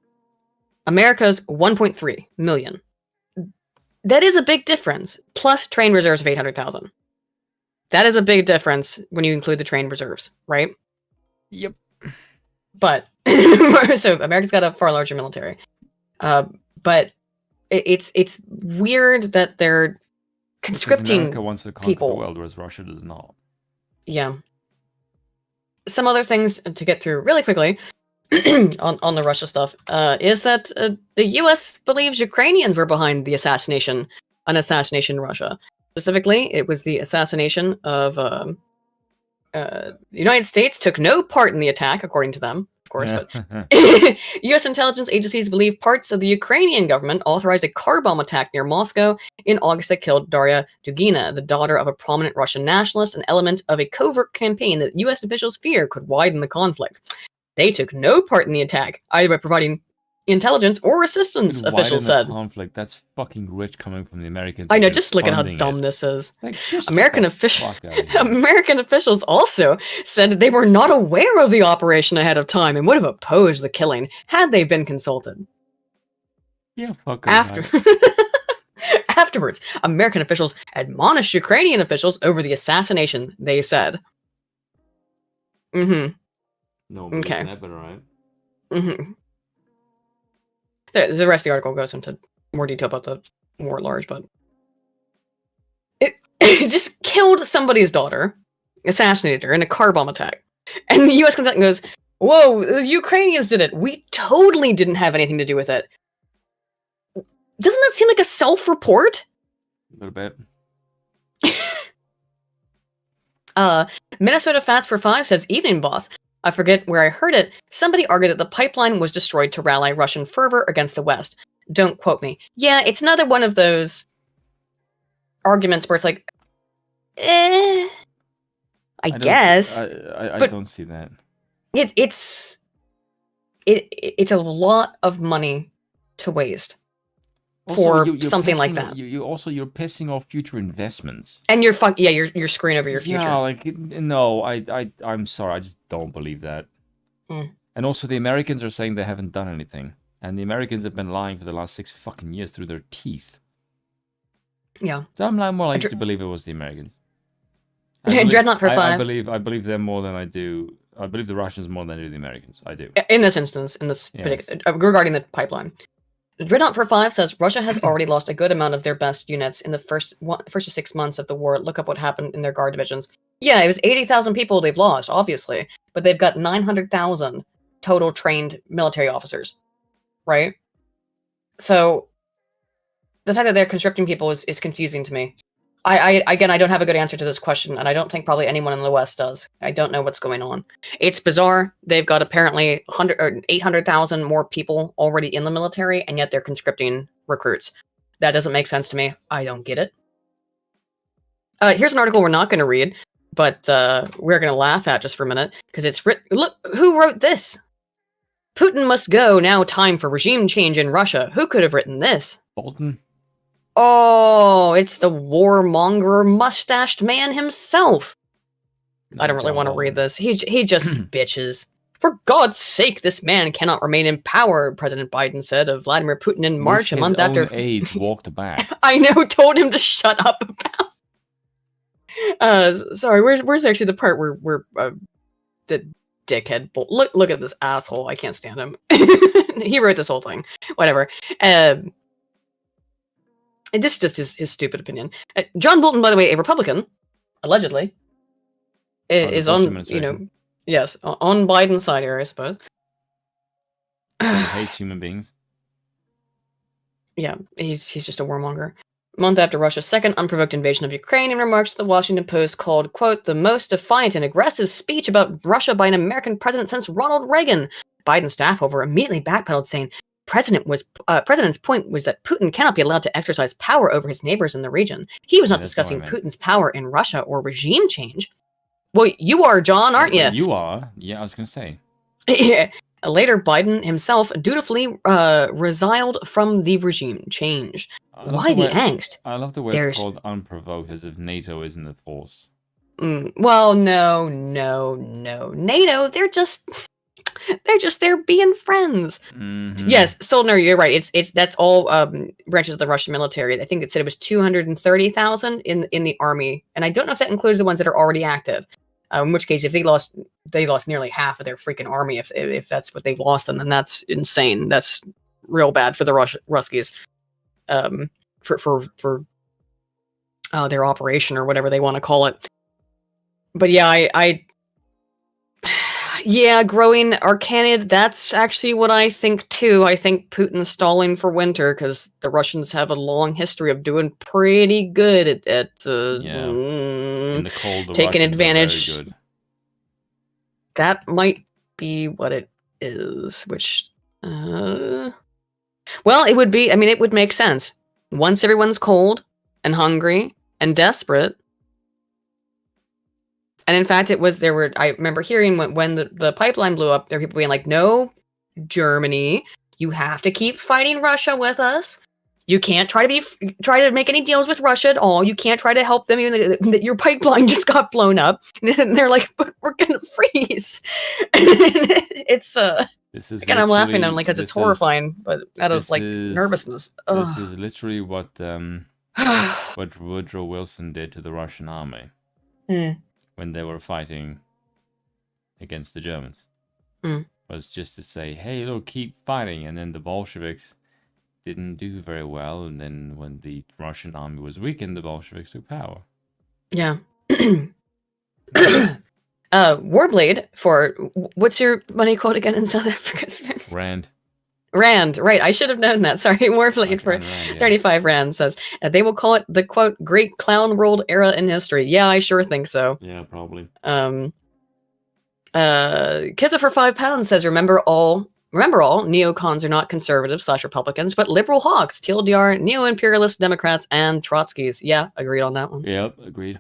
America's 1.3 million. That is a big difference. Plus trained reserves of 800,000. That is a big difference when you include the trained reserves, right? Yep. But, so America's got a far larger military. But it's weird that they're conscripting America wants to conquer the world, whereas Russia does not. Yeah. Some other things to get through really quickly on the Russia stuff is that the U.S. believes Ukrainians were behind the assassination in Russia. Specifically, it was the assassination of the United States took no part in the attack, according to them. of course, but U.S. intelligence agencies believe parts of the Ukrainian government authorized a car bomb attack near Moscow in August that killed Daria Dugina, the daughter of a prominent Russian nationalist, an element of a covert campaign that U.S. officials fear could widen the conflict. They took no part in the attack, either by providing intelligence or assistance, officials said. Conflict. That's fucking rich coming from the Americans. I know, just look at how dumb this is. Like, American officials also said they were not aware of the operation ahead of time and would have opposed the killing had they been consulted. Yeah, fucking Afterwards, American officials admonished Ukrainian officials over the assassination, they said. No, okay. That, but all right. The rest of the article goes into more detail about the war at large, but it just killed somebody's daughter, assassinated her in a car bomb attack. And the U.S. comes out and goes, whoa, the Ukrainians did it. We totally didn't have anything to do with it. Doesn't that seem like a self-report? A little bit. Minnesota Fats for 5 says, evening boss. I forget where I heard it. Somebody argued that the pipeline was destroyed to rally Russian fervor against the West. Don't quote me. Yeah, it's another one of those arguments where it's like, I guess. I don't see that. It's a lot of money to waste. Also, for something like that. You're pissing off future investments. And you're screwing over your future. Yeah, like no, I'm sorry, I just don't believe that. And also the Americans are saying they haven't done anything. And the Americans have been lying for the last 6 fucking years through their teeth. Yeah. So I'm more likely to believe it was the Americans. Dreadnought for 5. I believe them more than I do. I believe the Russians more than I do the Americans. I do. In this instance, regarding the pipeline. Dreadnought for 5 says Russia has already lost a good amount of their best units in the first 6 months of the war. Look up what happened in their guard divisions. Yeah, it was 80,000 people they've lost, obviously, but they've got 900,000 total trained military officers, right? So the fact that they're conscripting people is confusing to me. I don't have a good answer to this question, and I don't think probably anyone in the West does. I don't know what's going on. It's bizarre. They've got apparently 800,000 more people already in the military, and yet they're conscripting recruits. That doesn't make sense to me. I don't get it. Here's an article we're not going to read, but we're going to laugh at just for a minute, because it's written. Look, who wrote this? Putin must go, now time for regime change in Russia. Who could have written this? Bolton. Oh, it's the warmonger mustached man himself. No, I don't really want to read this. He just bitches. For God's sake, this man cannot remain in power, President Biden said of Vladimir Putin in March, a month after his own aides walked back. I know, told him to shut up about. Sorry, where's actually the part where the dickhead look at this asshole. I can't stand him. He wrote this whole thing. Whatever. And this is just his stupid opinion. John Bolton, by the way, a Republican, allegedly, is on, yes, on Biden's side here, I suppose. He hates human beings. Yeah, he's just a warmonger. A month after Russia's second unprovoked invasion of Ukraine, in remarks the Washington Post called, quote, the most defiant and aggressive speech about Russia by an American president since Ronald Reagan. Biden's staff, however, immediately backpedaled, saying, President's point was that Putin cannot be allowed to exercise power over his neighbors in the region. He was not discussing Putin's power in Russia or regime change. Well, you are, John, aren't you? You are. Yeah, I was going to say. Yeah. Later, Biden himself dutifully resigned from the regime change. Why the angst? I love the way it's called unprovoked, as if NATO isn't a force. Well, no. NATO, they're just there being friends. Mm-hmm. Yes, Soldner, you're right. That's all branches of the Russian military. I think it said it was 230,000 in the army, and I don't know if that includes the ones that are already active. In which case, if they lost nearly half of their freaking army. If that's what they've lost, then that's insane. That's real bad for the Ruskies. For their operation or whatever they want to call it. But yeah, yeah, growing Arcanid, that's actually what I think too. I think Putin's stalling for winter because the Russians have a long history of doing pretty good at in the cold, taking advantage. That might be what it is, which, well, it would be, I mean, it would make sense. Once everyone's cold and hungry and desperate. And in fact, I remember hearing when the pipeline blew up, there were people being like, no, Germany, you have to keep fighting Russia with us. You can't try to make any deals with Russia at all. You can't try to help them, even that your pipeline just got blown up. And they're like, but we're gonna freeze. It's This is again, I'm laughing. I'm like, because it's horrifying, but out of like nervousness. This is literally what Woodrow Wilson did to the Russian army when they were fighting against the Germans. Was just to say, hey, look, keep fighting, and then the Bolsheviks didn't do very well, and then when the Russian army was weakened, the Bolsheviks took power. Yeah. Warblade for what's your money quote again in South Africa? Rand. Rand, right? I should have known that. Sorry, Warblade for Rand, 35 Rand says they will call it the quote great clown world era in history. Yeah, I sure think so. Yeah, probably. Kizza for £5 says remember all neocons are not conservatives / Republicans, but liberal hawks, TLDR, neo-imperialist Democrats, and Trotskys. Yeah, agreed on that one. Yep, agreed.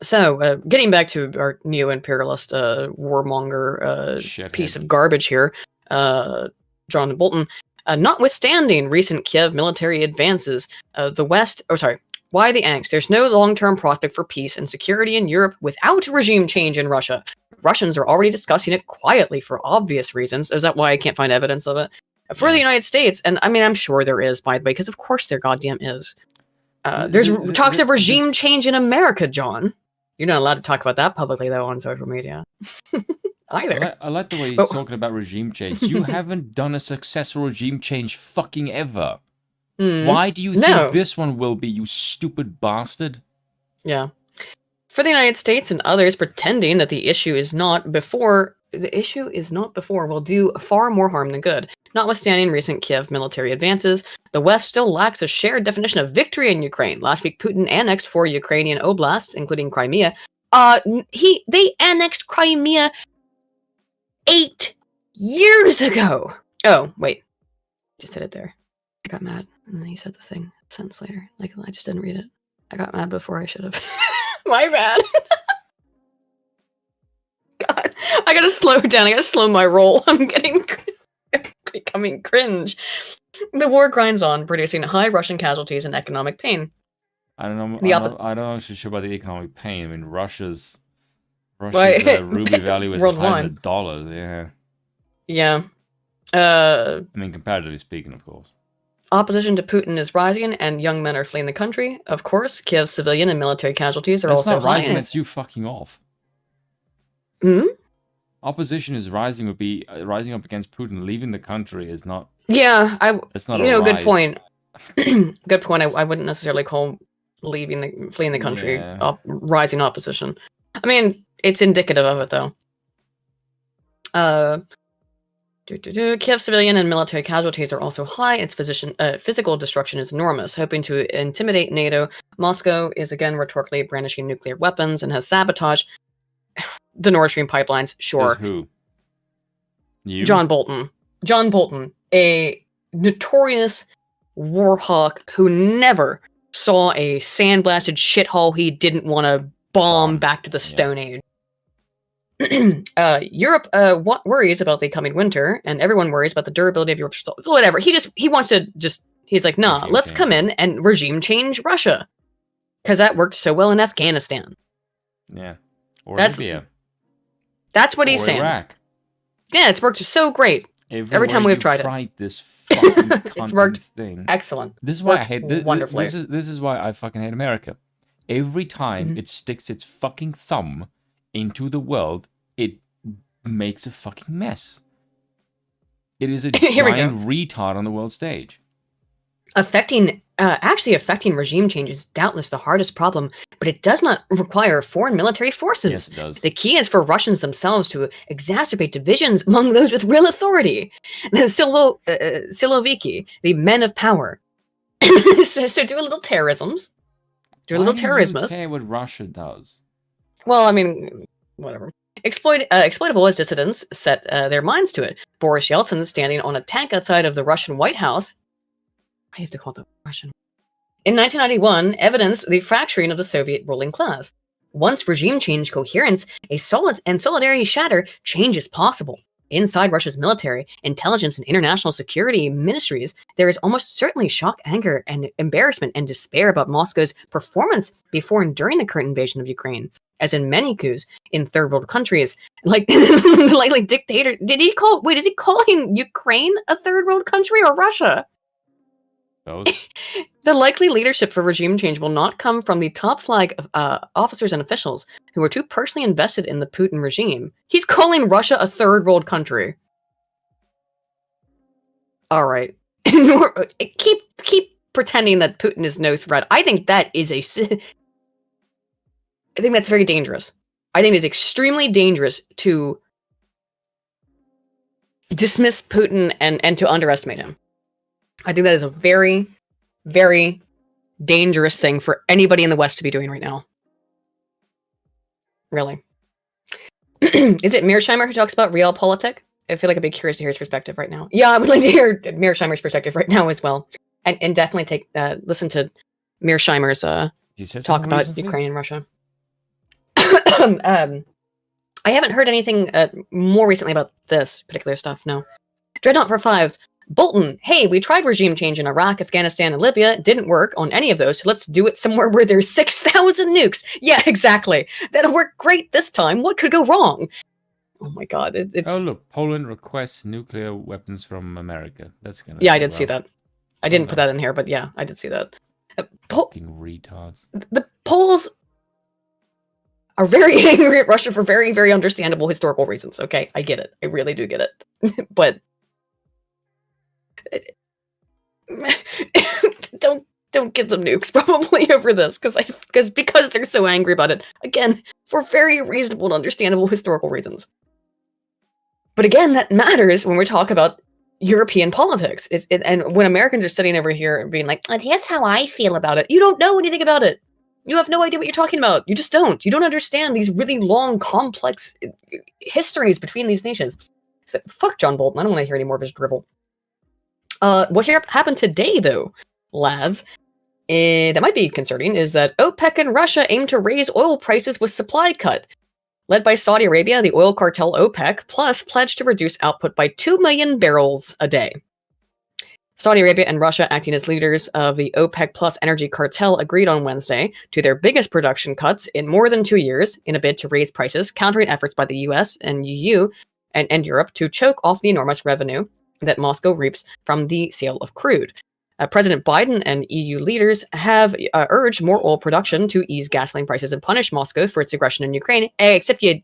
So, getting back to our neo-imperialist warmonger piece of garbage here, John Bolton, notwithstanding recent Kiev military advances, why the angst? There's no long-term prospect for peace and security in Europe without regime change in Russia. Russians are already discussing it quietly for obvious reasons. Is that why I can't find evidence of it? For the United States, and I mean, I'm sure there is, by the way, because of course there goddamn is. There's talks of regime change in America, John. You're not allowed to talk about that publicly, though, on social media. Either. I like the way he's talking about regime change. You haven't done a successful regime change fucking ever. Why do you think this one will be, you stupid bastard? Yeah. For the United States and others pretending that the issue is not before will do far more harm than good. Notwithstanding recent Kiev military advances, the West still lacks a shared definition of victory in Ukraine. Last week, Putin annexed 4 Ukrainian oblasts, including Crimea. They annexed Crimea 8 years ago. Oh, wait. Just hit it there. I got mad, and then he said the thing a sentence later. Like, I just didn't read it. I got mad before I should have. My bad. God, I gotta slow down. I gotta slow my roll. I'm becoming cringe. The war grinds on, producing high Russian casualties and economic pain. I don't know. I don't know if she's sure about the economic pain. I mean, Russia's ruby value is higher than the dollar. Yeah. Yeah. I mean, comparatively speaking, of course. Opposition to Putin is rising, and young men are fleeing the country. Of course, Kiev's civilian and military casualties are also high. It's not rising, it's you fucking off. Opposition is rising would be rising up against Putin. Leaving the country is not. Yeah, it's not. Good point. Good point. I wouldn't necessarily call fleeing the country rising opposition. I mean, it's indicative of it, though. Kiev civilian and military casualties are also high. Its physical destruction is enormous. Hoping to intimidate NATO, Moscow is again rhetorically brandishing nuclear weapons and has sabotaged the Nord Stream pipelines. Sure. Who? You? John Bolton, a notorious war hawk who never saw a sandblasted shithole he didn't want to bomb back to the Stone Age. Europe worries about the coming winter, and everyone worries about the durability of Europe's whatever. He wants to he's like, nah, let's come in and regime change Russia, because that worked so well in Afghanistan. Yeah, or Libya. That's what he's saying. Iraq. Yeah, it's worked so great. Every time we've tried this fucking it's worked thing. Excellent. This is why I hate this. Wonderfully. This is why I fucking hate America. Every time it sticks its fucking thumb into the world, it makes a fucking mess. It is a giant retard on the world stage. Affecting regime change is doubtless the hardest problem, but it does not require foreign military forces. Yes, it does. The key is for Russians themselves to exacerbate divisions among those with real authority. The Siloviki, the men of power. so do a little terrorisms. Do a little terrorismus. I don't care what Russia does. Well, I mean, whatever. Exploitable as dissidents set their minds to it. Boris Yeltsin standing on a tank outside of the Russian White House. I have to call it the Russian. In 1991, evidenced the fracturing of the Soviet ruling class. Once regime change coherence, a solid and solidarity shatter, change is possible. Inside Russia's military, intelligence, and international security ministries, there is almost certainly shock, anger, and embarrassment and despair about Moscow's performance before and during the current invasion of Ukraine. As in many coups in third world countries, like dictator. Is he calling Ukraine a third world country or Russia? Both. The likely leadership for regime change will not come from the top flag officers and officials who are too personally invested in the Putin regime. He's calling Russia a third world country. All right. keep pretending that Putin is no threat. I think that is I think that's very dangerous. I think it's extremely dangerous to dismiss Putin and to underestimate him. I think that is a very, very dangerous thing for anybody in the West to be doing right now. Really. Is it Mearsheimer who talks about realpolitik? I feel like I'd be curious to hear his perspective right now. Yeah, I would like to hear Mearsheimer's perspective right now as well. And definitely listen to Mearsheimer's talk about recently? Ukraine and Russia. I haven't heard anything more recently about this particular stuff, no. Dreadnought for 5. Bolton, hey, we tried regime change in Iraq, Afghanistan, and Libya. It didn't work on any of those, so let's do it somewhere where there's 6,000 nukes. Yeah, exactly. That'll work great this time. What could go wrong? Oh my god, it's... Oh, look, Poland requests nuclear weapons from America. That's gonna... Yeah, I did see that. I didn't put that in here, but yeah, I did see that. Fucking retards. The Poles are very angry at Russia for very, very understandable historical reasons, okay? I get it. I really do get it. But... don't give them nukes probably over this because they're so angry about it, again, for very reasonable and understandable historical reasons. But again, that matters when we talk about European politics. And when Americans are sitting over here and being like, that's how I feel about it. You don't know anything about it. You have no idea what you're talking about. You just don't. You don't understand these really long, complex histories between these nations. So fuck John Bolton. I don't want to hear any more of his dribble. What happened today, though, lads, that might be concerning, is that OPEC and Russia aim to raise oil prices with supply cut. Led by Saudi Arabia, the oil cartel OPEC Plus pledged to reduce output by 2 million barrels a day. Saudi Arabia and Russia, acting as leaders of the OPEC Plus energy cartel, agreed on Wednesday to their biggest production cuts in more than 2 years in a bid to raise prices, countering efforts by the US and EU and Europe to choke off the enormous revenue that Moscow reaps from the sale of crude. President Biden and EU leaders have urged more oil production to ease gasoline prices and punish Moscow for its aggression in Ukraine, except you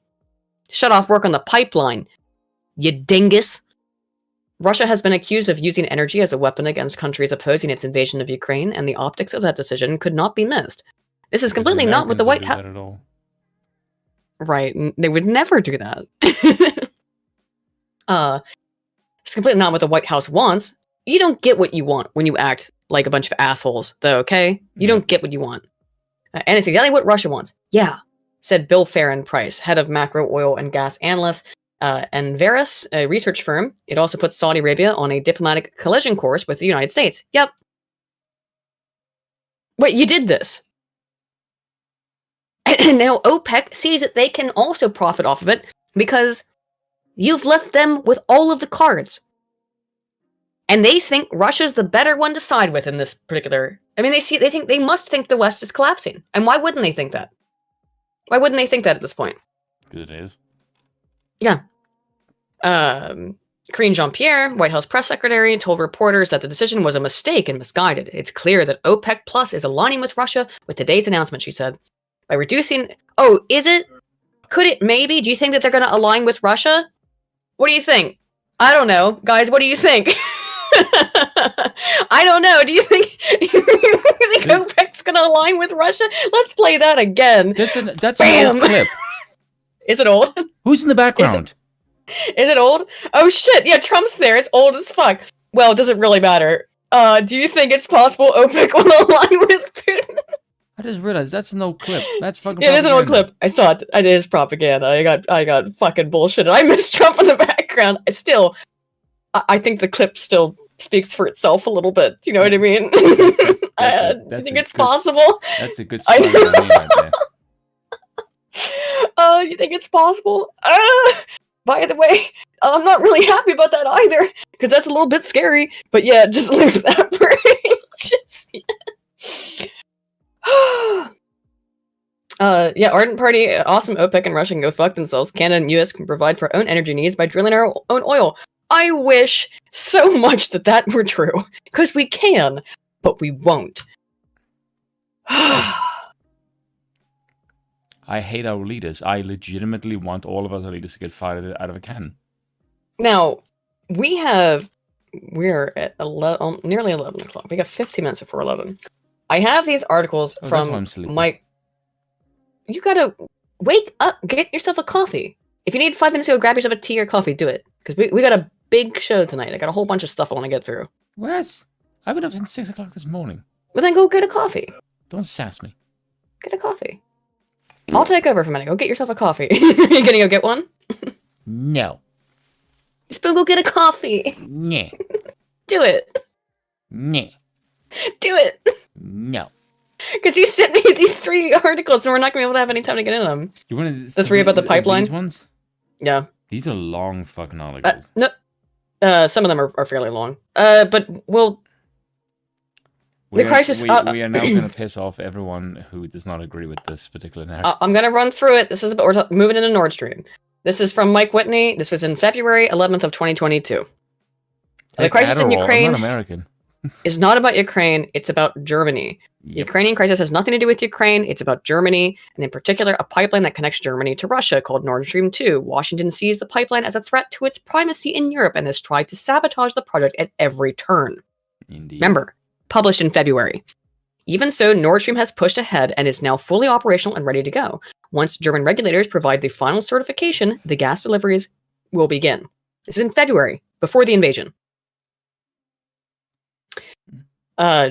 shut off work on the pipeline, you dingus. Russia has been accused of using energy as a weapon against countries opposing its invasion of Ukraine, and the optics of that decision could not be missed. This is completely not what the White House... Right, they would never do that. It's completely not what the White House wants. You don't get what you want when you act like a bunch of assholes, though, okay? You don't get what you want. And it's exactly what Russia wants. Yeah, said Bill Farron-Price, head of macro oil and gas analyst, and Veris, a research firm. It also puts Saudi Arabia on a diplomatic collision course with the United States. Yep. Wait, you did this. And now OPEC sees that they can also profit off of it because you've left them with all of the cards. And they think Russia's the better one to side with in this particular... I mean, they must think the West is collapsing. And why wouldn't they think that? Why wouldn't they think that at this point? Because it is. Yeah. Karine Jean-Pierre, White House press secretary, told reporters that the decision was a mistake and misguided. It's clear that OPEC Plus is aligning with Russia with today's announcement, she said. By reducing... Oh, is it? Could it maybe? Do you think that they're going to align with Russia? What do you think? I don't know. Guys, what do you think? I don't know. Do you think OPEC's going to align with Russia? Let's play that again. That's an old clip. Is it old? Who's in the background? Is it old? Oh shit, yeah, Trump's there. It's old as fuck. Well, it doesn't really matter. Do you think it's possible OPEC will align with Putin? I just realized that's an old clip. That's fucking Yeah, it is an old propaganda. clip. I saw it. It is propaganda. I got fucking bullshitted. I missed Trump in the background. I think the clip still speaks for itself a little bit. Do you know what I mean? I think it's possible. That's a good spot right there. You think it's possible? By the way, I'm not really happy about that either, because that's a little bit scary. But yeah, just leave that break. Yeah, Ardent Party, awesome. OPEC and Russia can go fuck themselves. Canada and US can provide for our own energy needs by drilling our own oil. I wish so much that were true, because we can, but we won't. I hate our leaders. I legitimately want all of us leaders to get fired out of a cannon. Now, we're at nearly 11 o'clock. We got 15 minutes before 11. I have these articles from Mike. You gotta wake up, get yourself a coffee. If you need 5 minutes to go grab yourself a tea or coffee, do it. Because we got a big show tonight. I got a whole bunch of stuff I want to get through. Wes, I've been up since 6 o'clock this morning. Well, then go get a coffee. Don't sass me. Get a coffee. I'll take over for a minute. Go get yourself a coffee. You gonna go get one? No. Just go get a coffee. Nah. Do it. Nah. Do it. No. Because you sent me these 3 articles, and we're not gonna be able to have any time to get into them. You wanted the 3 about the pipeline? These ones? Yeah. These are long fucking articles. No. Some of them are fairly long. But we'll... We are now going to piss off everyone who does not agree with this particular narrative. I'm going to run through it. This is about, we're moving into Nord Stream. This is from Mike Whitney. This was in February 11th of 2022. The crisis in Ukraine is not about Ukraine. It's about Germany. The Ukrainian crisis has nothing to do with Ukraine. It's about Germany, and in particular, a pipeline that connects Germany to Russia called Nord Stream 2. Washington sees the pipeline as a threat to its primacy in Europe and has tried to sabotage the project at every turn. Indeed. Remember, published in February. Even so, Nord Stream has pushed ahead and is now fully operational and ready to go. Once German regulators provide the final certification, the gas deliveries will begin. This is in February, before the invasion.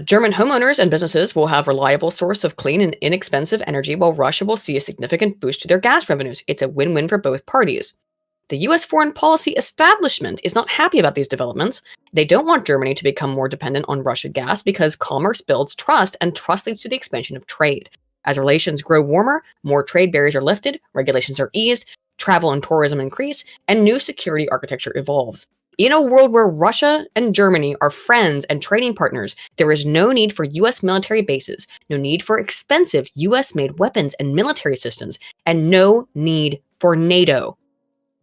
German homeowners and businesses will have a reliable source of clean and inexpensive energy, while Russia will see a significant boost to their gas revenues. It's a win-win for both parties. The US foreign policy establishment is not happy about these developments. They don't want Germany to become more dependent on Russian gas because commerce builds trust, and trust leads to the expansion of trade. As relations grow warmer, more trade barriers are lifted, regulations are eased, travel and tourism increase, and new security architecture evolves. In a world where Russia and Germany are friends and trading partners, there is no need for US military bases, no need for expensive US-made weapons and military systems, and no need for NATO.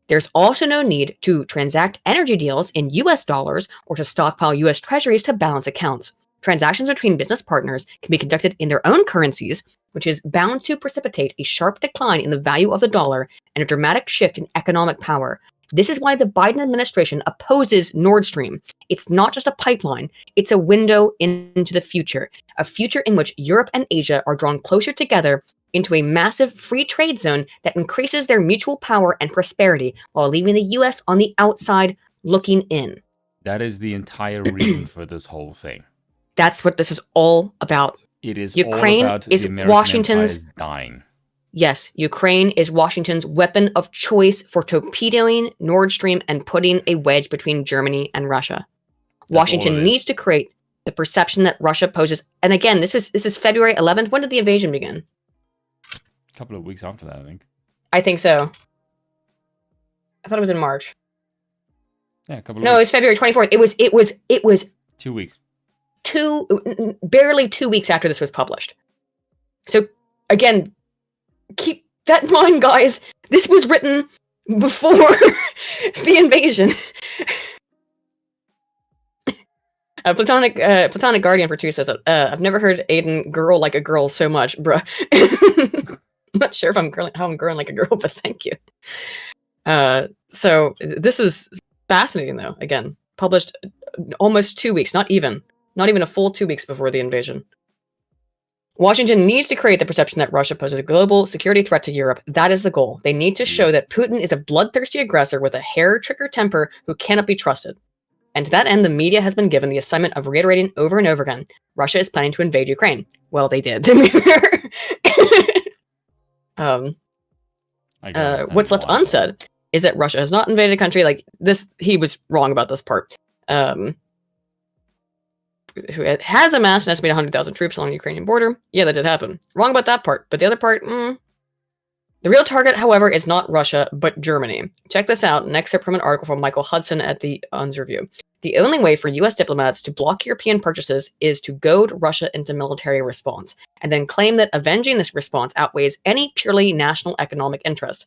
There's also no need to transact energy deals in US dollars or to stockpile US treasuries to balance accounts. Transactions between business partners can be conducted in their own currencies, which is bound to precipitate a sharp decline in the value of the dollar and a dramatic shift in economic power. This is why the Biden administration opposes Nord Stream. It's not just a pipeline, it's a window into the future, a future in which Europe and Asia are drawn closer together into a massive free trade zone that increases their mutual power and prosperity while leaving the US on the outside looking in. That is the entire reason for this whole thing. That's what this is all about. It is Ukraine all about is the American Washington's empire dying. Yes, Ukraine is Washington's weapon of choice for torpedoing Nord Stream and putting a wedge between Germany and Russia. Washington needs to create the perception that Russia poses. And again, this is February 11th. When did the invasion begin? A couple of weeks after that, I think. I think so. I thought it was in March. Yeah, a couple of No, it was February 24th. It was 2 weeks. Barely 2 weeks after this was published. So again, keep that in mind, guys. This was written before the invasion. Platonic Guardian for 2 says, I've never heard Aiden girl like a girl so much, bruh. I'm not sure if how I'm growing like a girl, but thank you. So this is fascinating, though. Again, published almost 2 weeks, not even a full 2 weeks before the invasion. Washington needs to create the perception that Russia poses a global security threat to Europe. That is the goal. They need to show that Putin is a bloodthirsty aggressor with a hair-trigger temper who cannot be trusted. And to that end, the media has been given the assignment of reiterating over and over again, Russia is planning to invade Ukraine. Well, they did. What's left unsaid is that Russia has not invaded a country like this. He was wrong about this part. Who has amassed an estimated 100,000 troops along the Ukrainian border. Yeah, that did happen. Wrong about that part. But the other part, The real target, however, is not Russia, but Germany. Check this out, an excerpt from an article from Michael Hudson at the UN's Review. The only way for US diplomats to block European purchases is to goad Russia into military response, and then claim that avenging this response outweighs any purely national economic interest.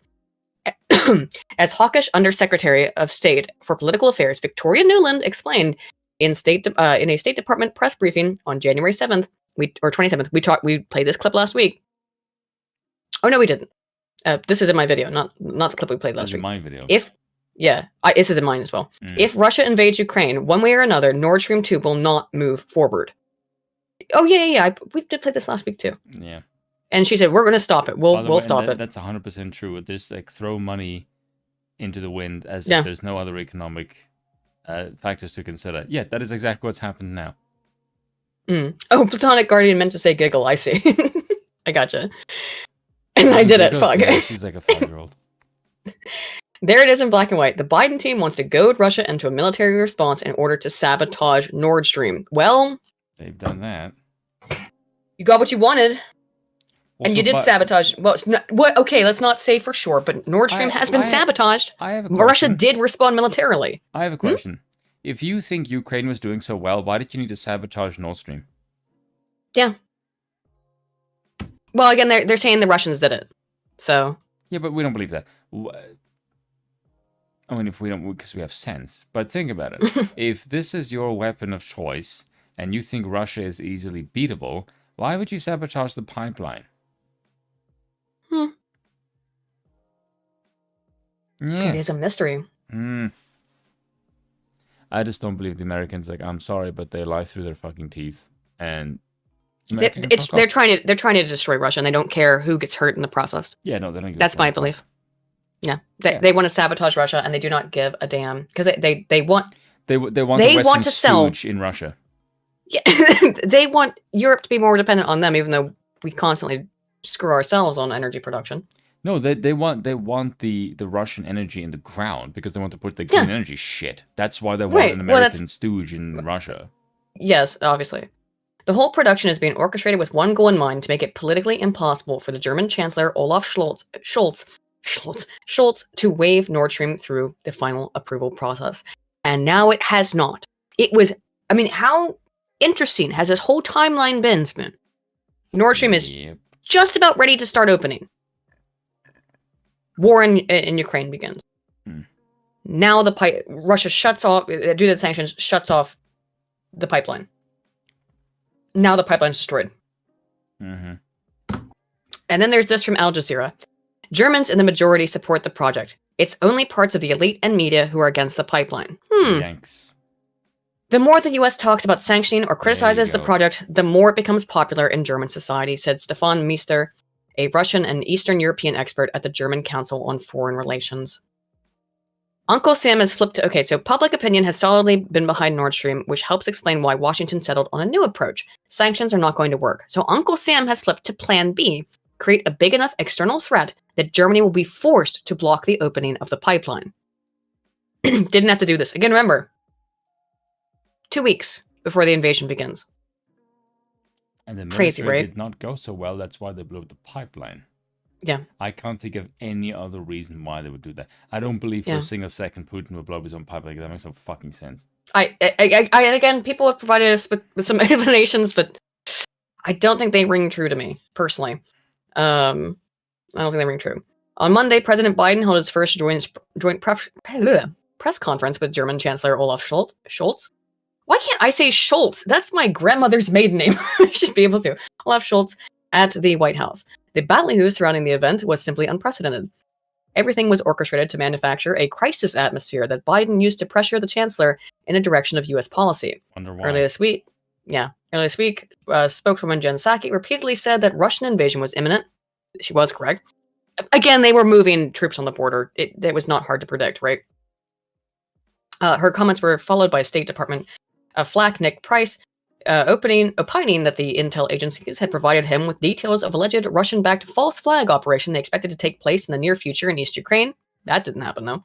As hawkish Undersecretary of State for Political Affairs Victoria Nuland explained in a State Department press briefing on January 7th, or 27th, we played this clip last week. Oh no, we didn't. This is in my video, not the clip we played last week. My video. This is in mine as well. If Russia invades Ukraine, one way or another, Nord Stream 2 will not move forward. Oh yeah. We did play this last week too. Yeah. And she said, we're going to stop it. We'll stop it. That's 100% true. This throw money into the wind as if there's no other economic factors to consider. Yeah, that is exactly what's happened now. Oh, Platonic Guardian meant to say giggle. I see. I gotcha. And I did it. Fuck. Yeah, she's like a 5-year-old. There it is in black and white. The Biden team wants to goad Russia into a military response in order to sabotage Nord Stream. Well, they've done that. You got what you wanted. Also, and you did sabotage. Well, okay, let's not say for sure, but Nord Stream has been sabotaged. I have a question. Russia did respond militarily. I have a question. If you think Ukraine was doing so well, why did you need to sabotage Nord Stream? Yeah. Well, again, they're saying the Russians did it. So. Yeah, but we don't believe that. I mean, if we don't, because we have sense. But think about it. If this is your weapon of choice, and you think Russia is easily beatable, why would you sabotage the pipeline? Yeah. It is a mystery. I just don't believe the Americans. Like, I'm sorry, but they lie through their fucking teeth. And they're trying to destroy Russia, and they don't care who gets hurt in the process. Yeah, no, they don't. That's my belief. Yeah, they want to sabotage Russia, and they do not give a damn because they want the Western stooge in Russia. Yeah, they want Europe to be more dependent on them, even though we constantly screw ourselves on energy production. No, they want the Russian energy in the ground because they want to put the green energy shit. That's why they want an American stooge in Russia. Yes, obviously. The whole production is being orchestrated with one goal in mind: to make it politically impossible for the German Chancellor Olaf Scholz to wave Nord Stream through the final approval process. And now it has not. It was, I mean, how interesting has this whole timeline been, Spoon? Nord Stream is just about ready to start opening. War in Ukraine begins. Now Russia shuts off, due to the sanctions, shuts off the pipeline. Now the pipeline's destroyed. And then there's this from Al Jazeera. Germans in the majority support the project. It's only parts of the elite and media who are against the pipeline. Thanks. The more the US talks about sanctioning or criticizes the project, the more it becomes popular in German society, said Stefan Meester, a Russian and Eastern European expert at the German Council on Foreign Relations. Uncle Sam has flipped to, okay, so public opinion has solidly been behind Nord Stream, which helps explain why Washington settled on a new approach. Sanctions are not going to work. So Uncle Sam has flipped to plan B, create a big enough external threat that Germany will be forced to block the opening of the pipeline. Didn't have to do this. Again, remember, 2 weeks before the invasion begins. And the military did not go so well. That's why they blew up the pipeline. Yeah. I can't think of any other reason why they would do that. I don't believe for a single second Putin would blow up his own pipeline. That makes no fucking sense. I again, people have provided us with some explanations, but I don't think they ring true to me, personally. I don't think they ring true. On Monday, President Biden held his first joint press conference with German Chancellor Olaf Scholz. Why can't I say Scholz? That's my grandmother's maiden name. I should be able to. Olaf Scholz at the White House. The ballyhoo surrounding the event was simply unprecedented. Everything was orchestrated to manufacture a crisis atmosphere that Biden used to pressure the chancellor in a direction of U.S. policy. Earlier this week, spokeswoman Jen Psaki repeatedly said that Russian invasion was imminent. She was correct. Again, they were moving troops on the border. It was not hard to predict, right? Her comments were followed by State Department flack Nick Price, opining that the intel agencies had provided him with details of alleged Russian-backed false flag operation they expected to take place in the near future in East Ukraine. That didn't happen, though.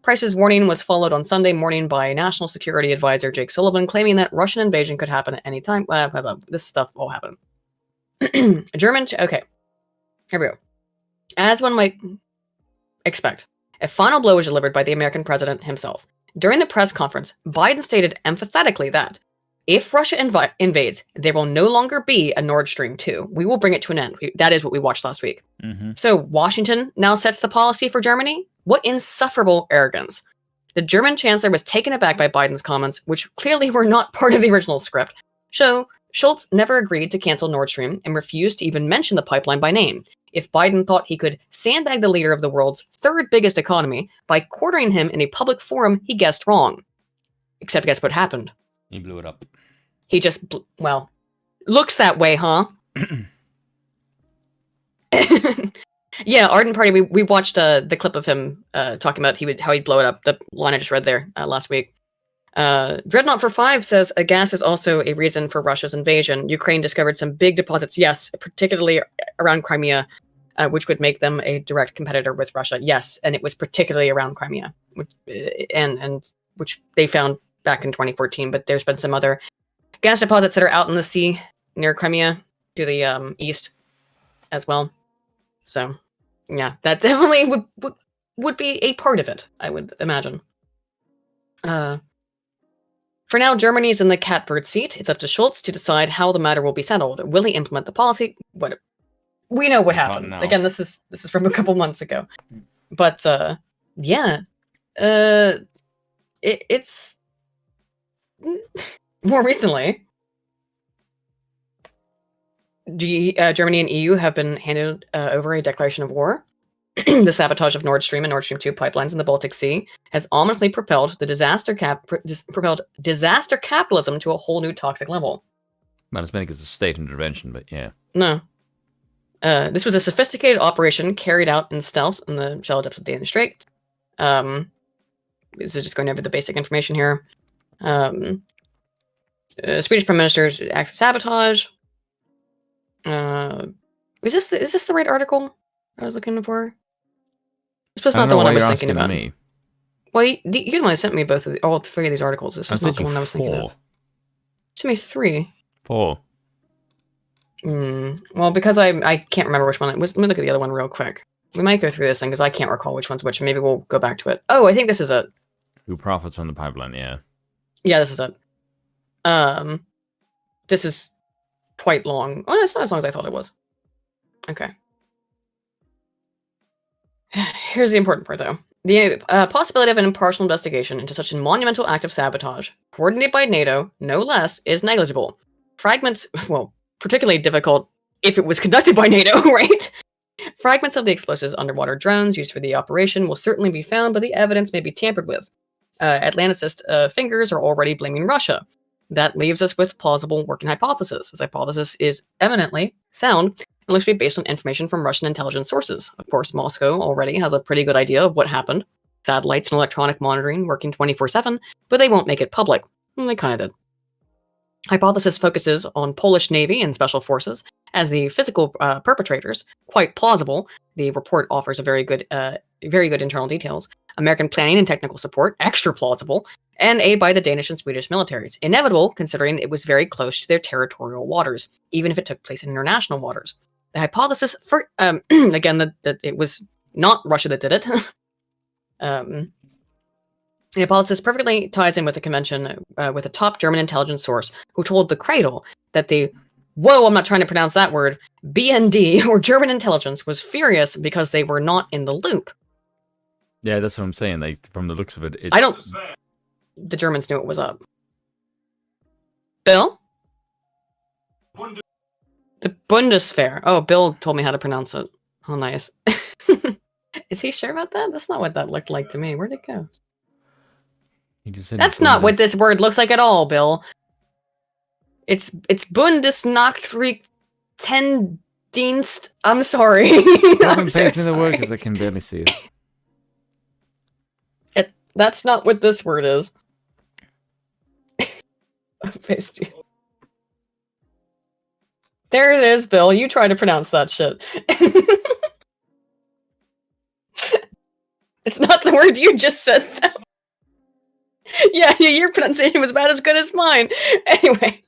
Price's warning was followed on Sunday morning by National Security Advisor Jake Sullivan, claiming that Russian invasion could happen at any time. This stuff all happened. Okay, here we go. As one might expect, a final blow was delivered by the American president himself. During the press conference, Biden stated emphatically that if Russia invades, there will no longer be a Nord Stream 2. We will bring it to an end. That is what we watched last week. So Washington now sets the policy for Germany? What insufferable arrogance. The German chancellor was taken aback by Biden's comments, which clearly were not part of the original script. So Schultz never agreed to cancel Nord Stream and refused to even mention the pipeline by name. If Biden thought he could sandbag the leader of the world's third biggest economy by quartering him in a public forum, he guessed wrong. Except guess what happened? He blew it up. He just, looks that way, huh? Yeah, Ardent Party, we watched the clip of him talking about how he'd blow it up, the line I just read there last week. Dreadnought for 5 says gas is also a reason for Russia's invasion. Ukraine discovered some big deposits, yes, particularly around Crimea, which would make them a direct competitor with Russia. Yes, and it was particularly around Crimea, which they found back in 2014, but there's been some other gas deposits that are out in the sea near Crimea to the east as well. So, yeah, that definitely would be a part of it, I would imagine. For now, Germany is in the catbird seat. It's up to Schultz to decide how the matter will be settled. Will he implement the policy? We know what happened. Again, this is from a couple months ago. But yeah, it's more recently. Germany and EU have been handed over a declaration of war. The sabotage of Nord Stream and Nord Stream 2 pipelines in the Baltic Sea has ominously propelled disaster capitalism to a whole new toxic level. Not as many as a state intervention, but yeah. No. This was a sophisticated operation carried out in stealth in the shallow depths of Danish Strait. This is just going over the basic information here. Swedish Prime Minister's acts of sabotage. Is this the right article I was looking for? This was not the one I was thinking about. Me. Well, you're the one who sent me all 3 of these articles. This was not the one I was thinking of. Sent me 3. 4. Well, because I can't remember which one it was. Let me look at the other one real quick. We might go through this thing because I can't recall which one's which. Maybe we'll go back to it. Oh, I think this is it. Who profits on the pipeline? Yeah. Yeah, this is it. This is quite long. Oh, it's not as long as I thought it was. Okay. Here's the important part, though. The possibility of an impartial investigation into such a monumental act of sabotage, coordinated by NATO, no less, is negligible. Fragments, particularly difficult if it was conducted by NATO, right? Fragments of the explosives underwater drones used for the operation will certainly be found, but the evidence may be tampered with. Atlanticist fingers are already blaming Russia. That leaves us with plausible working hypothesis. This hypothesis is eminently sound and looks to be based on information from Russian intelligence sources. Of course, Moscow already has a pretty good idea of what happened. Satellites and electronic monitoring working 24/7, but they won't make it public. They kind of did. Hypothesis focuses on Polish Navy and Special Forces as the physical perpetrators. Quite plausible. The report offers very good internal details. American planning and technical support, extra plausible, and aid by the Danish and Swedish militaries. Inevitable, considering it was very close to their territorial waters, even if it took place in international waters. The hypothesis for again that it was not Russia that did it. The hypothesis perfectly ties in with the convention with a top German intelligence source who told the Cradle that the I'm not trying to pronounce that word, BND, or German intelligence, was furious because they were not in the loop. Yeah, that's what I'm saying. From the looks of it, the Germans knew it was up. Bill? The Bundeswehr. Oh, Bill told me how to pronounce it. Oh, nice. Is he sure about that? That's not what that looked like to me. Where'd it go? He just said that's not what this word looks like at all, Bill. It's Bundesnachrichtendienst. I'm sorry. I'm so sorry. The word because I can barely see it. That's not what this word is. There it is, Bill. You try to pronounce that shit. It's not the word you just said, though. Yeah, your pronunciation was about as good as mine. Anyway.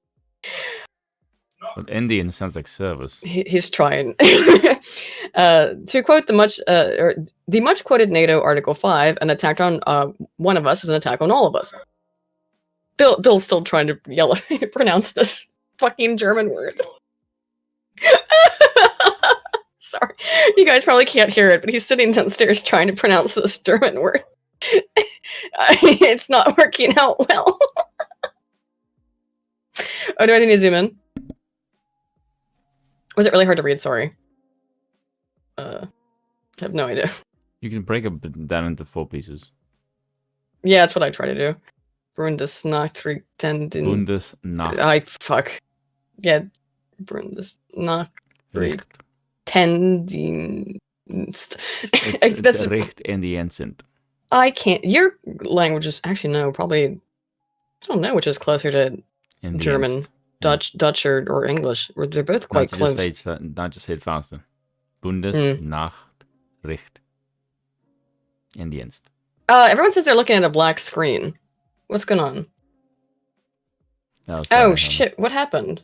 But Indian sounds like service. He's trying. To quote the much quoted NATO Article 5, an attack on one of us is an attack on all of us. Bill's still trying to yell at me to pronounce this fucking German word. Sorry. You guys probably can't hear it, but he's sitting downstairs trying to pronounce this German word. It's not working out well. Oh, do I need to zoom in? Was it really hard to read? Sorry. I have no idea. You can break it down into 4 pieces. Yeah, that's what I try to do. Bundesnachrichten. Fuck. Yeah. Bundesnachrichtendienst. It's recht in the ancient. I can't. Your language is actually no, probably. I don't know which is closer to German, Dutch, or English. They're both quite close. Just say it faster. Bundesnachrichtendienst. Everyone says they're looking at a black screen. What's going on? Oh shit! What happened?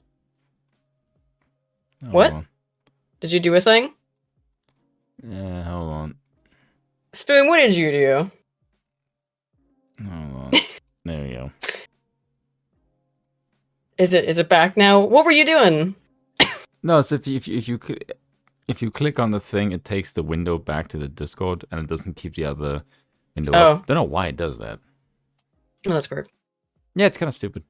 What? Did you do a thing? Yeah, hold on. Spoon, what did you do? Hold on. There we go. Is it back now? What were you doing? No, so if you click on the thing, it takes the window back to the Discord, and it doesn't keep the other window up. Don't know why it does that. Oh, that's weird. Yeah, it's kind of stupid.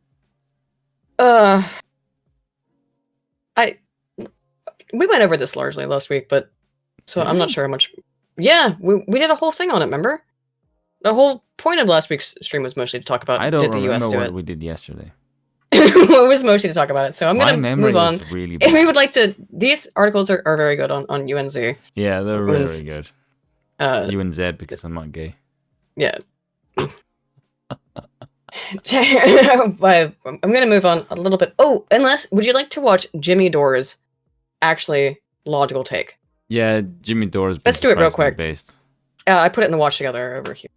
We went over this largely last week, but so I'm not sure how much. Yeah, we did a whole thing on it. Remember, the whole point of last week's stream was mostly to talk about. I don't did the remember US do what it. we did yesterday. It was mostly to talk about it, so I'm gonna move on. Really if we would like to, these articles are very good on UNZ. Yeah, they're really good. UNZ because I'm not gay. Yeah. I'm gonna move on a little bit. Oh, would you like to watch Jimmy Dore's actually logical take? Yeah, Jimmy Dore's. Let's do it real quick. Based. I put it in the watch together over here.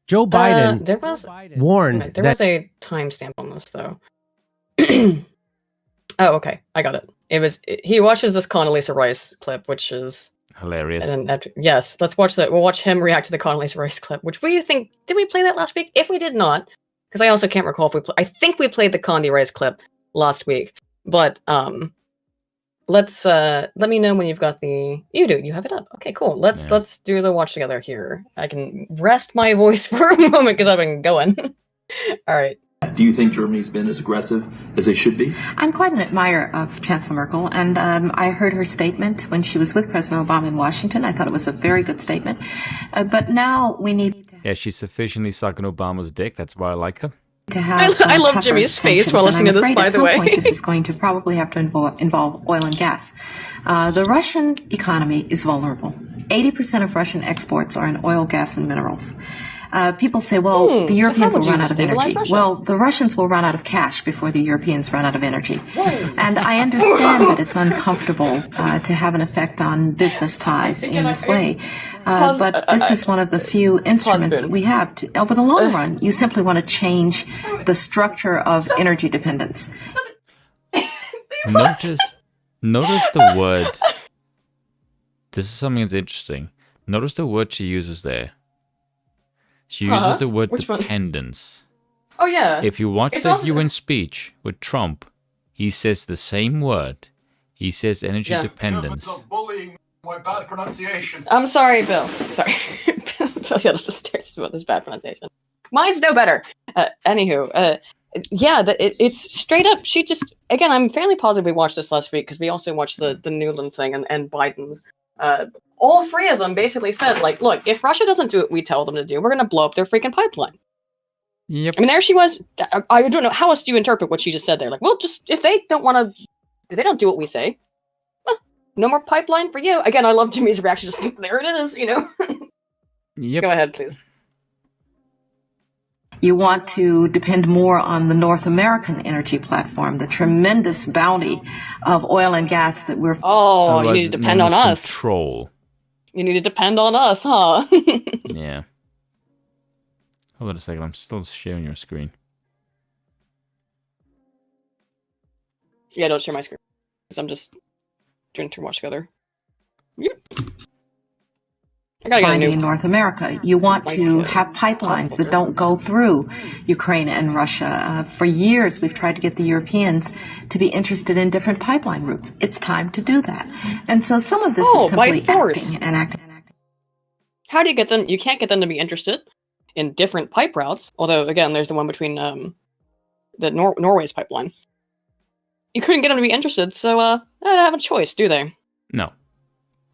Joe Biden warned there was a timestamp on this though. Oh, okay, I got it. He watches this Condoleezza Rice clip, which is hilarious. And then yes, let's watch that. We'll watch him react to the Condoleezza Rice clip. Which we think did we play that last week? If we did not, because I also can't recall if we. I think we played the Condi Rice clip last week, but let's let me know when you've got the. You do. You have it up. Okay, cool. Let's do the watch together here. I can rest my voice for a moment because I've been going. All right. Do you think Germany's been as aggressive as they should be? I'm quite an admirer of Chancellor Merkel, and I heard her statement when she was with President Obama in Washington. I thought it was a very good statement. But now we need to... Yeah, she's sufficiently sucking Obama's dick. That's why I like her. To have I love Jimmy's face while listening to this, by the way. At some point, this is going to probably have to involve oil and gas. The Russian economy is vulnerable. 80% of Russian exports are in oil, gas, and minerals. People say, well, the Europeans will run out of energy. Russia? Well, the Russians will run out of cash before the Europeans run out of energy. And I understand that it's uncomfortable to have an effect on business ties in this way. But this is one of the few instruments that we have. Over the long run, you simply want to change the structure of energy dependence. Notice the word. This is something that's interesting. Notice the word she uses there. She uses the word dependence. Oh, yeah. If you watch the UN speech with Trump, he says the same word. He says energy dependence. Stop bullying my bad pronunciation. I'm sorry, Bill. Sorry. Bill yelled up the stairs about this bad pronunciation. Mine's no better. Anywho, it's straight up. She just, again, I'm fairly positive we watched this last week because we also watched the Newland thing and Biden's. All three of them basically said, like, look, if Russia doesn't do what we tell them to do, we're going to blow up their freaking pipeline. Yep. I mean, there she was. I don't know. How else do you interpret what she just said there? Like, well, just, if they don't do what we say, no more pipeline for you. Again, I love Jimmy's reaction. Just there it is, Yep. Go ahead, please. You want to depend more on the North American energy platform, the tremendous bounty of oil and gas that we're... Oh, you need to depend on us. Control. You need to depend on us, huh? Yeah. Hold on a second, I'm still sharing your screen. Yeah, don't share my screen. Because I'm just doing too much together. Yep. Finding in North America. You want to have pipelines that don't go through Ukraine and Russia. For years, we've tried to get the Europeans to be interested in different pipeline routes. It's time to do that. And so some of this is simply acting and acting. How do you get them? You can't get them to be interested in different pipe routes. Although, again, there's the one between the Norway's pipeline. You couldn't get them to be interested, so they don't have a choice, do they? No.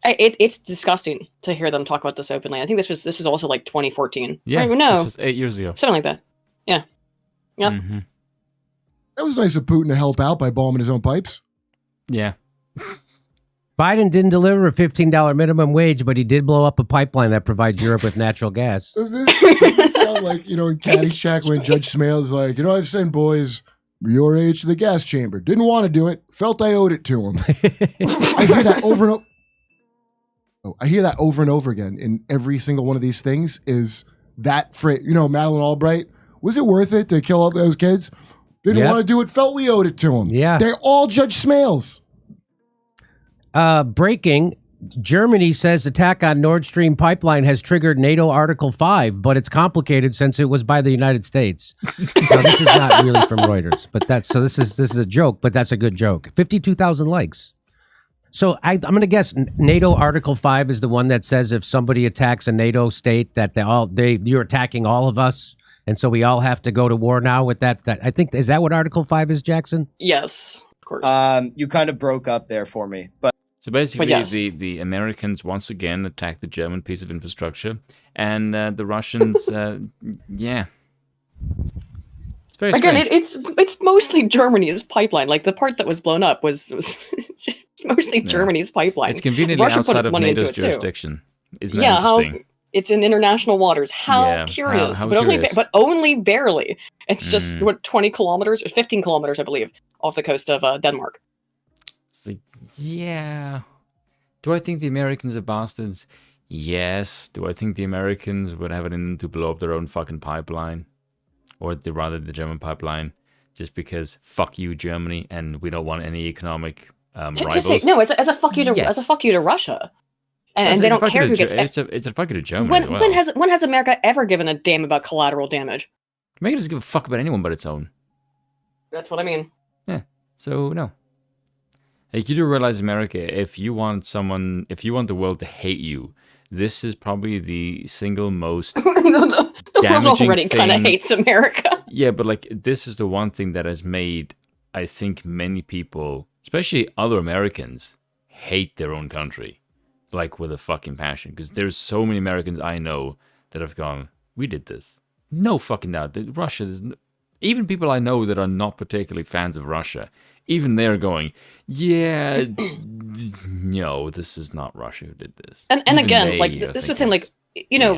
It's disgusting to hear them talk about this openly. I think this was also like 2014. Yeah, I don't even know. This was 8 years ago. Something like that. Yeah. Yep. Mm-hmm. That was nice of Putin to help out by bombing his own pipes. Yeah. Biden didn't deliver a $15 minimum wage, but he did blow up a pipeline that provides Europe with natural gas. Does this sound like, in Caddyshack when Judge Smale's like, I've sent boys your age to the gas chamber. Didn't want to do it. Felt I owed it to him. I hear that over and over. I hear that over and over again in every single one of these things is that phrase, Madeleine Albright, was it worth it to kill all those kids? Didn't want to do it, felt we owed it to them. Yeah. They're all Judge Smales. Breaking, Germany says attack on Nord Stream pipeline has triggered NATO Article 5, but it's complicated since it was by the United States. So this is not really from Reuters, but this is a joke, but that's a good joke. 52,000 likes. So I'm going to guess NATO Article 5 is the one that says if somebody attacks a NATO state that you're attacking all of us, and so we all have to go to war now with that. I think, is that what Article 5 is, Jackson? Yes, of course. You kind of broke up there for me, but so basically, yes. the Americans once again attacked the German piece of infrastructure, and the Russians, yeah. It's very Again, strange. it's mostly Germany's pipeline. Like the part that was blown up was mostly Germany's pipeline. It's conveniently Russia outside put of money into NATO's it too. jurisdiction. Isn't that interesting? It's in international waters. How Yeah, curious, how but curious. only barely. It's just 20 kilometers or 15 kilometers, I believe, off the coast of Denmark. Yeah. Do I think the Americans are bastards? Yes. Do I think the Americans would have it in them to blow up their own fucking pipeline? Or rather the German pipeline? Just because fuck you, Germany, and we don't want any economic rivals? Just say, no, as a fuck you to Yes. as a fuck you to Russia. And they don't care who gets... It's a fuck you to Germany. When has America ever given a damn about collateral damage? America doesn't give a fuck about anyone but its own. That's what I mean. Yeah. So, no. Like, you do realize, America, if you want the world to hate you, this is probably the single most the world damaging already kind of hates America. Yeah, but like this is the one thing that has made, I think, many people, especially other Americans, hate their own country, like with a fucking passion. Because there's so many Americans I know that have gone, we did this. No fucking doubt. Russia is... Even people I know that are not particularly fans of Russia, even they're going, yeah, no, this is not Russia who did this. And again, like, this is the thing, like,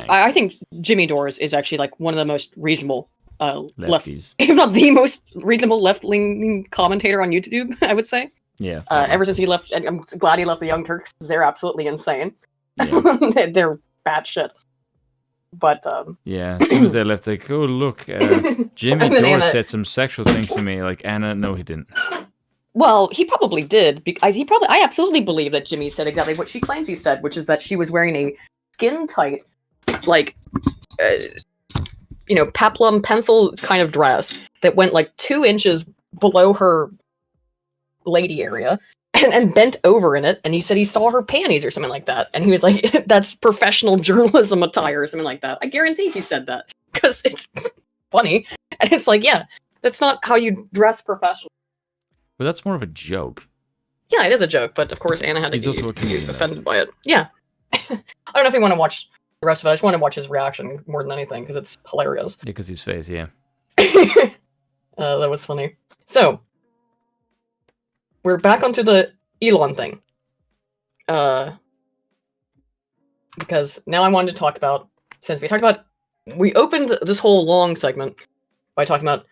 I think Jimmy Dores is actually, like, one of the most reasonable lefties. If not the most reasonable left-leaning commentator on YouTube, I would say. Yeah. Ever since he left, I'm glad he left the Young Turks, because they're absolutely insane. Yeah. They're batshit. But yeah, as soon as they left, like, oh look, Jimmy Dore said some sexual things to me. Like, Anna, no, he didn't. Well, he probably did. I absolutely believe that Jimmy said exactly what she claims he said, which is that she was wearing a skin-tight, like, peplum pencil kind of dress that went like 2 inches below her lady area. And bent over in it, and he said he saw her panties or something like that. And he was like, that's professional journalism attire or something like that. I guarantee he said that, because it's funny. And it's like, yeah, that's not how you dress professionally. But that's more of a joke. Yeah, it is a joke, but of course Anna had to be offended by it. Yeah. I don't know if you want to watch the rest of it. I just want to watch his reaction more than anything, because it's hilarious. Yeah, because his face, yeah. That was funny. So, we're back onto the Elon thing. because now I wanted to talk about, since we opened this whole long segment by talking about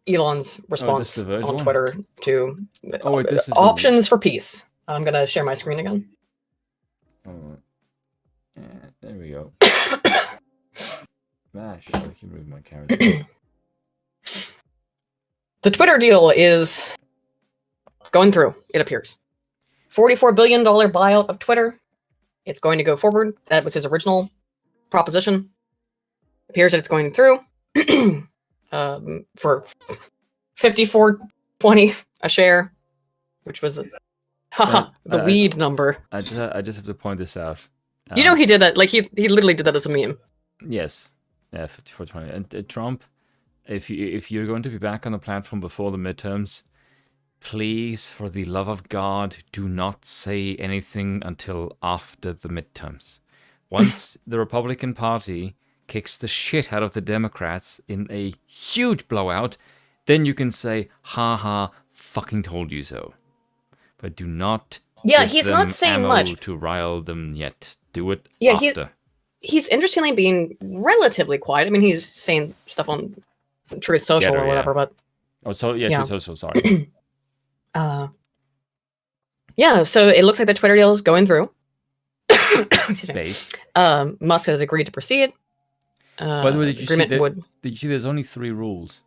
Elon's response the Verge on one? Twitter to Oh, wait, this is options for peace. I'm gonna share my screen again. Oh, yeah, there we go. Gosh, I keep moving my camera. The Twitter deal is going through, it appears. $44 billion buyout of Twitter. It's going to go forward. That was his original proposition. Appears that it's going through for $54.20 a share, which was the weed number. I just have to point this out. You know he did that. Like he literally did that as a meme. Yes, yeah, 54.20. And Trump, if you're going to be back on the platform before the midterms, please, for the love of God, do not say anything until after the midterms. Once the Republican Party kicks the shit out of the Democrats in a huge blowout, then you can say, ha, fucking told you so. But do not give he's them not saying ammo much to rile them yet. Do it after. He's interestingly being relatively quiet. I mean, he's saying stuff on Truth Social or whatever, but... Oh, so, yeah, Truth Social, sorry. Yeah, so it looks like the Twitter deal is going through. Space. Musk has agreed to proceed. By the way, did you see there's only 3 rules?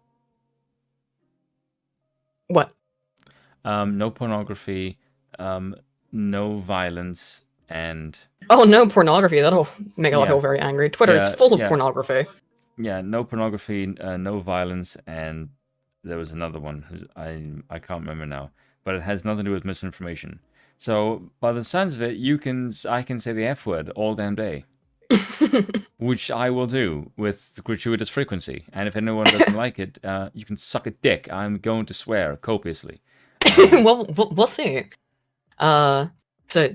What? No pornography, no violence, and... Oh, no pornography. That'll make a lot of people very angry. Twitter is full of pornography. Yeah, no pornography, no violence, and there was another one. I can't remember now. But it has nothing to do with misinformation. So, by the sounds of it, I can say the F word all damn day. Which I will do with gratuitous frequency. And if anyone doesn't like it, you can suck a dick. I'm going to swear copiously. Well, we'll see. So,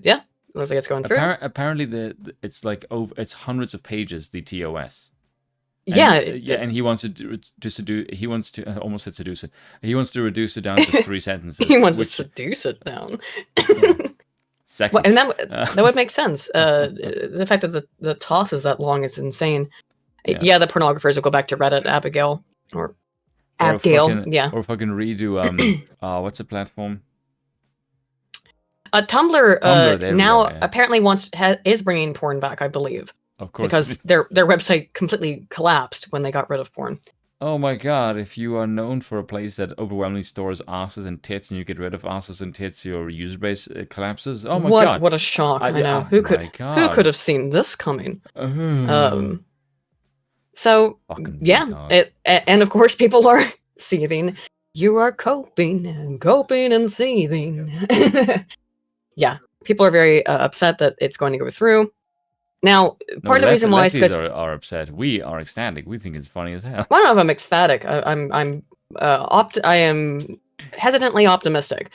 yeah, looks like it's going through. Apparently, it's like it's hundreds of pages, the TOS. And, and he wants to seduce. He wants to I almost said seduce it. He wants to reduce it down to 3 sentences. He wants to seduce it down. Sexy. Well, and that would make sense. The fact that the toss is that long is insane. Yeah, the pornographers will go back to Reddit, Abigail or Abgail. Or fucking redo. What's the platform? Tumblr now apparently is bringing porn back, I believe. Of course. Because their website completely collapsed when they got rid of porn. Oh my god, if you are known for a place that overwhelmingly stores asses and tits and you get rid of asses and tits, your user base collapses. Oh my god. What a shock. I know. Who could have seen this coming? So, yeah. And of course, people are seething. You are coping and seething. Yeah. People are very upset that it's going to go through. Now, part of the reason why is because are upset. We are ecstatic. We think it's funny as hell. One of them ecstatic. I am hesitantly optimistic.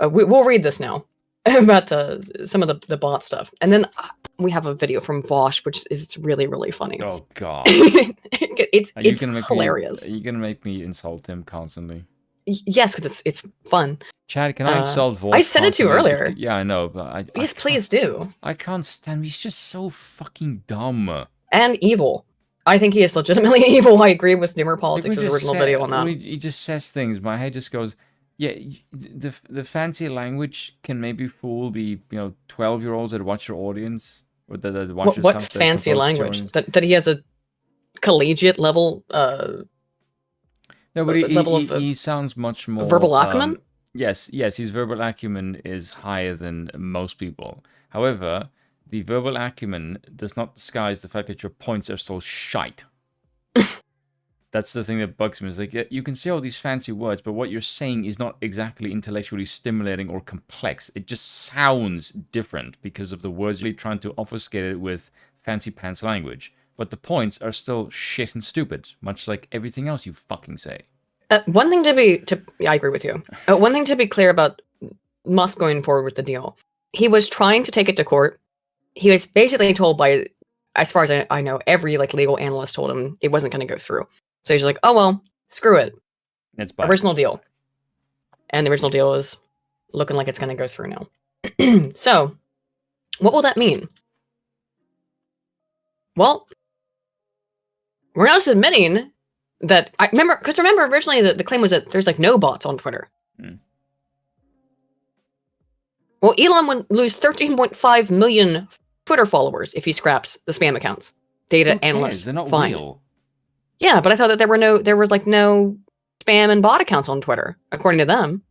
We'll read this now about some of the bot stuff, and then we have a video from Vosh, which is really, really funny. Oh god, it's hilarious. Are you gonna make me insult him constantly? Yes, because it's fun. Chad, can I insult Vosh? I said it to you earlier. Yeah, I know, but yes, please do. I can't stand him. He's just so fucking dumb and evil. I think he is legitimately evil. I agree with Dimmer Politics' original video on that. He just says things. My head just goes, yeah. The fancy language can maybe fool the 12-year-olds that watch your audience or that watch your what fancy language that he has a collegiate level. No, but he sounds much more verbal acumen. Yes, his verbal acumen is higher than most people. However, the verbal acumen does not disguise the fact that your points are still shite. That's the thing that bugs me. Is like, you can say all these fancy words, but what you're saying is not exactly intellectually stimulating or complex. It just sounds different because of the words you're trying to obfuscate it with fancy pants language. But the points are still shit and stupid, much like everything else you fucking say. One thing I agree with you. One thing to be clear about Musk going forward with the deal. He was trying to take it to court. He was basically told by, as far as I know, every legal analyst told him it wasn't going to go through. So he's like, oh, well, screw it. It's original deal. And the original deal is looking like it's going to go through now. So What will that mean? Well, we're now admitting that remember originally the claim was that there's like no bots on Twitter. Well, Elon would lose 13.5 million Twitter followers if he scraps the spam accounts. Data analysts They're not find. real. Yeah, but I thought that there was like no spam and bot accounts on Twitter, according to them.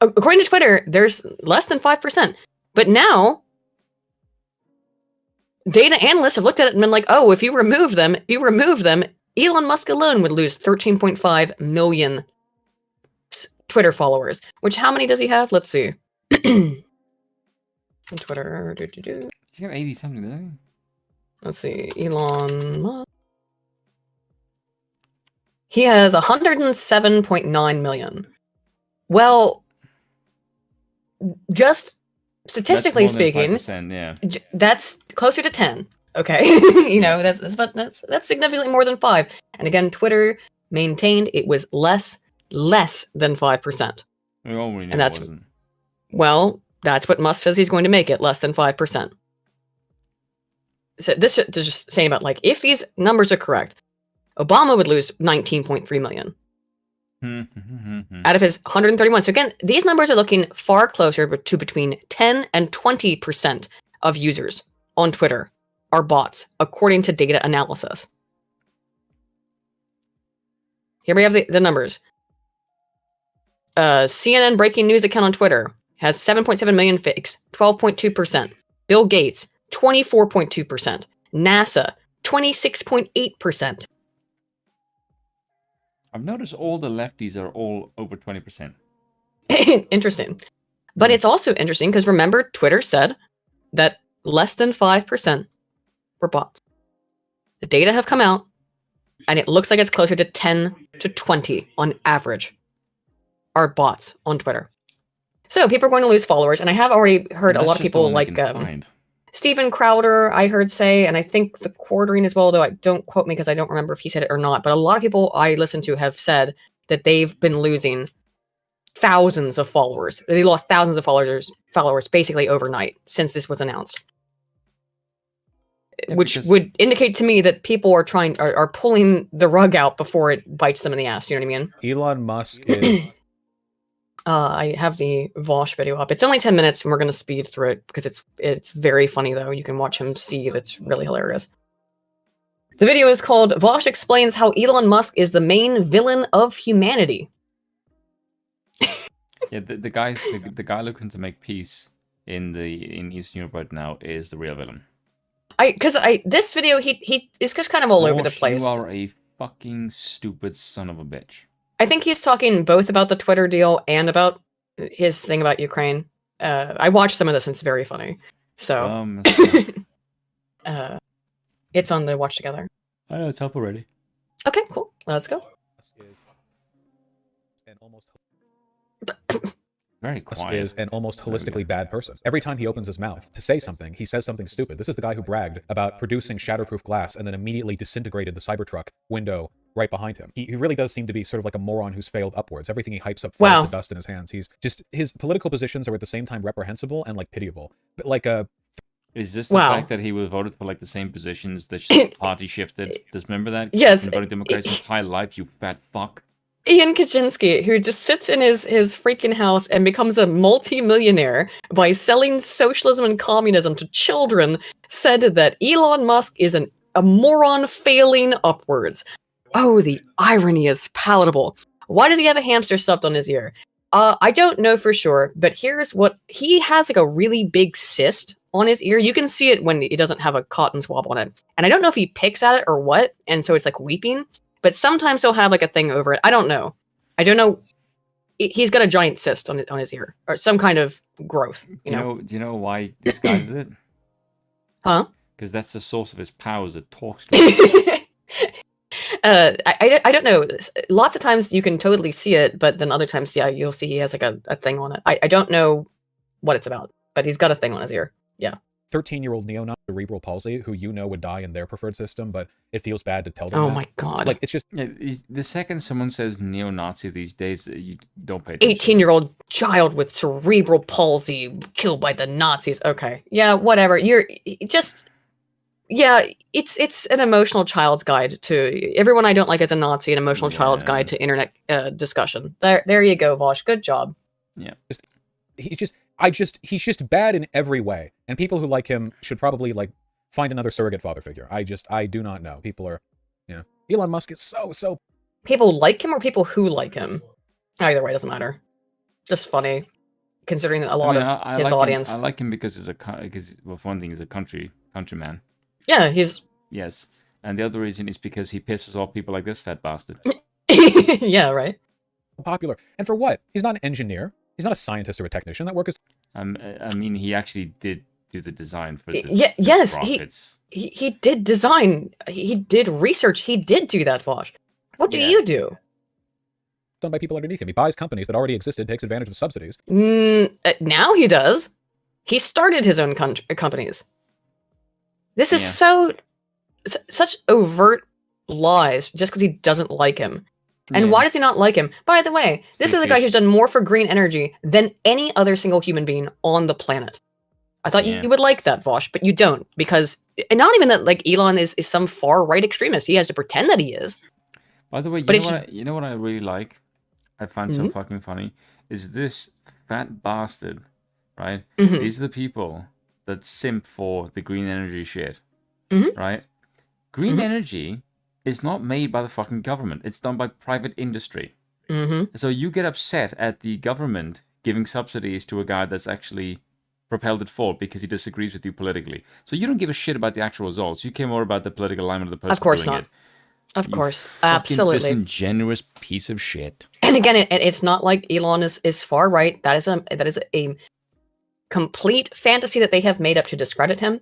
According to Twitter, there's less than 5%. But now, data analysts have looked at it and been like, oh, if you remove them, Elon Musk alone would lose 13.5 million Twitter followers. Which, how many does he have? Let's see. On Twitter. He's got 80 something, doesn't he? Let's see. Elon Musk. He has 107.9 million. Well, just statistically speaking, yeah. That's closer to 10. Okay, you know that's significantly more than 5. And again, Twitter maintained it was less than 5%. We already knew And that's it wasn't. well, that's what Musk says he's going to make it less than 5%. So this is just saying about like if these numbers are correct, Obama would lose 19.3 million. Out of his 131. So again, these numbers are looking far closer to between 10 and 20% of users on Twitter are bots, according to data analysis. Here we have the numbers. CNN breaking news account on Twitter has 7.7 million fakes, 12.2%. Bill Gates, 24.2%. NASA, 26.8%. I've noticed all the lefties are all over 20%. Interesting. But it's also interesting because remember, Twitter said that less than 5% were bots. The data have come out, and it looks like it's closer to 10 to 20 on average are bots on Twitter. So people are going to lose followers, and I have already heard a lot of people like Steven Crowder, I heard say, and I think the Quartering as well, though don't quote me because I don't remember if he said it or not, but a lot of people I listen to have said that they've been losing thousands of followers. They lost thousands of followers basically overnight since this was announced. Yeah, which would indicate to me that people are pulling the rug out before it bites them in the ass. You know what I mean? Elon Musk is... I have the Vosh video up. It's only 10 minutes, and we're going to speed through it because it's very funny, though. You can watch him see. That's really hilarious. The video is called Vosh Explains How Elon Musk is the Main Villain of Humanity. Yeah, the guy looking to make peace in Eastern Europe right now is the real villain. This video, he is just kind of all over the place. You are a fucking stupid son of a bitch. I think he's talking both about the Twitter deal and about his thing about Ukraine. I watched some of this and it's very funny. So it's on the Watch Together. I know it's up already. Okay, cool. Let's go. Very quiet. Is an almost holistically bad person. Every time he opens his mouth to say something, he says something stupid. This is the guy who bragged about producing shatterproof glass and then immediately disintegrated the Cybertruck window right behind him. He really does seem to be sort of like a moron who's failed upwards. Everything he hypes up falls to dust in his hands. His political positions are at the same time reprehensible and like pitiable. But like is this the fact that he was voted for like the same positions the party shifted? Does remember that? Yes. Voting Democrats his entire life, you fat fuck. Ian Kaczynski, who just sits in his freaking house and becomes a multi-millionaire by selling socialism and communism to children, said that Elon Musk is a moron failing upwards. Oh, the irony is palatable. Why does he have a hamster stuffed on his ear? I don't know for sure, but here's what he has: like a really big cyst on his ear. You can see it when he doesn't have a cotton swab on it. And I don't know if he picks at it or what, and so it's like weeping. But sometimes he'll have like a thing over it. I don't know. He's got a giant cyst on his ear or some kind of growth. Do you know why this guy does it? Huh? Because that's the source of his powers. It talks to him. I don't know. Lots of times you can totally see it, but then other times, yeah, you'll see he has like a thing on it. I don't know what it's about, but he's got a thing on his ear. Yeah. 13-year-old neo-Nazi cerebral palsy who would die in their preferred system, but it feels bad to tell them Oh that. my god. Like, it's just... Yeah, the second someone says neo-Nazi these days, you don't pay attention. 18-year-old child with cerebral palsy killed by the Nazis. Okay. Yeah, whatever. You're just... Yeah, it's an emotional child's guide to... Everyone I don't like is a Nazi, an emotional child's guide to internet discussion. There you go, Vosh. Good job. Yeah. He's just bad in every way. And people who like him should probably, like, find another surrogate father figure. I do not know. People are, Elon Musk is so... People like him or people who like him? Either way, doesn't matter. Just funny, considering that a lot of his audience... I like him because well, for one thing, he's a countryman. Yeah, he's... Yes. And the other reason is because he pisses off people like this fat bastard. Yeah, right. Popular. And for what? He's not an engineer. He's not a scientist or a technician. That work is... I mean, he actually did do the design for the rockets. He did design. He did research. He did do that, Vosh. What do you do? Done by people underneath him. He buys companies that already existed, takes advantage of subsidies. Now he does. He started his own companies. This is such overt lies just because he doesn't like him. And why does he not like him? By the way, this is a guy who's done more for green energy than any other single human being on the planet. I thought you would like that, Vosh, but you don't, because... And not even that, like, Elon is some far-right extremist. He has to pretend that he is. By the way, you know what I really like? I find so fucking funny? Is this fat bastard, right? These are the people that simp for the green energy shit, right? Green energy is not made by the fucking government. It's done by private industry. So you get upset at the government giving subsidies to a guy that's actually propelled it forward because he disagrees with you politically. So you don't give a shit about the actual results. You care more about the political alignment of the person Of course doing not. it. Of course. Fucking Absolutely. disingenuous piece of shit. And again, it's not like Elon is far right. That is a complete fantasy that they have made up to discredit him,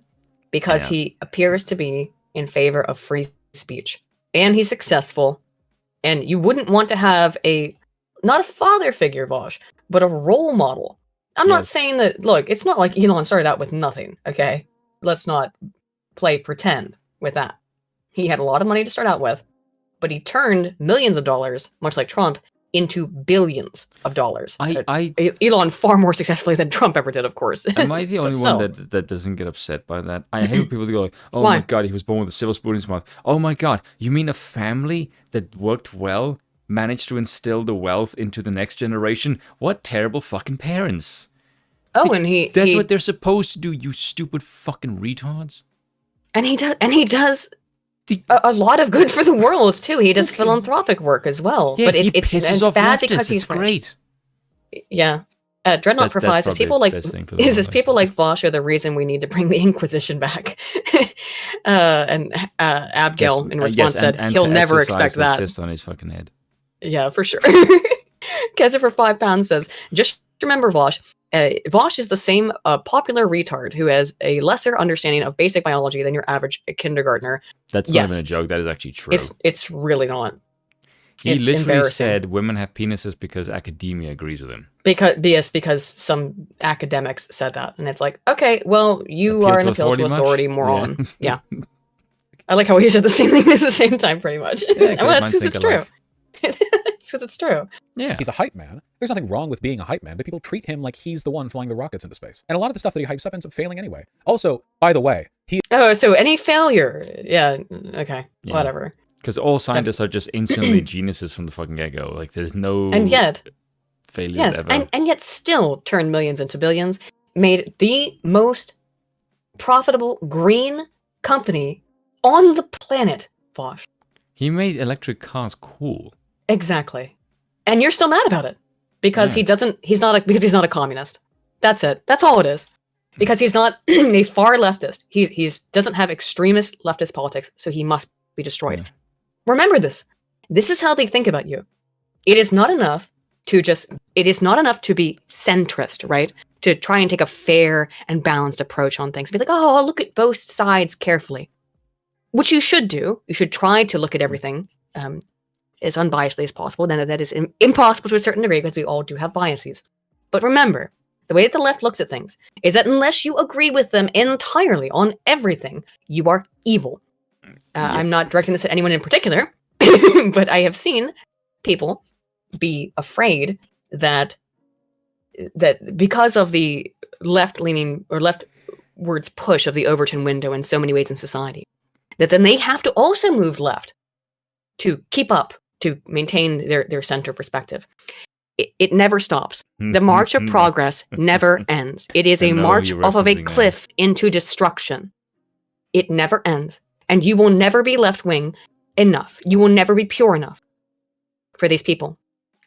because he appears to be in favor of free speech. And he's successful. And you wouldn't want to have not a father figure, Vosh, but a role model. I'm not saying that, look, it's not like Elon started out with nothing, okay? Let's not play pretend with that. He had a lot of money to start out with, but he turned millions of dollars, much like Trump, into billions of dollars. Elon far more successfully than Trump ever did, of course. Am I the only one that doesn't get upset by that? I hate when people go like, oh my god, he was born with a silver spoon in his mouth. Oh my god, you mean a family that worked well managed to instill the wealth into the next generation? What terrible fucking parents. Oh, That's what they're supposed to do, you stupid fucking retards. And he does a lot of good for the world too. He does philanthropic work as well. Yeah, but it's bad because he's great. Yeah. Dreadnought provides is people like Vosh are the reason we need to bring the Inquisition back. And Abgail in response said he'll never expect that. Cyst on his fucking head. Yeah, for sure. Keza for £5 says, just remember, Vosh. Vosh is the same popular retard who has a lesser understanding of basic biology than your average kindergartner. That's not even a joke. That is actually true. It's really not. He literally said women have penises because academia agrees with him. Because some academics said that, and it's like, okay, well, you are an appeal to authority moron. Yeah. I like how he said the same thing at the same time, pretty much. Yeah, well, that's because it's true. It's because it's true. Yeah. He's a hype man. There's nothing wrong with being a hype man, but people treat him like he's the one flying the rockets into space. And a lot of the stuff that he hypes up ends up failing anyway. Also, by the way, so any failure. Yeah, okay. Yeah. Whatever. Because all scientists are just instantly geniuses from the fucking get-go. Like, there's no failures ever. And yet still turned millions into billions, made the most profitable green company on the planet, Vosh. He made electric cars cool. Exactly. And you're still mad about it. Because he's not a communist. That's it. That's all it is. Because he's not a far leftist. He doesn't have extremist leftist politics, so he must be destroyed. Yeah. Remember this. This is how they think about you. It is not enough to be centrist, right? To try and take a fair and balanced approach on things. Be like, oh, I'll look at both sides carefully. Which you should do. You should try to look at everything as unbiasedly as possible. Then that is impossible to a certain degree because we all do have biases. But remember, the way that the left looks at things is that unless you agree with them entirely on everything, you are evil. I'm not directing this at anyone in particular, but I have seen people be afraid that because of the left-leaning or leftwards push of the Overton window in so many ways in society, that then they have to also move left to keep up, to maintain their center perspective. It never stops. The march of progress never ends. It is a march off of a cliff into destruction. It never ends. And you will never be left-wing enough. You will never be pure enough for these people.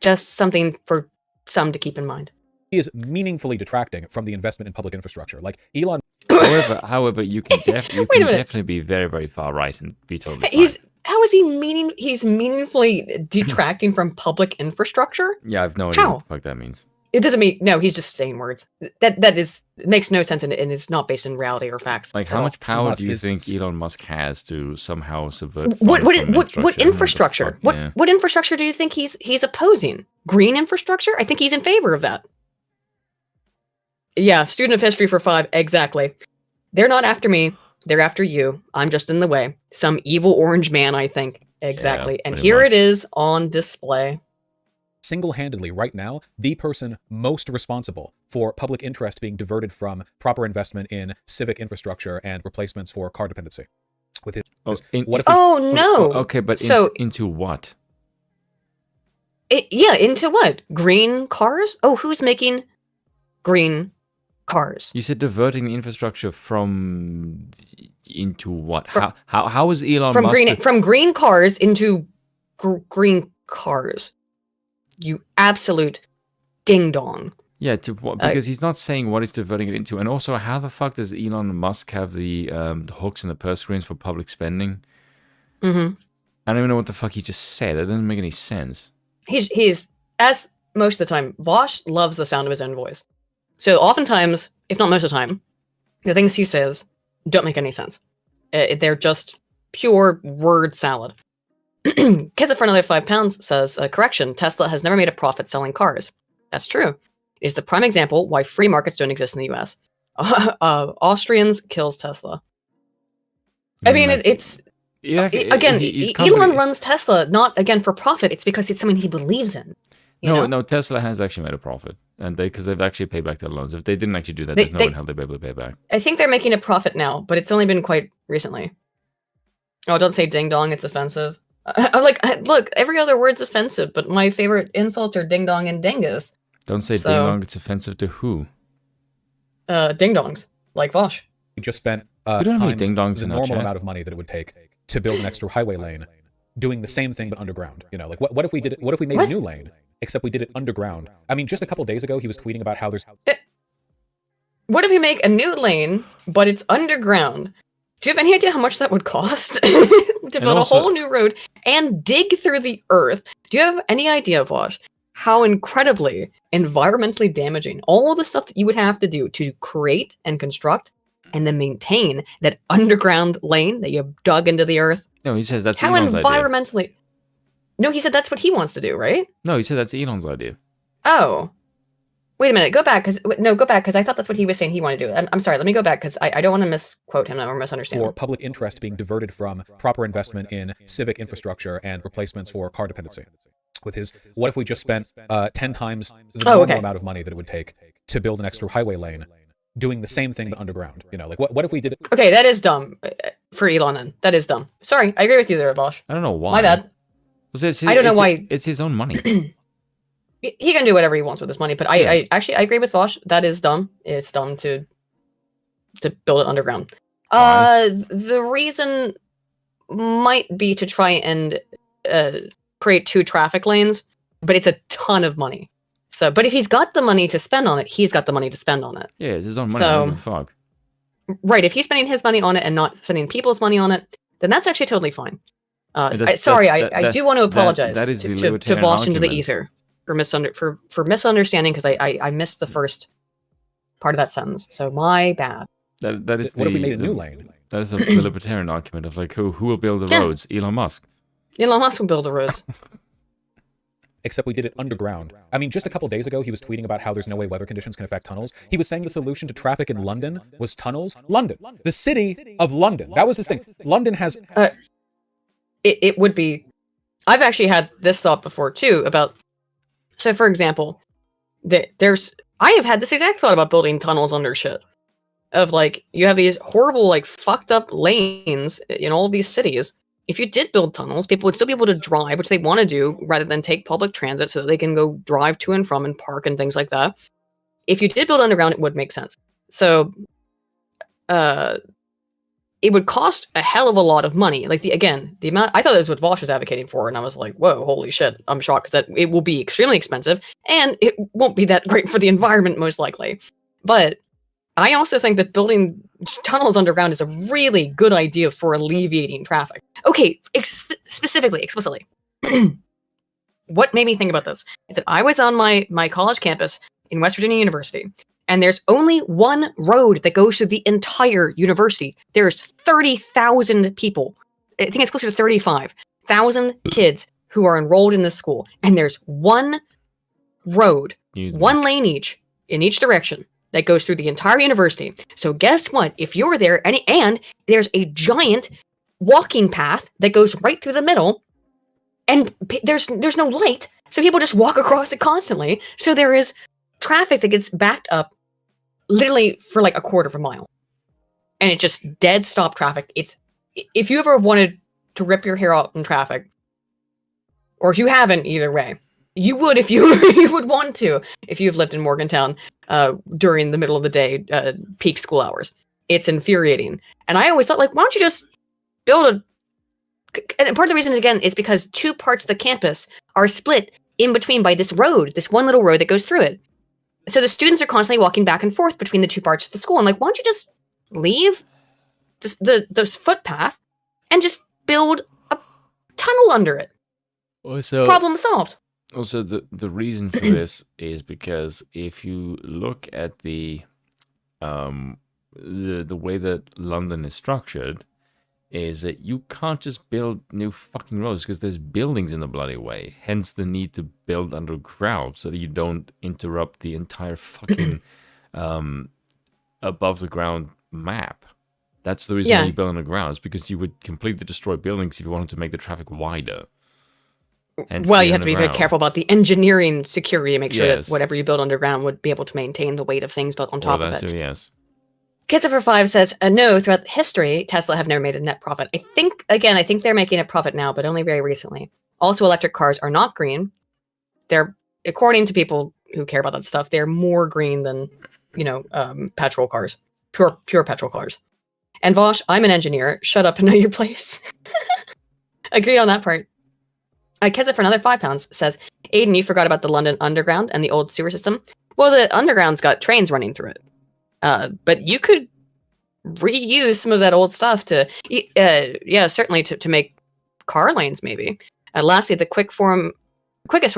Just something for some to keep in mind. He is meaningfully detracting from the investment in public infrastructure. Like Elon. However, you can definitely be very, very far right and be totally fine. How is he He's meaningfully detracting from public infrastructure? Yeah, I have no idea what the fuck that means. It doesn't mean no. He's just saying words. It makes no sense and is not based in reality or facts. Like, how much power do you think Elon Musk has to somehow subvert? What infrastructure? What infrastructure do you think he's opposing? Green infrastructure? I think he's in favor of that. Yeah, student of history for 5. Exactly. They're not after me. They're after you. I'm just in the way. Some evil orange man, I think. Exactly. Yeah, and here it is on display. Single-handedly, right now, the person most responsible for public interest being diverted from proper investment in civic infrastructure and replacements for car dependency. With his, no. Okay, but into what? Into what? Green cars? Oh, who's making green cars? You said diverting the infrastructure into what? How is Elon Musk from green cars into green cars? You absolute ding dong. Yeah, to what? Because he's not saying what he's diverting it into, and also, how the fuck does Elon Musk have the hooks and the purse strings for public spending? Mm-hmm. I don't even know what the fuck he just said. That doesn't make any sense. He's as most of the time, Vosh loves the sound of his own voice. So oftentimes, if not most of the time, the things he says don't make any sense. They're just pure word salad. Keza for another £5 says, correction, Tesla has never made a profit selling cars. That's true. It is the prime example why free markets don't exist in the US. Austrians kills Tesla. I mean, Elon runs Tesla, not, again, for profit. It's because it's something he believes in. No, Tesla has actually made a profit. And because they've actually paid back their loans. If they didn't actually do that, there's no way in hell they'd be able to pay back. I think they're making a profit now, but it's only been quite recently. Oh, don't say ding dong, it's offensive. Look, every other word's offensive, but my favorite insults are ding dong and dingus. Don't say ding dong, it's offensive to who? Ding dongs, like Vosh. We just spent we don't have any ding dongs the in our normal chat. amount of money that it would take to build an extra highway lane, doing the same thing but underground. You know, like what if we did it? What if we made a new lane, except we did it underground? I mean, just a couple days ago, he was tweeting about how there's. What if we make a new lane, but it's underground? Do you have any idea how much that would cost to build a whole new road and dig through the earth? Do you have any idea, Vosh, how incredibly environmentally damaging all the stuff that you would have to do to create and construct and then maintain that underground lane that you dug into the earth? No, he says that's how Elon's environmentally. idea. No, he said that's what he wants to do, right? No, he said that's Elon's idea. Oh. Wait a minute, go back, because I thought that's what he was saying he wanted to do. I'm sorry, let me go back, because I don't want to misquote him or misunderstand him. For public interest being diverted from proper investment in civic infrastructure and replacements for car dependency. With his, what if we just spent 10 times the normal amount of money that it would take to build an extra highway lane, doing the same thing but underground? You know, like what if we did it? Okay, that is dumb for Elon then. That is dumb. Sorry, I agree with you there, Bosch. I don't know why. My bad. I don't know why. It's his own money. He can do whatever he wants with his money, but I agree with Vosh. That is dumb. It's dumb to build it underground. The reason might be to try and create 2 traffic lanes, but it's a ton of money. So, but if he's got the money to spend on it, he's got the money to spend on it. Yeah, it's his own money. So, fuck. Right, if he's spending his money on it and not spending people's money on it, then that's actually totally fine. I do want to apologize to Vosh into the ether. For misunderstanding, because I missed the first part of that sentence. So my bad. That is. What if we made a new lane? That is a libertarian argument of like who will build the roads? Elon Musk. Elon Musk will build the roads. except we did it underground. I mean, just a couple days ago, he was tweeting about how there's no way weather conditions can affect tunnels. He was saying the solution to traffic in London was tunnels. London, the city of London. That was his thing. London has... It would be... I've actually had this thought before, too, about... So, for example, I have had this exact thought about building tunnels under shit. Of, like, you have these horrible, like, fucked up lanes in all of these cities. If you did build tunnels, people would still be able to drive, which they want to do, rather than take public transit so that they can go drive to and from and park and things like that. If you did build underground, it would make sense. So, it would cost a hell of a lot of money. Like, the amount... I thought that was what Vosh was advocating for, and I was like, whoa, holy shit. I'm shocked, because it will be extremely expensive, and it won't be that great for the environment, most likely. But I also think that building tunnels underground is a really good idea for alleviating traffic. Okay, explicitly. What made me think about this is that I was on my college campus in West Virginia University, and there's only one road that goes through the entire university. There's 30,000 people. I think it's closer to 35,000 kids who are enrolled in this school, and there's one road, one lane each, in each direction, that goes through the entire university. So guess what? If you're there, and there's a giant walking path that goes right through the middle, and there's no light, so people just walk across it constantly. So there is traffic that gets backed up literally for like a quarter of a mile. And it just dead stop traffic. If you ever wanted to rip your hair out in traffic, or if you haven't, either way, you would if you would want to, if you've lived in Morgantown during the middle of the day, peak school hours. It's infuriating. And I always thought, like, why don't you just build and part of the reason, again, is because two parts of the campus are split in between by this road, this one little road that goes through it. So the students are constantly walking back and forth between the two parts of the school. I'm like, why don't you just leave the footpath and just build a tunnel under it? Problem solved. Also, the reason for this is because if you look at the way that London is structured, is that you can't just build new fucking roads because there's buildings in the bloody way. Hence the need to build underground so that you don't interrupt the entire fucking above the ground map. That's the reason why you build underground, is because you would completely destroy buildings if you wanted to make the traffic wider. Well, you have to be very careful about the engineering security to make sure that whatever you build underground would be able to maintain the weight of things built on top of it. Yes. Kisser5 says, no, throughout history, Tesla have never made a net profit. I think they're making a profit now, but only very recently. Also, electric cars are not green. They're, according to people who care about that stuff, they're more green than, petrol cars. Pure petrol cars. And Vosh, I'm an engineer. Shut up and know your place. Agreed on that part. Keza for another £5 says, Aiden, you forgot about the London Underground and the old sewer system. Well, the Underground's got trains running through it. But you could reuse some of that old stuff to, certainly to make car lanes, maybe. Lastly, the quickest form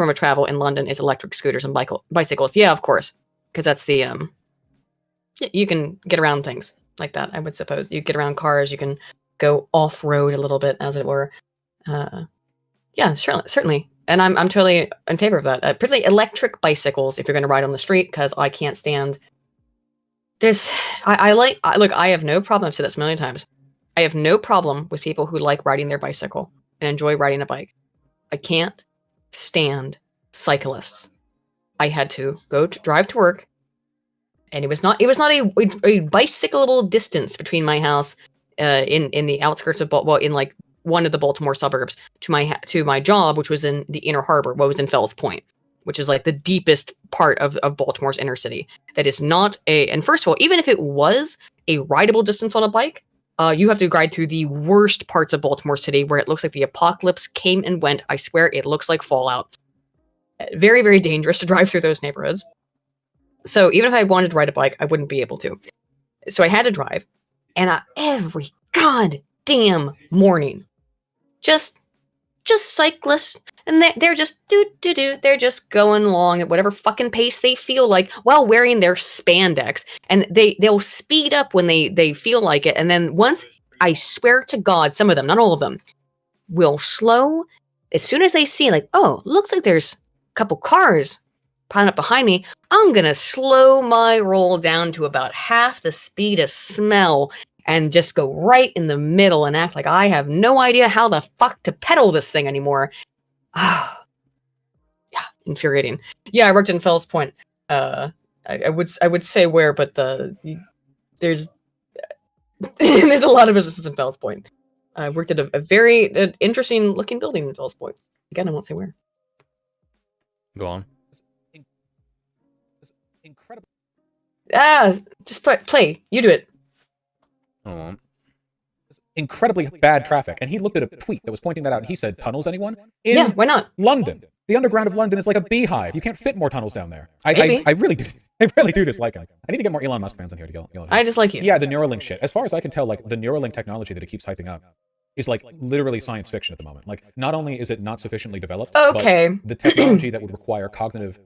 of travel in London is electric scooters and bicycles. Yeah, of course. Because that's the, you can get around things like that, I would suppose. You get around cars, you can go off-road a little bit, as it were. Yeah, certainly. And I'm totally in favor of that. Particularly electric bicycles, if you're going to ride on the street, because I can't stand... Look, I have no problem, I've said this a million times. I have no problem with people who like riding their bicycle and enjoy riding a bike. I can't stand cyclists. I had to drive to work, and it was not a bicycleable distance between my house in the outskirts of in like one of the Baltimore suburbs to my job, which was in the Inner Harbor, what was in Fells Point, which is like the deepest part of Baltimore's inner city. That is not and first of all, even if it was a rideable distance on a bike, you have to ride through the worst parts of Baltimore City where it looks like the apocalypse came and went. I swear it looks like Fallout. Very, very dangerous to drive through those neighborhoods. So even if I wanted to ride a bike, I wouldn't be able to. So I had to drive. And every goddamn morning, just cyclists, and they're just they're just going along at whatever fucking pace they feel like while wearing their spandex, and they'll speed up when they feel like it, and then once, I swear to God, some of them, not all of them, will slow as soon as they see, like, oh, looks like there's couple cars piling up behind me, I'm gonna slow my roll down to about half the speed of smell and just go right in the middle and act like I have no idea how the fuck to pedal this thing anymore. Yeah, infuriating. Yeah, I worked in Fells Point. I would say where, but there's there's a lot of businesses in Fells Point. I worked at a very interesting looking building in Fells Point. Again, I won't say where. Go on. Incredible. Just play. You do it. Oh, Incredibly bad traffic. And he looked at a tweet that was pointing that out, and he said, tunnels, anyone? Yeah, why not? London. The underground of London is like a beehive. You can't fit more tunnels down there. I really do. I really do dislike him. I need to get more Elon Musk fans on here to go. I dislike you. Yeah, the Neuralink shit. As far as I can tell, like, the Neuralink technology that it keeps hyping up is like literally science fiction at the moment. Like, not only is it not sufficiently developed, okay, but the technology that would require cognitive,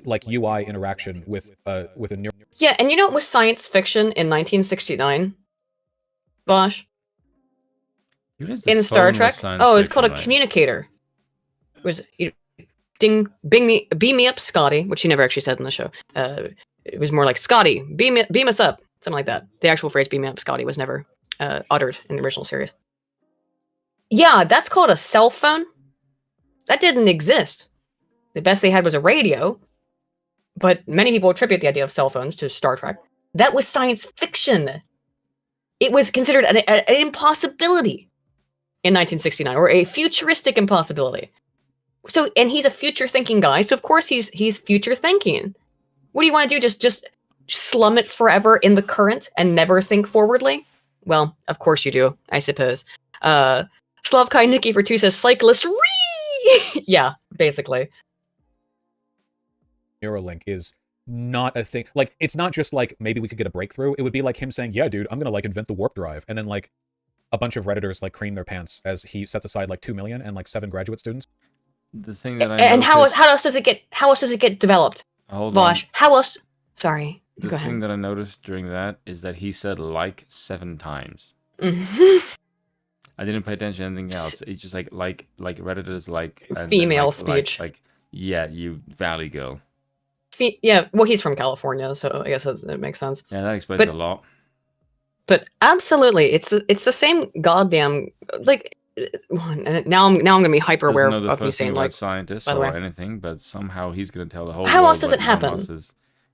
like, UI interaction with a neural. Yeah, and you know what was science fiction in 1969? Bosh? In Star Trek? Oh, it's called a communicator. It was beam me up, Scotty, which she never actually said in the show. It was more like, Scotty, beam us up, something like that. The actual phrase "beam me up, Scotty" was never uttered in the original series. Yeah, that's called a cell phone. That didn't exist. The best they had was a radio, but many people attribute the idea of cell phones to Star Trek. That was science fiction. It was considered an impossibility in 1969, or a futuristic impossibility. So, and he's a future-thinking guy, so of course he's future-thinking. What do you want to do? Just slum it forever in the current and never think forwardly? Well, of course you do, I suppose. Slavkai Nikki for 2 says, cyclist, whee! Yeah, basically. Neuralink is not a thing. Like, it's not just like, maybe we could get a breakthrough. It would be like him saying, yeah, dude, I'm gonna like invent the warp drive. And then like a bunch of Redditors like cream their pants as he sets aside like 2 million and like 7 graduate students. The thing that I and noticed, how else does it get developed? hold Vosh, on. how else? Sorry. The Go thing ahead. that I noticed during that is that he said like 7 times. Mhm. I didn't pay attention to anything else. It's just like Redditors like and then, Female speech. Like yeah, you valley girl. Yeah, well, he's from California, so I guess that makes sense. Yeah, that explains a lot. But absolutely, it's the same goddamn like. Now I'm gonna be hyper aware of me saying like scientists by the or way. anything, but somehow he's gonna tell the whole. How world else does it happen?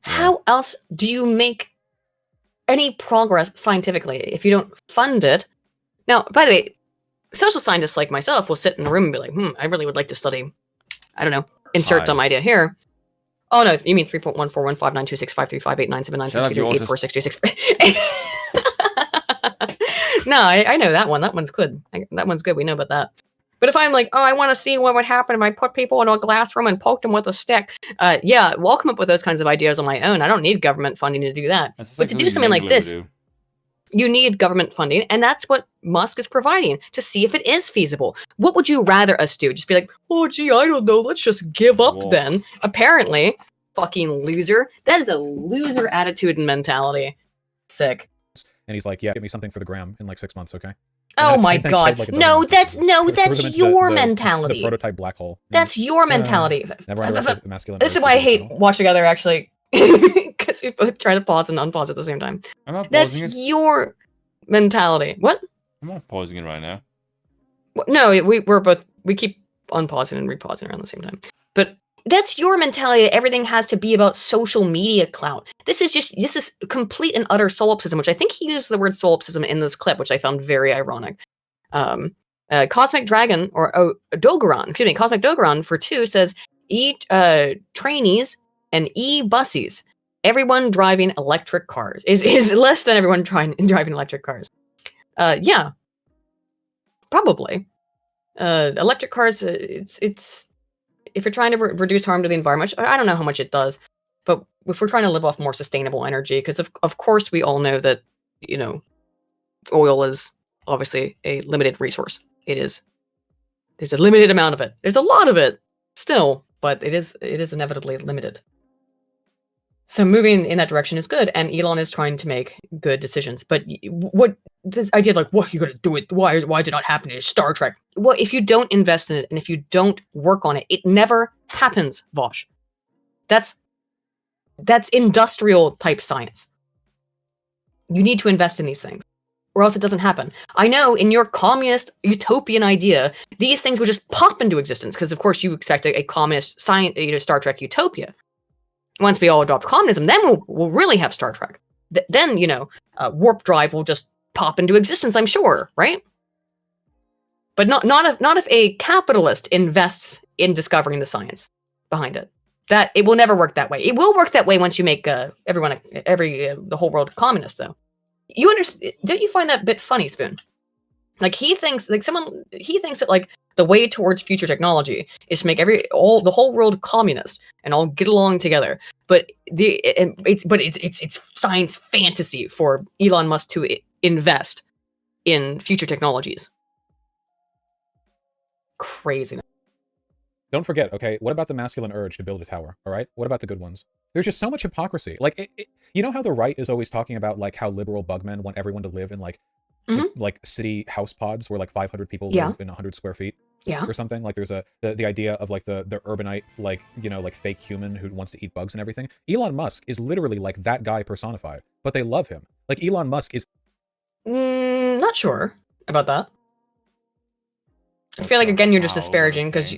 How else do you make any progress scientifically if you don't fund it? Now, by the way, social scientists like myself will sit in a room and be like, I really would like to study, I don't know, insert dumb idea here. Oh no, you mean 3.141592653589793284626. No, I know that one. That one's good. That one's good. We know about that. But if I'm like, oh, I want to see what would happen if I put people in a glass room and poked them with a stick. Yeah, well, I'll come up with those kinds of ideas on my own. I don't need government funding to do that. But to do something like this, you need government funding, and that's what Musk is providing to see if it is feasible. What would you rather us do? Just be like, oh, gee, I don't know. Let's just give up then. Apparently, fucking loser. That is a loser attitude and mentality. Sick. And he's like, yeah, get me something for the gram in like 6 months, okay? Oh my god. Like no, that's your mentality. The prototype black hole. That's your mentality. Never understood the masculine. This is why I hate Watch Together, actually. Because we both try to pause and unpause at the same time. I'm not That's pausing it. your mentality. What? I'm not pausing it right now. No, we keep unpausing and repausing around the same time. But that's your mentality that everything has to be about social media clout. This is complete and utter solipsism, which I think he uses the word solipsism in this clip, which I found very ironic. Cosmic Dragon, or Cosmic Dogaron for 2 says, trainees and buses. Everyone driving electric cars is less than everyone driving electric cars. Yeah, probably. Electric cars, it's if you're trying to reduce harm to the environment, I don't know how much it does, but if we're trying to live off more sustainable energy, because of course we all know that, you know, oil is obviously a limited resource. There's a limited amount of it. There's a lot of it still, but it is inevitably limited. So moving in that direction is good, and Elon is trying to make good decisions. But what this idea of like, what are you gonna do it? Why is it not happening in Star Trek? Well, if you don't invest in it and if you don't work on it, it never happens, Vosh. That's industrial type science. You need to invest in these things, or else it doesn't happen. I know in your communist utopian idea, these things would just pop into existence because, of course, you expect a communist science, Star Trek utopia. Once we all adopt communism, then we'll really have Star Trek. Then, warp drive will just pop into existence, I'm sure, right? But not if a capitalist invests in discovering the science behind it. That it will never work that way. It will work that way once you make the whole world communist, though. You understand? Don't you find that a bit funny, Spoon? Like he thinks that like the way towards future technology is to make the whole world communist and all get along together. But it's science fantasy for Elon Musk to invest in future technologies. Craziness. Don't forget, okay, what about the masculine urge to build a tower, all right? What about the good ones? There's just so much hypocrisy. Like, you know how the right is always talking about, like, how liberal bugmen want everyone to live in, like, like city house pods where, like, 500 people live in 100 square feet? Or something? Like, there's the idea of, like, the urbanite, like, like, fake human who wants to eat bugs and everything. Elon Musk is literally, like, that guy personified. But they love him. Like, Elon Musk is... Not sure about that. I feel like, again, you're just disparaging because...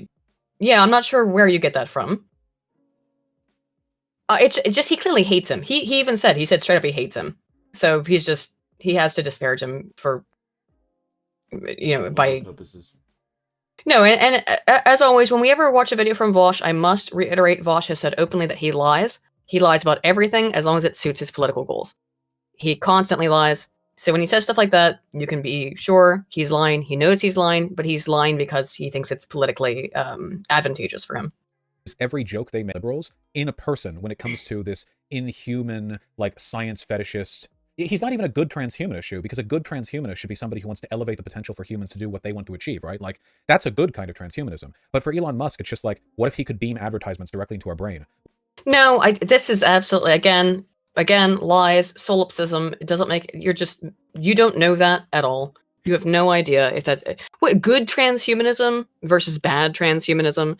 Yeah, I'm not sure where you get that from. It's just he clearly hates him. He even said straight up he hates him. So he has to disparage him for by purposes. No, and as always, when we ever watch a video from Vosh, I must reiterate Vosh has said openly that he lies. He lies about everything as long as it suits his political goals. He constantly lies. So when he says stuff like that, you can be sure he's lying. He knows he's lying, but he's lying because he thinks it's politically advantageous for him. Every joke they make liberals in a person when it comes to this inhuman, like, science fetishist. He's not even a good transhumanist, Shu, because a good transhumanist should be somebody who wants to elevate the potential for humans to do what they want to achieve, right? Like, that's a good kind of transhumanism. But for Elon Musk, it's just like, what if he could beam advertisements directly into our brain? No, this is absolutely, again, lies, solipsism. It doesn't make, you don't know that at all. You have no idea if that's, what good transhumanism versus bad transhumanism.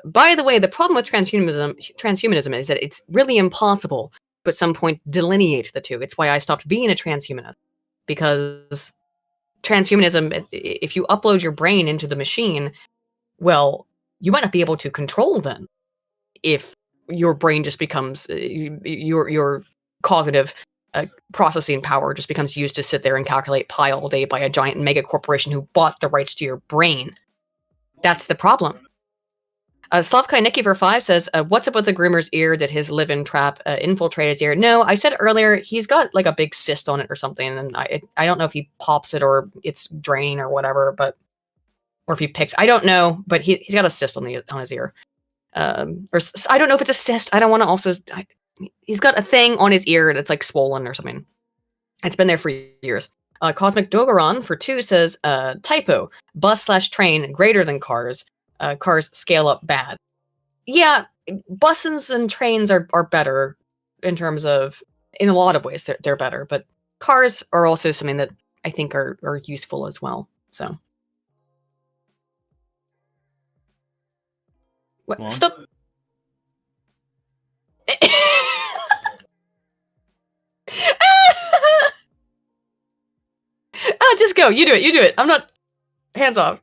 By the way, the problem with transhumanism is that it's really impossible to at some point delineate the two. It's why I stopped being a transhumanist, because transhumanism, if you upload your brain into the machine, well, you might not be able to control them if your brain just becomes your cognitive processing power just becomes used to sit there and calculate pi all day by a giant mega corporation who bought the rights to your brain. That's the problem. Slavkai Nikki for 5 says, what's up with the groomer's ear? Did his live-in trap infiltrate his ear? No, I said earlier, he's got like a big cyst on it or something, and I don't know if he pops it or it's draining or whatever, or if he picks, I don't know, but he's got a cyst on his ear. Or I don't know if it's a cyst. I don't want to he's got a thing on his ear that's like swollen or something. It's been there for years. Cosmic Dogoron for 2 says, typo, bus/train greater than cars. Cars scale up bad. Yeah, buses and trains are better in terms of, in a lot of ways, they're better, but cars are also something that I think are useful as well. So. What? Stop. Just go. You do it. I'm not. Hands off.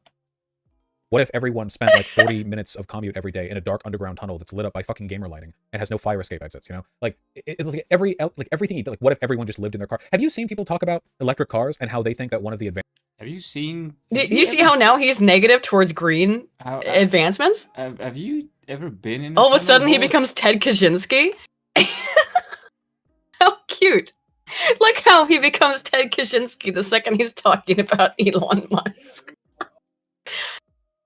What if everyone spent like 40 minutes of commute every day in a dark underground tunnel that's lit up by fucking gamer lighting and has no fire escape exits, you know? Like, it's like everything you do, like, what if everyone just lived in their car? Have you seen people talk about electric cars and how they think that one of the advantages... Have you seen... Do you see how now he's negative towards green advancements? Have you ever been in... All of a sudden he becomes Ted Kaczynski? How cute. Like how he becomes Ted Kaczynski the second he's talking about Elon Musk.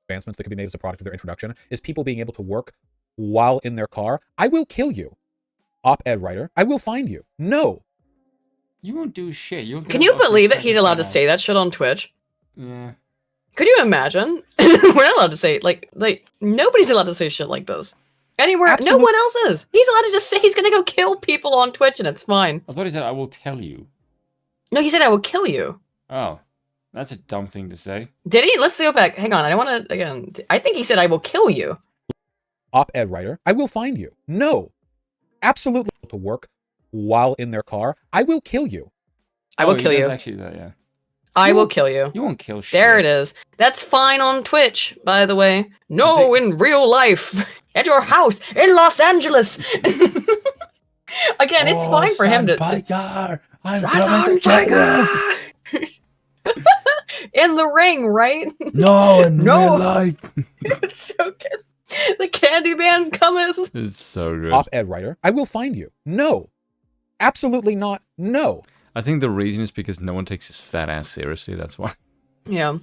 Advancements that could be made as a product of their introduction is people being able to work while in their car. I will kill you, op-ed writer. I will find you. No. You won't do shit. Can you believe it? He's allowed to say that shit on Twitch. Yeah. Could you imagine? We're not allowed to say like nobody's allowed to say shit like this. Anywhere, Absolute- no one else is. He's allowed to just say he's gonna go kill people on Twitch, and it's fine. I thought he said, I will tell you. No, he said I will kill you. Oh, that's a dumb thing to say. Did he? Let's go back. Hang on, I want to again. I think he said I will kill you. Op-ed writer, I will find you. No, absolutely to work while in their car. I will kill you. I will he kill does you. Actually, that, yeah. I You will won't- kill you. You won't kill shit. There it is. That's fine on Twitch, by the way. No, in real life, at your house in Los Angeles. Again, it's fine for him to. I'm Tiger! In the ring, right? No, in No. real life. It's so good. The Candyman cometh. It's so good. Op-ed writer, I will find you. No, absolutely not. No. I think the reason is because no one takes his fat ass seriously. That's why. Yeah.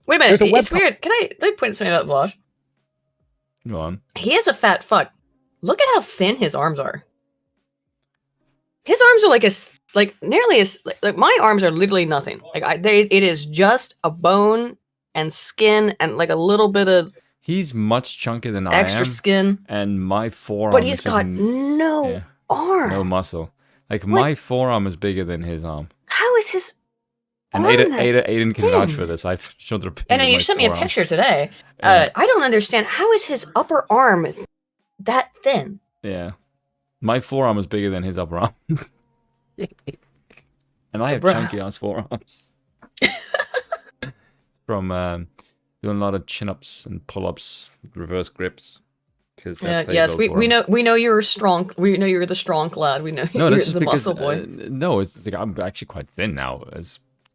Wait a minute. There's a It's weird. Let me point something out, Vosh. Go on. He is a fat fuck. Look at how thin his arms are. His arms are like nearly as like my arms are literally nothing. Like it is just a bone and skin and like a little bit of He's much chunkier than I extra am. skin. And my forearm But he's is got even- no yeah, arm. no muscle. Like my forearm is bigger than his arm. How is his And arm Aiden can vouch thin? for this. I've shown her a picture. And then of you my sent me a forearm. picture today. Yeah. I don't understand. How is his upper arm that thin? Yeah. My forearm is bigger than his upper arm. And I have Bruh. chunky ass forearms. From doing a lot of chin-ups and pull-ups, reverse grips. Because Yes, we know you're strong. We know you're the strong lad. We know No, you're this is the because muscle boy. no, it's like I'm actually quite thin now,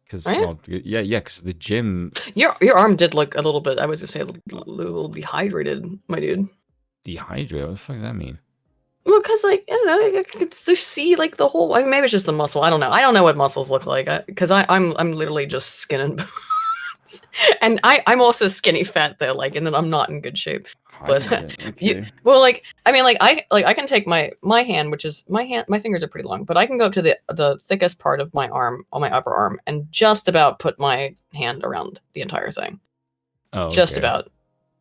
because Are you? well, because the gym Your arm did look a little bit. I was gonna say a little dehydrated, my dude. dehydrated. What the fuck does that mean? Well, cause like I don't know, I could just see like the whole. I mean, maybe it's just the muscle. I don't know. I don't know what muscles look like. Cause I'm literally just skin and bones. And I'm also skinny fat though. Like, and then I'm not in good shape. But Hydrated, you, okay. well, like I mean, like I can take my hand, which is my fingers are pretty long, but I can go up to the thickest part of my arm on my upper arm and just about put my hand around the entire thing. Oh, Just okay. about.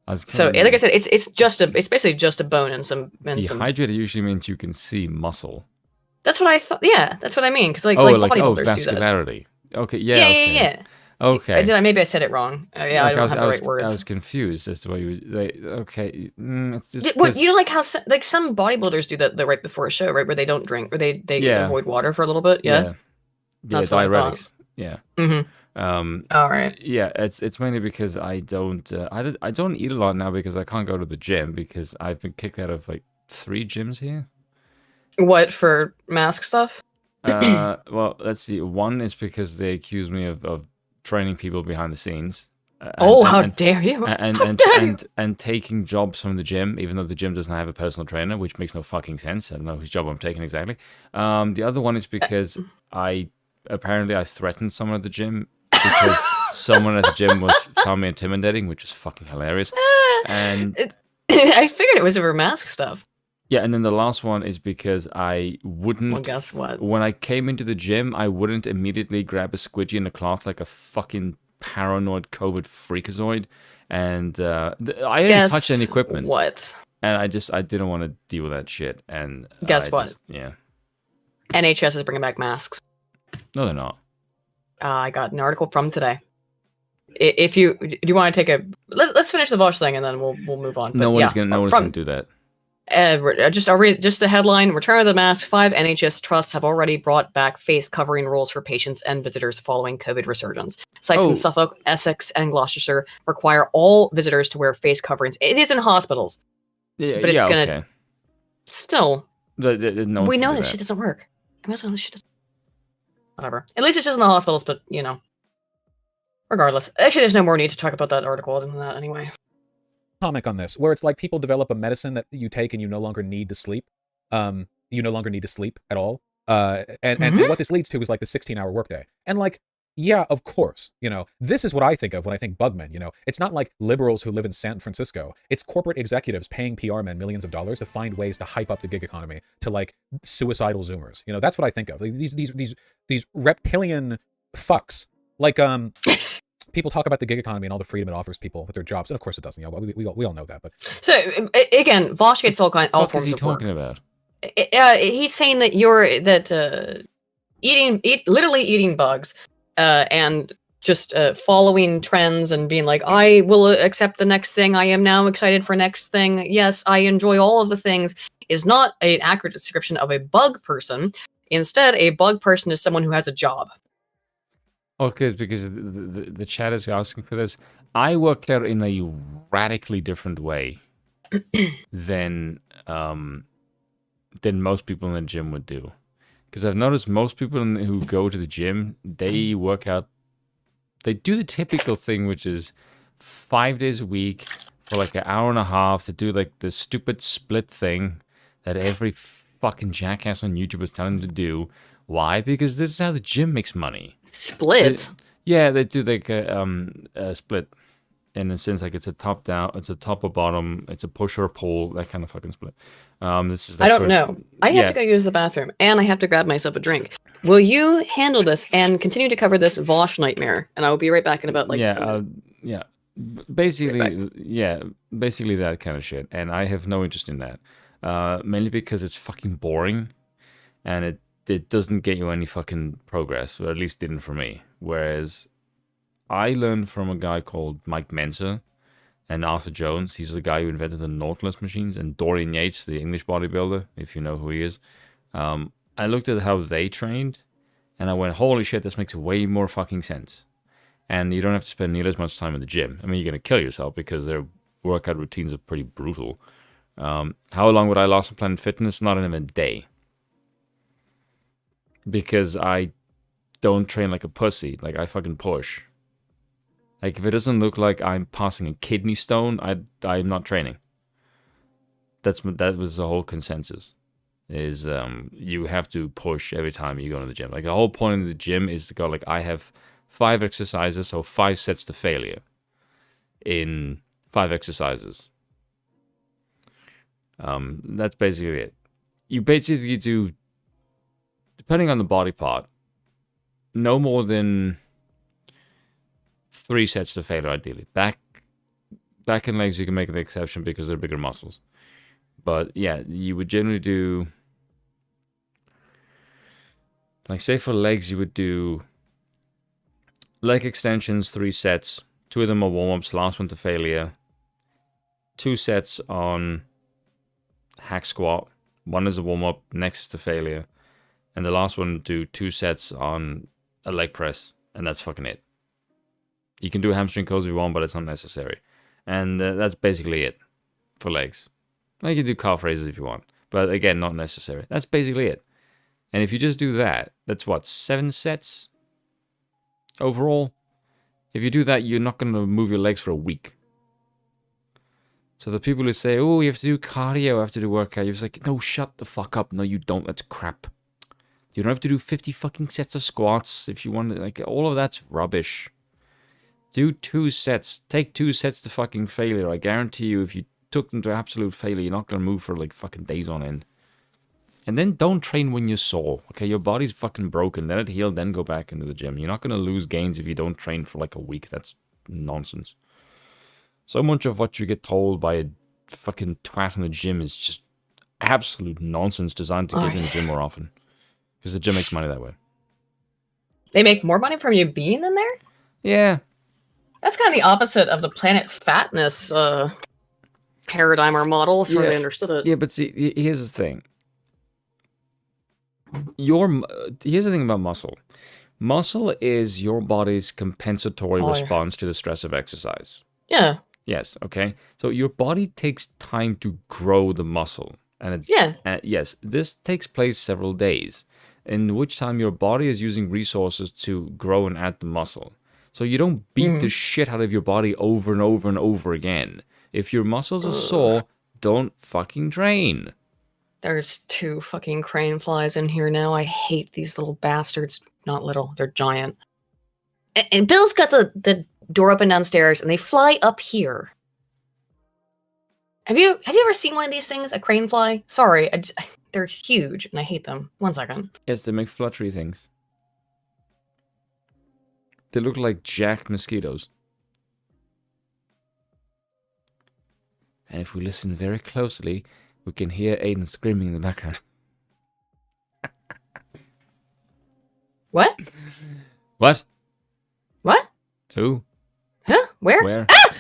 I was So kinda- like I said, it's basically just a bone and some dehydrated usually means you can see muscle. That's what I thought. Yeah, that's what I mean. Because like bodybuilders do that. vascularity. Okay, Yeah, okay. yeah. Okay. Maybe I said it wrong. Yeah, I don't have the right words. I was confused as to why you like. Okay, it's just What, you know, like how like some bodybuilders do that right before a show, right, where they don't drink or they Yeah. avoid water for a little bit. Yeah. That's what I thought. diuretics. Yeah. Mm-hmm. All right. Yeah, it's mainly because I don't eat a lot now because I can't go to the gym because I've been kicked out of like 3 gyms here. What for mask stuff? Well, let's see. One is because they accuse me of training people behind the scenes. How dare you? And taking jobs from the gym, even though the gym doesn't have a personal trainer, which makes no fucking sense. I don't know whose job I'm taking exactly. The other one is because I threatened someone at the gym because someone at the gym found me intimidating, which was fucking hilarious. And I figured it was over mask stuff. yeah, and then the last one is because I wouldn't. Well, guess what? When I came into the gym, I wouldn't immediately grab a squidgy in a cloth like a fucking paranoid COVID freakazoid, and I didn't touch any equipment. What? And I didn't want to deal with that shit. And Guess what? Yeah. NHS is bringing back masks. No, they're not. I got an article from today. If you do, you want to take a let's finish the Vosh thing and then we'll move on. But No one's yeah, gonna do that. I'll read just the headline: Return of the Mask. 5 NHS trusts have already brought back face covering rules for patients and visitors following COVID resurgence. Sites in Suffolk, Essex, and Gloucestershire require all visitors to wear face coverings. It is in hospitals, Yeah, but it's gonna okay. still. No We know that this shit doesn't work. I mean, this shit doesn't. Whatever. At least it's just in the hospitals, but you know. Regardless, actually, there's no more need to talk about that article other than that, anyway. Comic on this, where it's like people develop a medicine that you take and you no longer need to sleep. You no longer need to sleep at all. And what this leads to is like the 16-hour workday. And like, yeah, of course, you know, this is what I think of when I think bugmen, you know. It's not like liberals who live in San Francisco. It's corporate executives paying PR men millions of dollars to find ways to hype up the gig economy to like suicidal Zoomers. You know, that's what I think of. These reptilian fucks. Like, people talk about the gig economy and all the freedom it offers people with their jobs, and of course it doesn't. You know, we all know that. But So again, Vosh gets all What forms is he of work. talking about? He's saying that literally eating bugs, and just following trends and being like, I will accept the next thing. I am now excited for next thing. Yes, I enjoy all of the things. Is not an accurate description of a bug person. Instead, a bug person is someone who has a job. Okay, because the chat is asking for this. I work out in a radically different way than most people in the gym would do. Because I've noticed most people who go to the gym, they work out. They do the typical thing, which is 5 days a week for like an hour and a half to do like the stupid split thing that every fucking jackass on YouTube is telling them to do. Why? Because this is how the gym makes money. Split? They do like a split. In a sense, like it's a top down, it's a top or bottom, it's a push or a pull, that kind of fucking split. This is. I don't know. I have to go use the bathroom, and I have to grab myself a drink. Will you handle this and continue to cover this Vosh nightmare? And I will be right back in about like. Basically that kind of shit, and I have no interest in that. Mainly because it's fucking boring, and it doesn't get you any fucking progress, or at least didn't for me. Whereas I learned from a guy called Mike Menzer and Arthur Jones. He's the guy who invented the Nautilus machines, and Dorian Yates, the English bodybuilder, if you know who he is. I looked at how they trained, and I went, holy shit, this makes way more fucking sense. And you don't have to spend nearly as much time in the gym. I mean, you're going to kill yourself because their workout routines are pretty brutal. How long would I last on Planet Fitness? Not even a day. Because I don't train like a pussy. Like, I fucking push. Like, if it doesn't look like I'm passing a kidney stone, I'm not training. That was the whole consensus. Is you have to push every time you go to the gym. Like, the whole point of the gym is to go, like, I have 5 exercises, so 5 sets to failure in 5 exercises. That's basically it. You basically do, depending on the body part, no more than 3 sets to failure, ideally. Back and legs, you can make an exception because they're bigger muscles. But yeah, you would generally do, like, say for legs, you would do leg extensions, 3 sets. 2 of them are warm-ups, last one to failure. 2 sets on hack squat. 1 is a warm-up, next is to failure. And the last one, do 2 sets on a leg press, and that's fucking it. You can do hamstring curls if you want, but it's not necessary. And that's basically it for legs. Well, you can do calf raises if you want, but again, not necessary. That's basically it. And if you just do that, that's what, 7 sets overall? If you do that, you're not going to move your legs for a week. So the people who say, oh, you have to do cardio, you have to do workout, you're just like, no, shut the fuck up. No, you don't. That's crap. You don't have to do 50 fucking sets of squats if you want to. Like, all of that's rubbish. Do 2 sets. Take 2 sets to fucking failure. I guarantee you, if you took them to absolute failure, you're not going to move for like fucking days on end. And then don't train when you're sore. Okay, your body's fucking broken. Let it heal, then go back into the gym. You're not going to lose gains if you don't train for like a week. That's nonsense. So much of what you get told by a fucking twat in the gym is just absolute nonsense designed to get in the gym more often. Because the gym makes money that way. They make more money from you being in there? Yeah. That's kind of the opposite of the Planet Fatness paradigm or model, as far as I understood it. Yeah, but see, here's the thing. Here's the thing about muscle. Muscle is your body's compensatory response to the stress of exercise. Yeah. Yes, okay. So your body takes time to grow the muscle. And yes, this takes place several days, in which time your body is using resources to grow and add the muscle. So you don't beat the shit out of your body over and over and over again. If your muscles are sore, don't fucking train. There's 2 fucking crane flies in here now. I hate these little bastards. Not little, they're giant. And Bill's got the door open downstairs, and they fly up here. Have you ever seen one of these things, a crane fly? Sorry, they're huge, and I hate them. 1 second. Yes, they make fluttery things. They look like jacked mosquitoes. And if we listen very closely, we can hear Aiden screaming in the background. What? What? What? Who? Huh? Where? Where? Ah!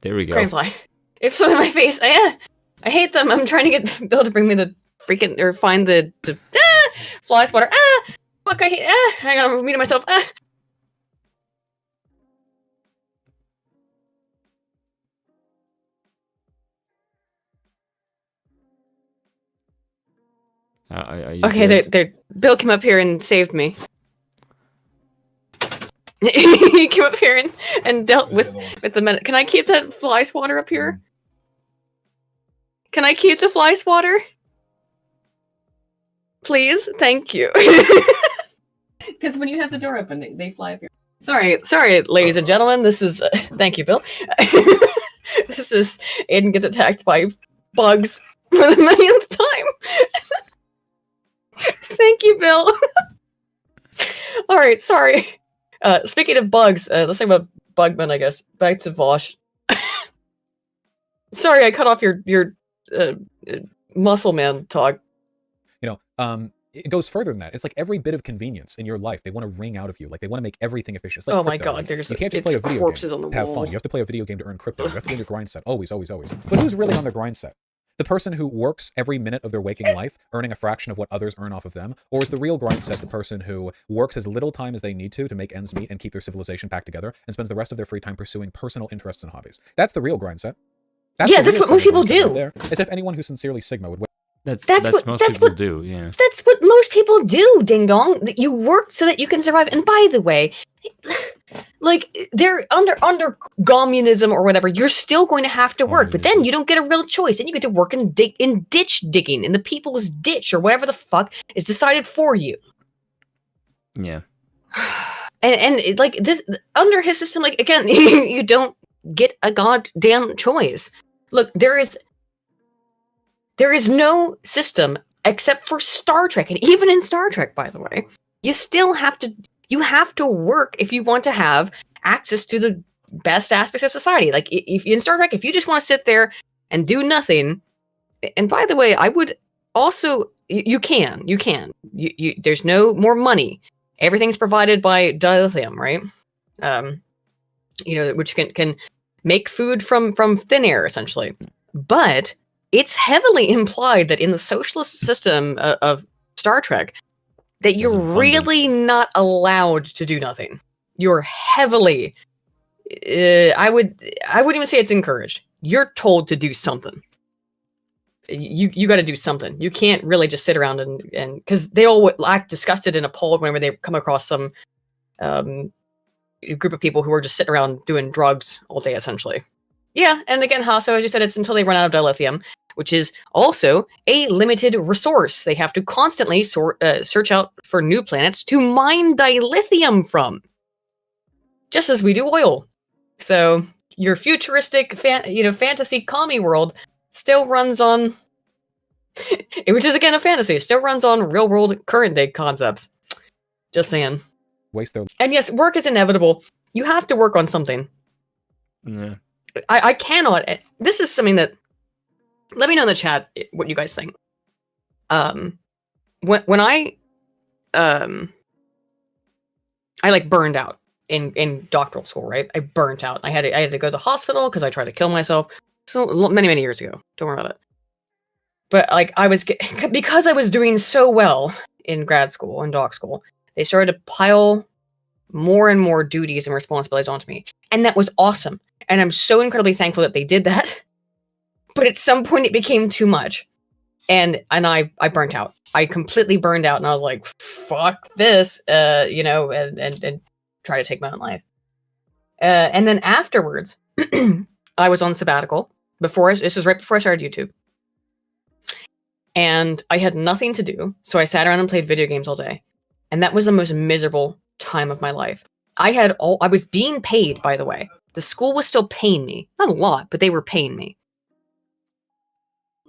There we go. Cranefly. It flew in my face. I hate them. I'm trying to get Bill to bring me the freaking, or find the fly swatter. Fuck, I hate, hang on, I'm muting myself. Okay, Bill came up here and saved me. He came up here and dealt with the minute. Can I keep that fly swatter up here? Can I keep the fly swatter? Please, thank you. Because when you have the door open, they fly up here. Sorry, ladies and gentlemen. This is thank you, Bill. This is Aiden gets attacked by bugs for the millionth time. Thank you, Bill. All right, sorry. Speaking of bugs, let's talk about Bugman, I guess. Back to Vosh. Sorry, I cut off your muscle man talk. You know, it goes further than that. It's like every bit of convenience in your life they want to wring out of you. Like they want to make everything efficient. It's like oh crypto. my god, Like, there's you can't just play a video corpses game on the to have wall. fun. You have to play a video game to earn crypto. You have to be on your grind set. Always. But who's really on their grind set? The person who works every minute of their waking life, earning a fraction of what others earn off of them? Or is the real grind set the person who works as little time as they need to make ends meet and keep their civilization back together and spends the rest of their free time pursuing personal interests and hobbies? That's the real grind set. That's what most people do. Right there. As if anyone who sincerely Sigma would. That's what most people do, yeah. That's what most people do, ding dong. You work so that you can survive. And by the way, like they're under communism or whatever, you're still going to have to work, but then you don't get a real choice, and you get to work in ditch digging in the people's ditch or whatever the fuck is decided for you. Yeah. And like this under his system, like again, you don't get a goddamn choice. Look, there is no system except for Star Trek, and even in Star Trek, by the way, you still have to work if you want to have access to the best aspects of society. Like if in Star Trek, if you just want to sit there and do nothing, and by the way, I would also you can there's no more money. Everything's provided by dilithium, right? Which can make food from thin air essentially, but it's heavily implied that in the socialist system of Star Trek, that you're really not allowed to do nothing. You're heavily, I wouldn't even say it's encouraged. You're told to do something. You got to do something. You can't really just sit around and because they all act disgusted and appalled whenever they come across some group of people who are just sitting around doing drugs all day, essentially. Yeah, and again, Hasso, as you said, it's until they run out of dilithium, which is also a limited resource. They have to constantly search out for new planets to mine dilithium from, just as we do oil. So your futuristic, fantasy commie world still runs on, which is again a fantasy, still runs on real-world, current-day concepts. Just saying. Waste their. And yes, work is inevitable. You have to work on something. Yeah. I cannot. This is something that. Let me know in the chat what you guys think. When I like burned out in doctoral school, right? I burnt out. I had to go to the hospital because I tried to kill myself. So many years ago. Don't worry about it. But like because I was doing so well in grad school and doc school, they started to pile more and more duties and responsibilities onto me, and that was awesome. And I'm so incredibly thankful that they did that. But at some point, it became too much, and I burnt out. I completely burned out, and I was like, "Fuck this," and try to take my own life. And then afterwards, I was on sabbatical. This was right before I started YouTube, and I had nothing to do, so I sat around and played video games all day, and that was the most miserable time of my life. I was being paid, by the way. The school was still paying me, not a lot, but they were paying me.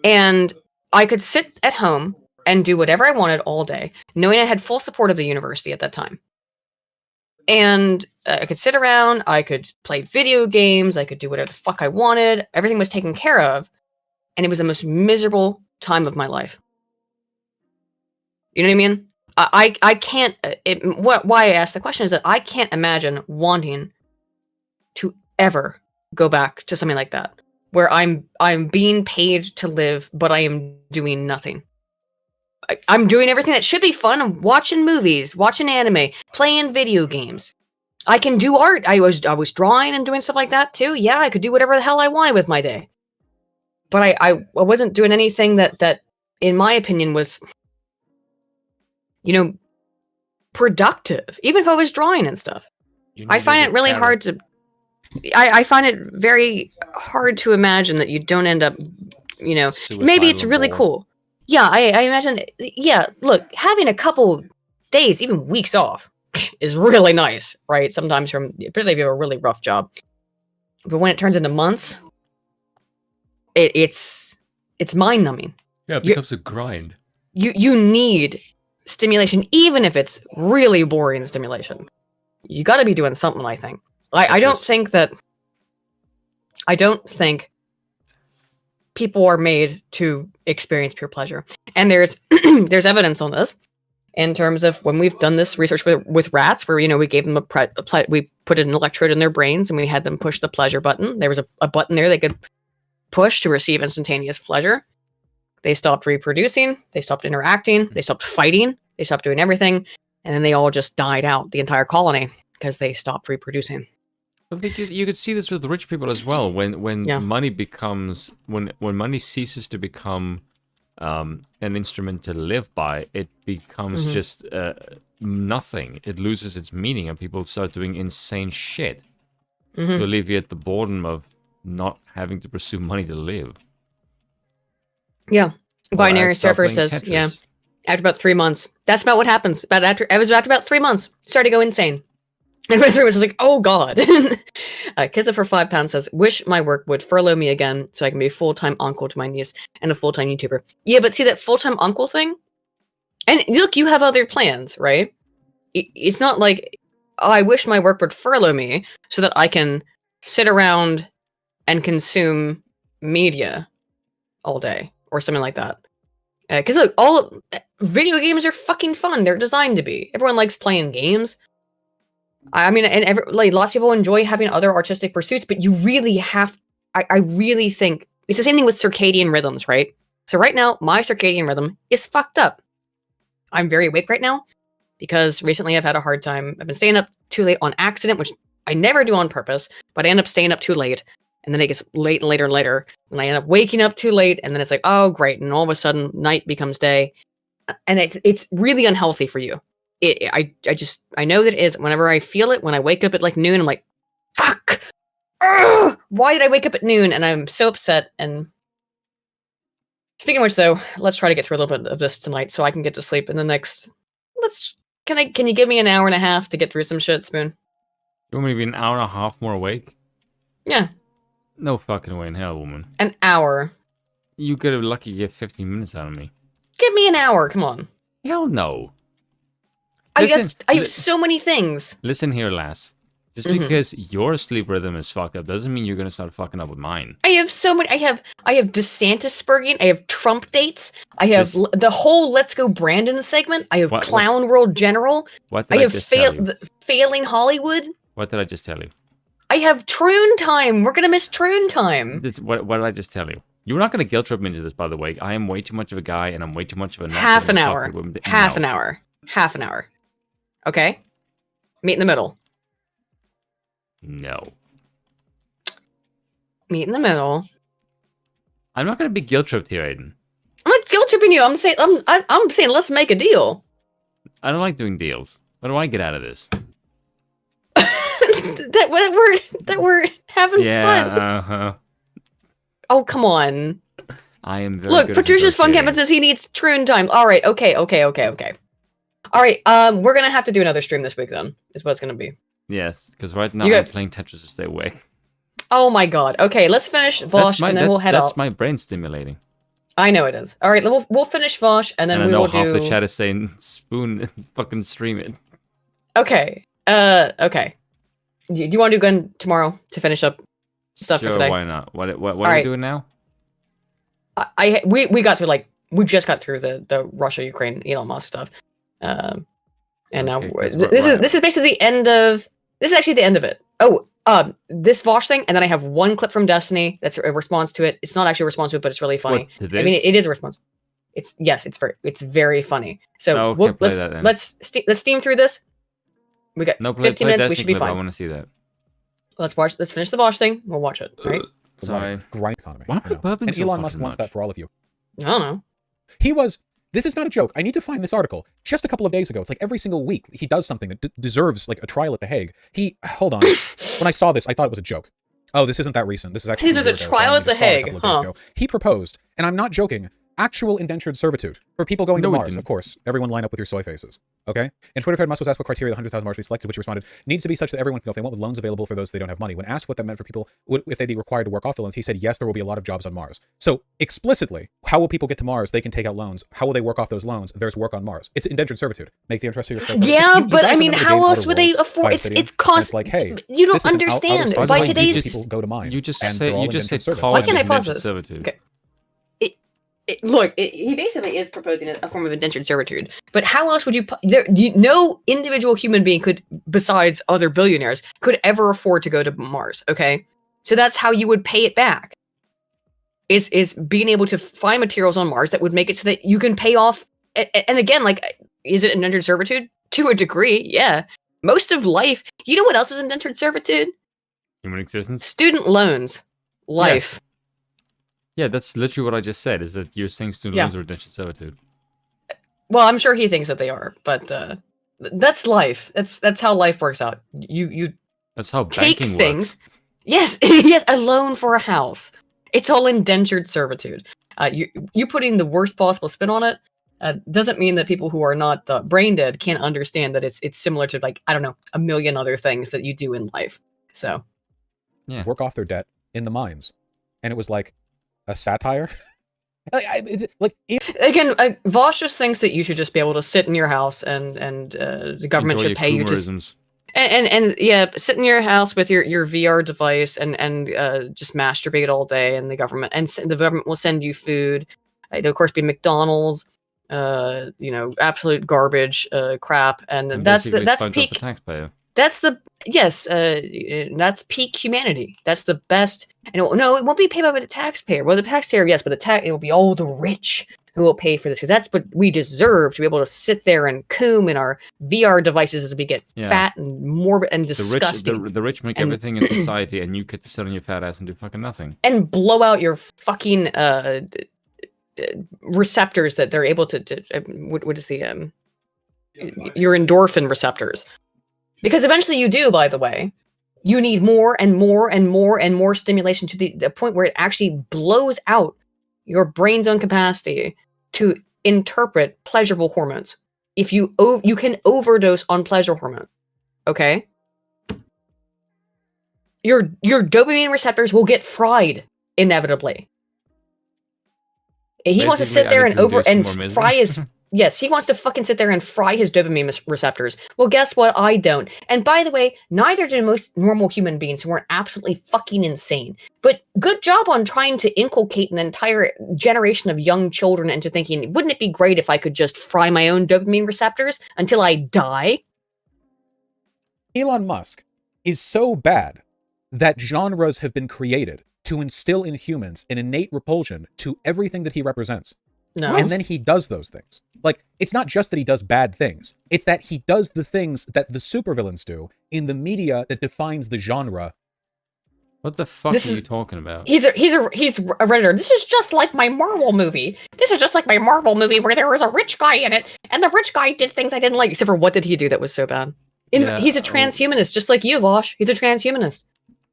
And I could sit at home and do whatever I wanted all day, knowing I had full support of the university at that time. And I could sit around, I could play video games, I could do whatever the fuck I wanted. Everything was taken care of. And it was the most miserable time of my life. You know what I mean? I can't. Why I asked the question is that I can't imagine wanting to ever go back to something like that, where I'm being paid to live, but I am doing nothing. I'm doing everything that should be fun. I'm watching movies, watching anime, playing video games. I can do art. I was drawing and doing stuff like that too. Yeah, I could do whatever the hell I wanted with my day. But I wasn't doing anything that, in my opinion, was, productive. Even if I was drawing and stuff. I find it really hard to... I find it very hard to imagine that you don't end up, maybe it's really cool. Yeah, I imagine, look, having a couple days, even weeks off is really nice, right? Sometimes particularly if you have a really rough job. But when it turns into months, it's mind-numbing. Yeah, it becomes a grind. You need stimulation, even if it's really boring stimulation. You got to be doing something, I think. I don't think people are made to experience pure pleasure. And there's evidence on this in terms of when we've done this research with rats, where we gave them we put an electrode in their brains and we had them push the pleasure button. There was a button there they could push to receive instantaneous pleasure. They stopped reproducing, they stopped interacting, they stopped fighting, they stopped doing everything, and then they all just died out, the entire colony, because they stopped reproducing. I think you could see this with rich people as well. When money becomes when money ceases to become an instrument to live by, it becomes just nothing. It loses its meaning, and people start doing insane shit to alleviate the boredom of not having to pursue money to live. Yeah, Binary Surfer says, yeah, after about 3 months, that's about what happens. After about 3 months, started to go insane. And after 3 months, I was like, oh god. Kissa for £5 says, wish my work would furlough me again so I can be a full-time uncle to my niece and a full-time YouTuber. Yeah, but see that full-time uncle thing? And look, you have other plans, right? It's not like, oh, I wish my work would furlough me so that I can sit around and consume media all day or something like that. Because look, all video games are fucking fun. They're designed to be. Everyone likes playing games. I mean, and lots of people enjoy having other artistic pursuits, but you really have. I really think it's the same thing with circadian rhythms, right? So right now, my circadian rhythm is fucked up. I'm very awake right now because recently I've had a hard time. I've been staying up too late on accident, which I never do on purpose, but I end up staying up too late. And then it gets late and later and later. And I end up waking up too late. And then it's like, oh, great. And all of a sudden, night becomes day. And it's really unhealthy for you. I know that it is. Whenever I feel it, when I wake up at like noon, I'm like, fuck. Ugh, why did I wake up at noon? And I'm so upset. And speaking of which, though, let's try to get through a little bit of this tonight so I can get to sleep in the next... Can you give me an hour and a half to get through some shit, Spoon? You want me to be an hour and a half more awake? Yeah. No fucking way in hell, woman. An hour. You could have lucky to get 15 minutes out of me. Give me an hour, come on. Hell no. I have so many things. Listen here, lass. Just because your sleep rhythm is fucked up doesn't mean you're gonna start fucking up with mine. I have so many. I have DeSantis-spurging. I have Trump dates. I have the whole Let's Go Brandon segment. I have Clown World General. What did I just tell you? Failing Hollywood. What did I just tell you? I have Troon Time. We're gonna miss Troon Time. What did I just tell you? You're not gonna guilt trip me into this, by the way. I am way too much of a guy, and I'm way too much of a half an hour. Half an hour. Half an hour. Okay. Meet in the middle. No. Meet in the middle. I'm not gonna be guilt tripped here, Aiden. I'm not guilt tripping you. I'm saying let's make a deal. I don't like doing deals. What do I get out of this? that we're having fun. Yeah. Oh, come on. I am very Look, good Patricia's Fun Campus says he needs Troon Time. All right. Okay. All right. We're gonna have to do another stream this week then. Is what it's gonna be. Yes, because right now I'm playing Tetris to stay awake. Oh my god. Okay, let's finish Vosh and then we'll head out. That's my brain stimulating. I know it is. All right, we'll finish Vosh and then we will do. Half the chat is saying Spoon fucking stream it. Okay. Okay. Do you want to do gun tomorrow to finish up stuff Sure, for today? why not? What are we right. doing now? We got through we just got through the Russia Ukraine Elon Musk stuff, and now this is basically the end of this is actually the end of it. Oh, this Vosh thing, and then I have one clip from Destiny that's a response to it. It's not actually a response to it, but it's really funny. What, to I mean, this? it is a response. It's very funny. So okay, play that then. let's steam through this. We got 15 minutes. We should be clip. I fine. want to see that. Let's finish the Vosh thing. We'll watch it. Right? Sorry. Grind economy. Why am I you know? burping And so Elon Musk fucking wants much? that for all of you. I don't know. This is not a joke. I need to find this article. Just a couple of days ago. It's like every single week he does something that deserves like a trial at The Hague. Hold on. When I saw this, I thought it was a joke. Oh, this isn't that recent. This is actually There's a trial at The Hague. He proposed, and I'm not joking, actual indentured servitude for people going to Mars. Of course, everyone line up with your soy faces. Okay? And Twitter thread Musk was asked what criteria the 100,000 Mars be selected, which he responded, needs to be such that everyone can go if they want, with loans available for those they don't have money. When asked what that meant for people, if they'd be required to work off the loans, he said, yes, there will be a lot of jobs on Mars. So explicitly, how will people get to Mars? They can take out loans. How will they work off those loans? There's work on Mars. It's indentured servitude. Makes the interest of your stuff. Yeah, but I mean, how else would they afford? It's cost. Like, hey, you don't understand. By today's people go to mine. You just said why can't I pause this? Servitude. Okay. Look, he basically is proposing a form of indentured servitude. But how else would no individual human being could, besides other billionaires, could ever afford to go to Mars, okay? So that's how you would pay it back. Is being able to find materials on Mars that would make it so that you can pay off. And again, like, is it indentured servitude? To a degree, yeah. Most of life, you know what else is indentured servitude? Human existence? Student loans. Life. Yeah, that's literally what I just said, is that you're saying student loans are indentured servitude. Well, I'm sure he thinks that they are, but that's life. That's how life works out. You that's how take banking things. works. Yes, yes, a loan for a house. It's all indentured servitude. You putting the worst possible spin on it doesn't mean that people who are not brain dead can't understand that it's similar to, like, I don't know, a million other things that you do in life. So, yeah, work off their debt in the mines, and it was like a satire. Again, Vosh just thinks that you should just be able to sit in your house and the government should pay you just and yeah, sit in your house with your VR device and just masturbate all day, and the government will send you food. It'll of course be McDonald's, absolute garbage crap, and that's peak taxpayer. That's peak humanity. That's the best. And no, it won't be paid by the taxpayer. Well, the taxpayer, yes, but it will be all the rich who will pay for this, because that's what we deserve, to be able to sit there and coom in our VR devices as we get fat and morbid and disgusting. The rich make everything in society, and you get to sit on your fat ass and do fucking nothing. And blow out your fucking receptors that they're able to what is the your endorphin receptors. Because eventually you do, by the way. You need more and more and more and more stimulation to the point where it actually blows out your brain's own capacity to interpret pleasurable hormones. If you can overdose on pleasure hormone, okay? Your dopamine receptors will get fried inevitably. He wants to sit there and fry his. Yes, he wants to fucking sit there and fry his dopamine receptors. Well, guess what? I don't. And by the way, neither do most normal human beings who aren't absolutely fucking insane. But good job on trying to inculcate an entire generation of young children into thinking, wouldn't it be great if I could just fry my own dopamine receptors until I die? Elon Musk is so bad that genres have been created to instill in humans an innate repulsion to everything that he represents. No. And then he does those things. Like, it's not just that he does bad things. It's that he does the things that the supervillains do in the media that defines the genre. What the fuck are you talking about? He's a Redditor. This is just like my Marvel movie. This is just like my Marvel movie where there was a rich guy in it, and the rich guy did things I didn't like. Except for, what did he do that was so bad? He's a transhumanist, just like you, Vosh. He's a transhumanist.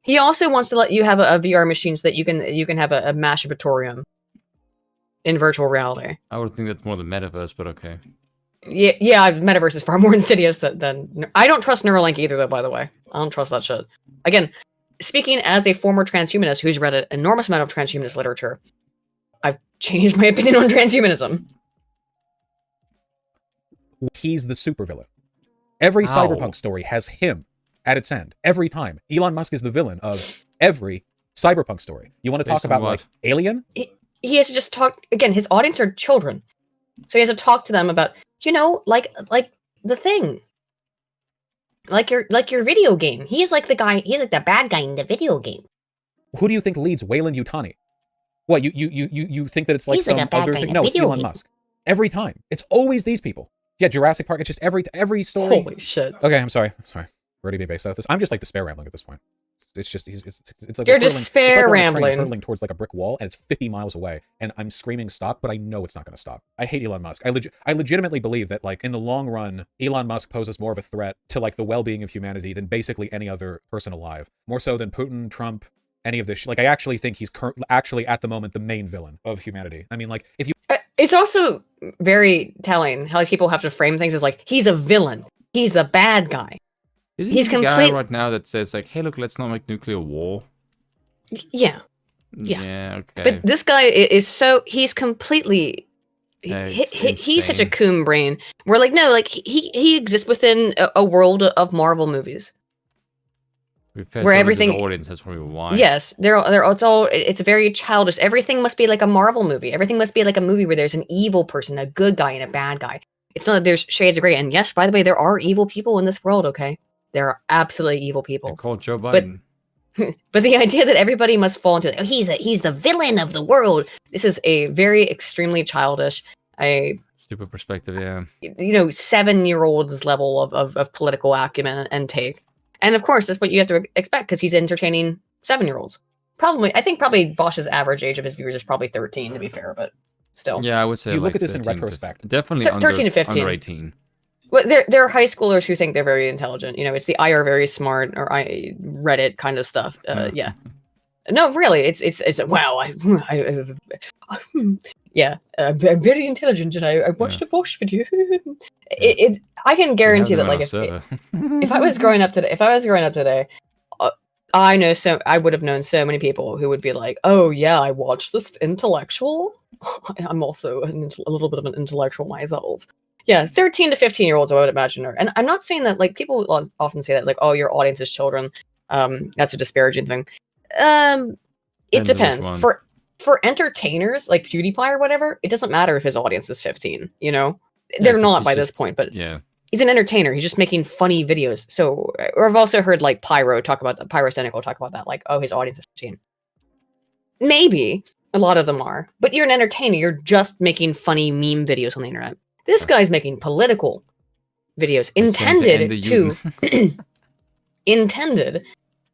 He also wants to let you have a VR machine so that you can have a masturbatorium in virtual reality. I would think that's more the metaverse, but okay. Yeah, metaverse is far more insidious than I don't trust Neuralink either, though, by the way. I don't trust that shit. Again, speaking as a former transhumanist who's read an enormous amount of transhumanist literature, I've changed my opinion on transhumanism. He's the supervillain. Every How? cyberpunk story has him at its end. Every time. Elon Musk is the villain of every cyberpunk story. You want to talk Based on about what? like Alien? He has to just talk again. His audience are children, so he has to talk to them about like the thing, like your video game. He's like the guy. He's like the bad guy in the video game. Who do you think leads Wayland Yutani? What, you think that it's like He's like some a bad other guy in thing? a No, it's video Elon game. Musk. Every time. It's always these people. Yeah, Jurassic Park, it's just every story. Holy shit! Okay, I'm sorry. We're already being based out of this. I'm just like despair rambling at this point. It's just it's like You're we're despair we're on a train rambling. hurtling towards like a brick wall, and it's 50 miles away, and I'm screaming stop, but I know it's not going to stop. I hate Elon Musk. I legitimately believe that like in the long run, Elon Musk poses more of a threat to like the well-being of humanity than basically any other person alive. More so than Putin, Trump, any of this. Like I actually think he's actually at the moment the main villain of humanity. I mean, like if you It's also very telling how people have to frame things as like he's a villain. He's the bad guy. Isn't He's he the guy complete- right now that says like, "Hey, look, let's not make nuclear war"? Yeah. Yeah. Okay. But this guy is so he's completely Yeah, he, it's he's such a insane. coon brain. We're like no, like he exists within a world of Marvel movies. We've had where so everything- little audience. That's probably why. Yes, it's very childish. Everything must be like a Marvel movie. Everything must be like a movie where there's an evil person, a good guy, and a bad guy. It's not that there's shades of gray. And yes, by the way, there are evil people in this world. Okay, there are absolutely evil They people. called Joe But- Biden. But the idea that everybody must fall into he's the villain of the world. This is a very extremely childish, Stupid perspective. Yeah. 7-year-old's level of political acumen and take. And of course, that's what you have to expect because he's entertaining 7-year-olds. I think Vosh's average age of his viewers is probably 13, to be fair, but still. Yeah, I would say. You look like at this in 13 to retrospect. Definitely 13 to 15. Under 18. Well, there are high schoolers who think they're very intelligent. It's the I are very smart or I Reddit kind of stuff. Yeah. No, really, it's wow. Yeah, I'm very intelligent, and I watched a Vosh video. I can guarantee that, like, if I was growing up today, I would have known so many people who would be like, "Oh yeah, I watched this intellectual. I'm also a little bit of an intellectual myself." Yeah, 13 to 15-year-olds, I would imagine are. And I'm not saying that, like, people often say that, like, "Oh, your audience is children." That's a disparaging thing. It depends. For entertainers like PewDiePie or whatever, it doesn't matter if his audience is 15. They're not by this point, but yeah, he's an entertainer. He's just making funny videos. So, or I've also heard like Pyrocynical talk about that, like, oh, his audience is 15. Maybe a lot of them are, but you're an entertainer. You're just making funny meme videos on the internet. This guy's making political videos intended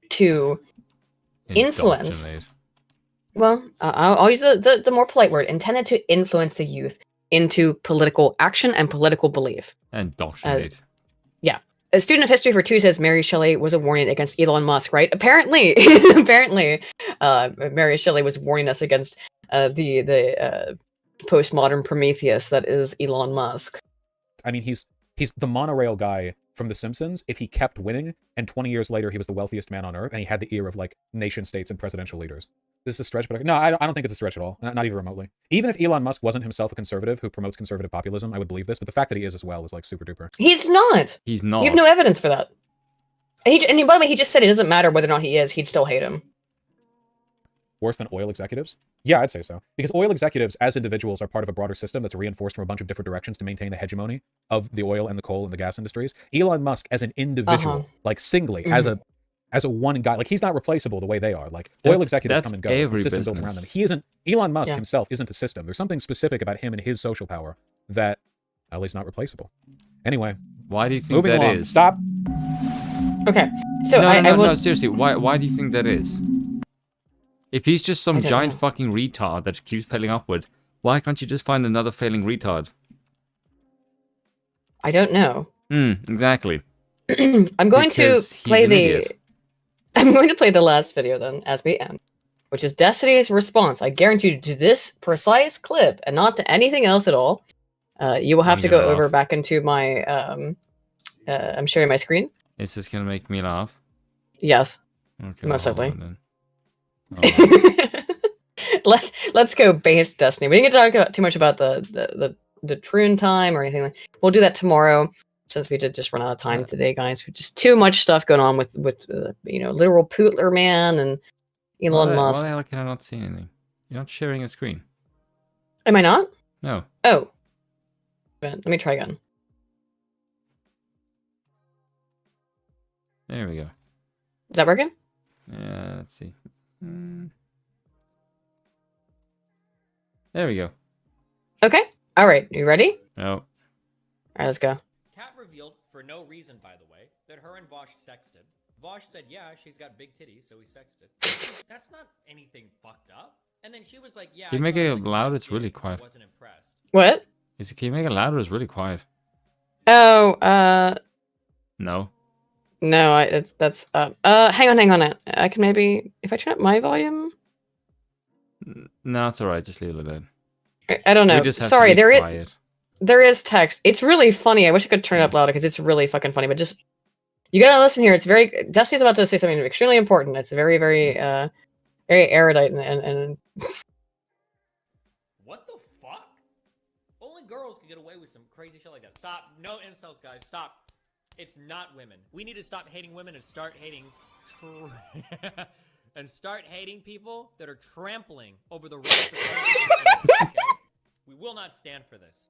to influence. Well, I'll use the more polite word, intended to influence the youth into political action and political belief. Indoctrinate. Yeah. A student of history for 2 says Mary Shelley was a warning against Elon Musk, right? Apparently, Mary Shelley was warning us against the postmodern Prometheus that is Elon Musk. I mean, he's the monorail guy from The Simpsons. If he kept winning, and 20 years later he was the wealthiest man on earth, and he had the ear of like nation states and presidential leaders. This is a stretch, but no, I don't think it's a stretch at all. Not even remotely. Even if Elon Musk wasn't himself a conservative who promotes conservative populism, I would believe this. But the fact that he is as well is like super duper. He's not. He's not. We have no evidence for that. And by the way, he just said it doesn't matter whether or not he is. He'd still hate him. Worse than oil executives? Yeah, I'd say so. Because oil executives as individuals are part of a broader system that's reinforced from a bunch of different directions to maintain the hegemony of the oil and the coal and the gas industries. Elon Musk as an individual, like singly, as a one guy, like he's not replaceable the way they are. Like oil executives come and go. It's the system built around them. He isn't. Elon Musk himself isn't a system. There's something specific about him and his social power that at least not replaceable. Anyway, why do you think moving that along. is? Stop. Okay, so no, seriously, why do you think that is? If he's just some giant know. fucking retard that keeps failing upward, why can't you just find another failing retard? I don't know. Exactly. I'm going to Because he's play an idiot. I'm going to play the last video then as we end, which is Destiny's response. I guarantee you to this precise clip and not to anything else at all. You will have to go over back into my I'm sharing my screen. Is this gonna make me laugh? Yes. Okay. Most likely. Oh. Let's go base Destiny. We didn't get to talk too much about the Troon time or anything. We'll do that tomorrow. since we did just run out of time today, guys. With just too much stuff going on with literal Pootler Man and Elon Musk. Why the hell can I not see anything? You're not sharing a screen. Am I not? No. Oh. Let me try again. There we go. Is that working? Yeah, let's see. There we go. Okay. All right. You ready? No. All right, let's go. Kat revealed, for no reason, by the way, that her and Vosh sexted. Vosh said, yeah, she's got big titties, so we sexted. That's not anything fucked up. And then she was like, yeah. Can you make it loud? It's really quiet. Wasn't impressed. What? Can you make it louder? It's really quiet. Oh, No. no, that's hang on. I can maybe, if I turn up my volume. No, it's alright. Just leave it like that. I don't know. We just have Sorry, to be quiet. there is text. It's really funny. I wish I could turn it up louder because it's really fucking funny. But just you gotta listen here. It's very. Destiny's about to say something extremely important. It's very, very, very erudite and. What the fuck? Only girls can get away with some crazy shit like that. Stop. No incels, guys. Stop. It's not women. We need to stop hating women and start hating and start hating people that are trampling over the rights of women. Okay? We will not stand for this.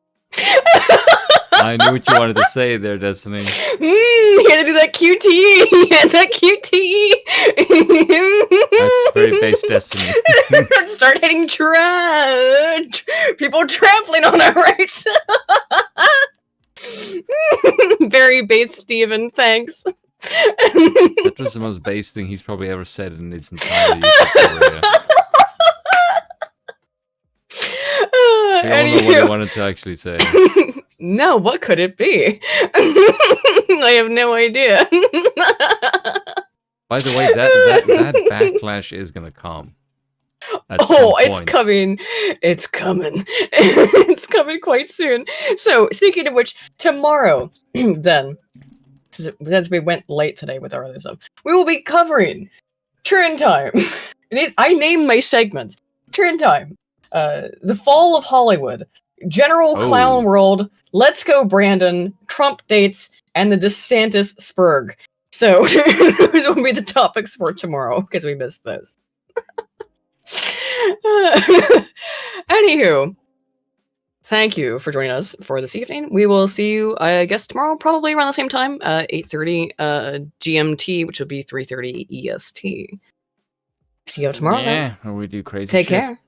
I knew what you wanted to say there, Destiny. You had to do that QTE. That QTE. That's very base Destiny. Start hitting people trampling on our rights. Very base, Steven. Thanks. That was the most base thing he's probably ever said in his entire YouTube career. I don't know what he wanted to actually say. No, what could it be? I have no idea. By the way, that backlash is gonna come. It's coming. It's coming. It's coming quite soon. So, speaking of which, tomorrow, then, since we went late today with our other stuff, we will be covering Turn Time. I named my segment Turn Time. The Fall of Hollywood, General Clown World, Let's Go Brandon, Trump dates, and the DeSantis Spurg. So those will be the topics for tomorrow because we missed those. Anywho, thank you for joining us for this evening. We will see you, I guess, tomorrow, probably around the same time, 8:30 GMT, which will be 3:30 EST. See you tomorrow. Yeah, we do crazy Take shit. care.